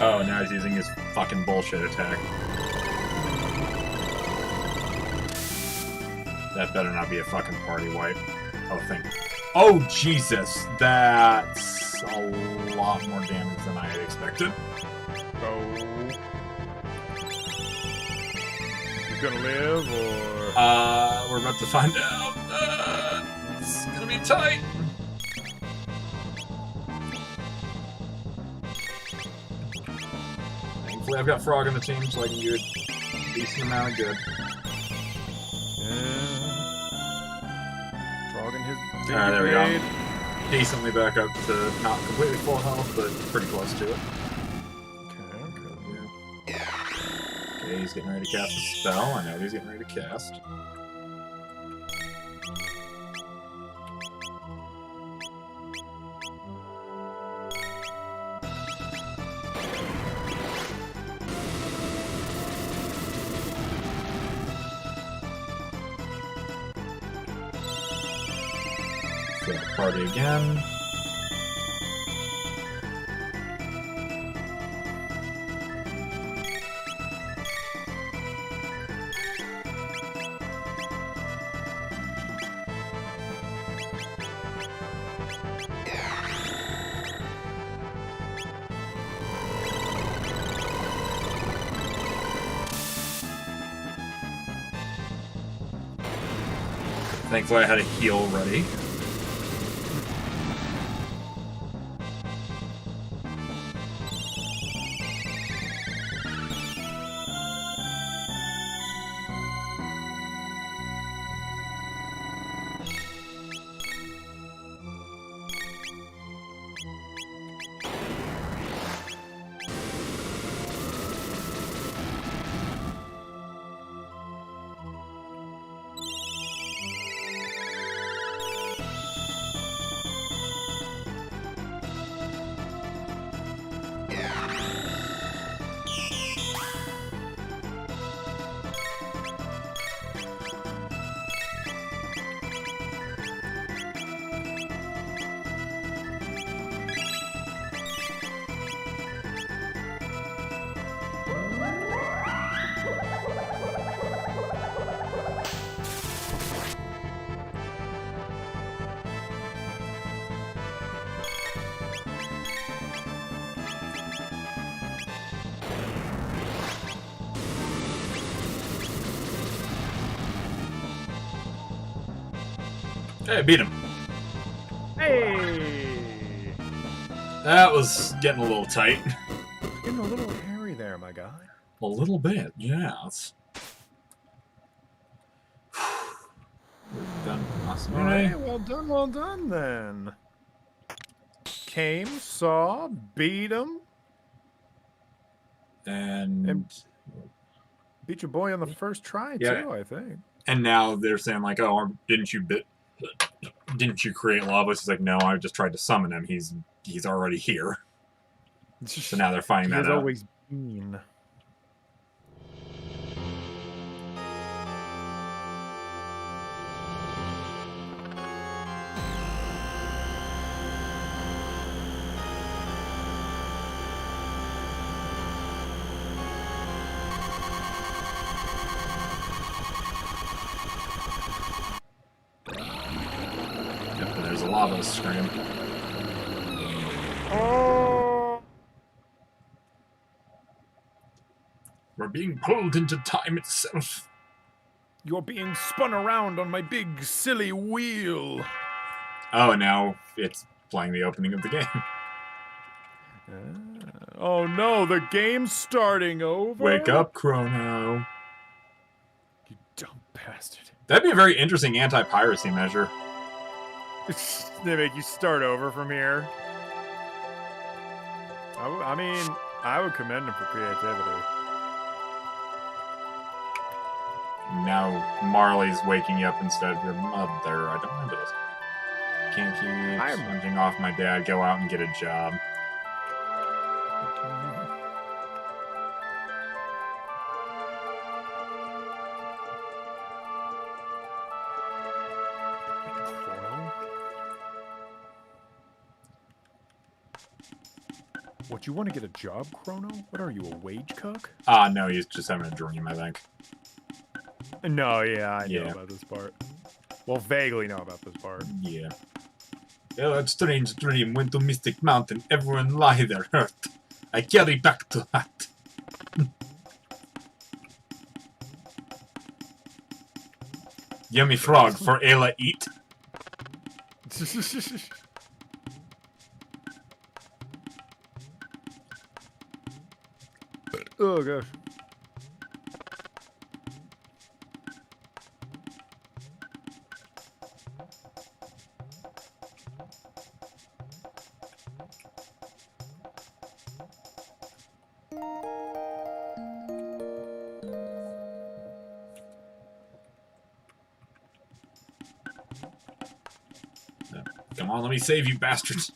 Oh, now he's using his fucking bullshit attack. That better not be a fucking party wipe. Oh, thank... Oh, Jesus! That's a lot more damage than I had expected. Oh. You gonna live, or...? We're about to find out. It's gonna be tight. Thankfully, I've got Frog on the team, so I can do a decent amount of good. Yeah. Frog and his big Alright, there we grenade. go. Decently back up to not completely full health, but pretty close to it. Okay. Okay, he's getting ready to cast a spell. I know what he's getting ready to cast. Party again. Thankfully I had a heal ready. Hey, beat him. Hey! That was getting a little tight. Getting a little hairy there, my guy. A little bit, yes. Done. Awesome. Alright, well done then. Came, saw, beat him, And beat your boy on the first try Yeah. too, I think. and now they're saying like, oh, didn't you create Lavos? He's like, no, I just tried to summon him. He's already here. So now they're finding He that has out. always been. Yep, and there's a lava scream. Oh! We're being pulled into time itself. You're being spun around on my big silly wheel. Oh, and now it's playing the opening of the game. Oh no, the game's starting over. Wake up, Chrono. You dumb bastard. That'd be a very interesting anti-piracy measure. They make you start over from here. I mean, I would commend him for creativity. Now Marley's waking you up instead of your mother. I don't remember this. Can't keep sponging off my dad. Go out and get a job. What, you want to get a job, Chrono? What are you, a wage cook? No, he's just having a dream, I think. No, yeah, I know Yeah. about this part. Well, vaguely know about this part. Yeah. Oh, a strange dream. Went to Mystic Mountain. Everyone lie there hurt. I carry back to that. Yummy frog for Ayla eat. Oh, gosh. Come on, let me save you, bastards.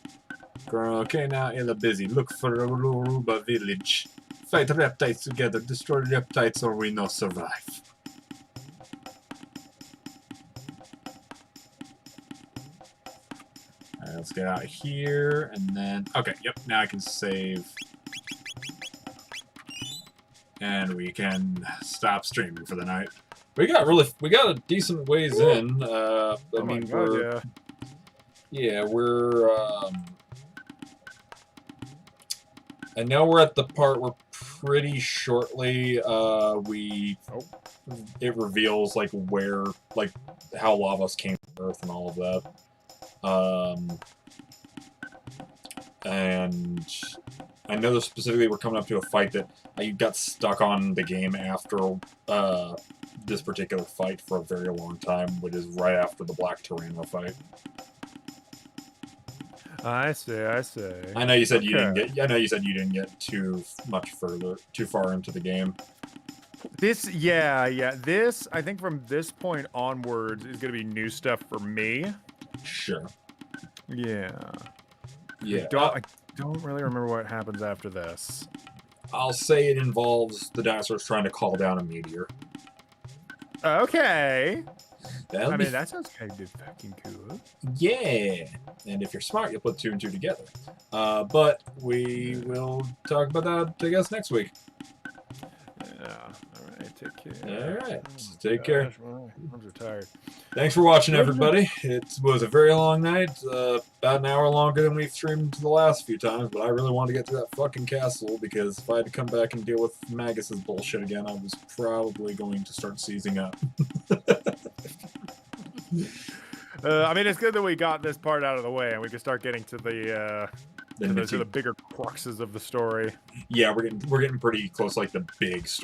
Okay, now Ayla busy. Look for Aruba village. Fight reptiles together. Destroy reptiles or we no survive. Alright, let's get out of here, and then... Okay, yep, now I can save. And we can stop streaming for the night. We got a decent ways in. I mean, we're... Yeah, we're, I know we're at the part where pretty shortly, it reveals like where, like how Lavos came to Earth and all of that. And I know that specifically we're coming up to a fight that I got stuck on the game after this particular fight for a very long time, which is right after the Black Tyranno fight. I see. I know you said you didn't get. I know you said you didn't get too far into the game. This, this, I think from this point onwards is going to be new stuff for me. Sure. Yeah. Yeah. I don't really remember what happens after this. I'll say it involves the dinosaurs trying to call down a meteor. Okay. That sounds kind of fucking cool. Yeah. And if you're smart, you'll put 2 and 2 together. But we will talk about that, I guess, next week. Yeah. All right. Take care. All right. Take care. My arms are tired. Thanks for watching, everybody. It was a very long night, about an hour longer than we've streamed the last few times, but I really wanted to get to that fucking castle, because if I had to come back and deal with Magus's bullshit again, I was probably going to start seizing up. It's good that we got this part out of the way, and we can start getting to the bigger cruxes of the story. Yeah, we're getting pretty close, like the big story.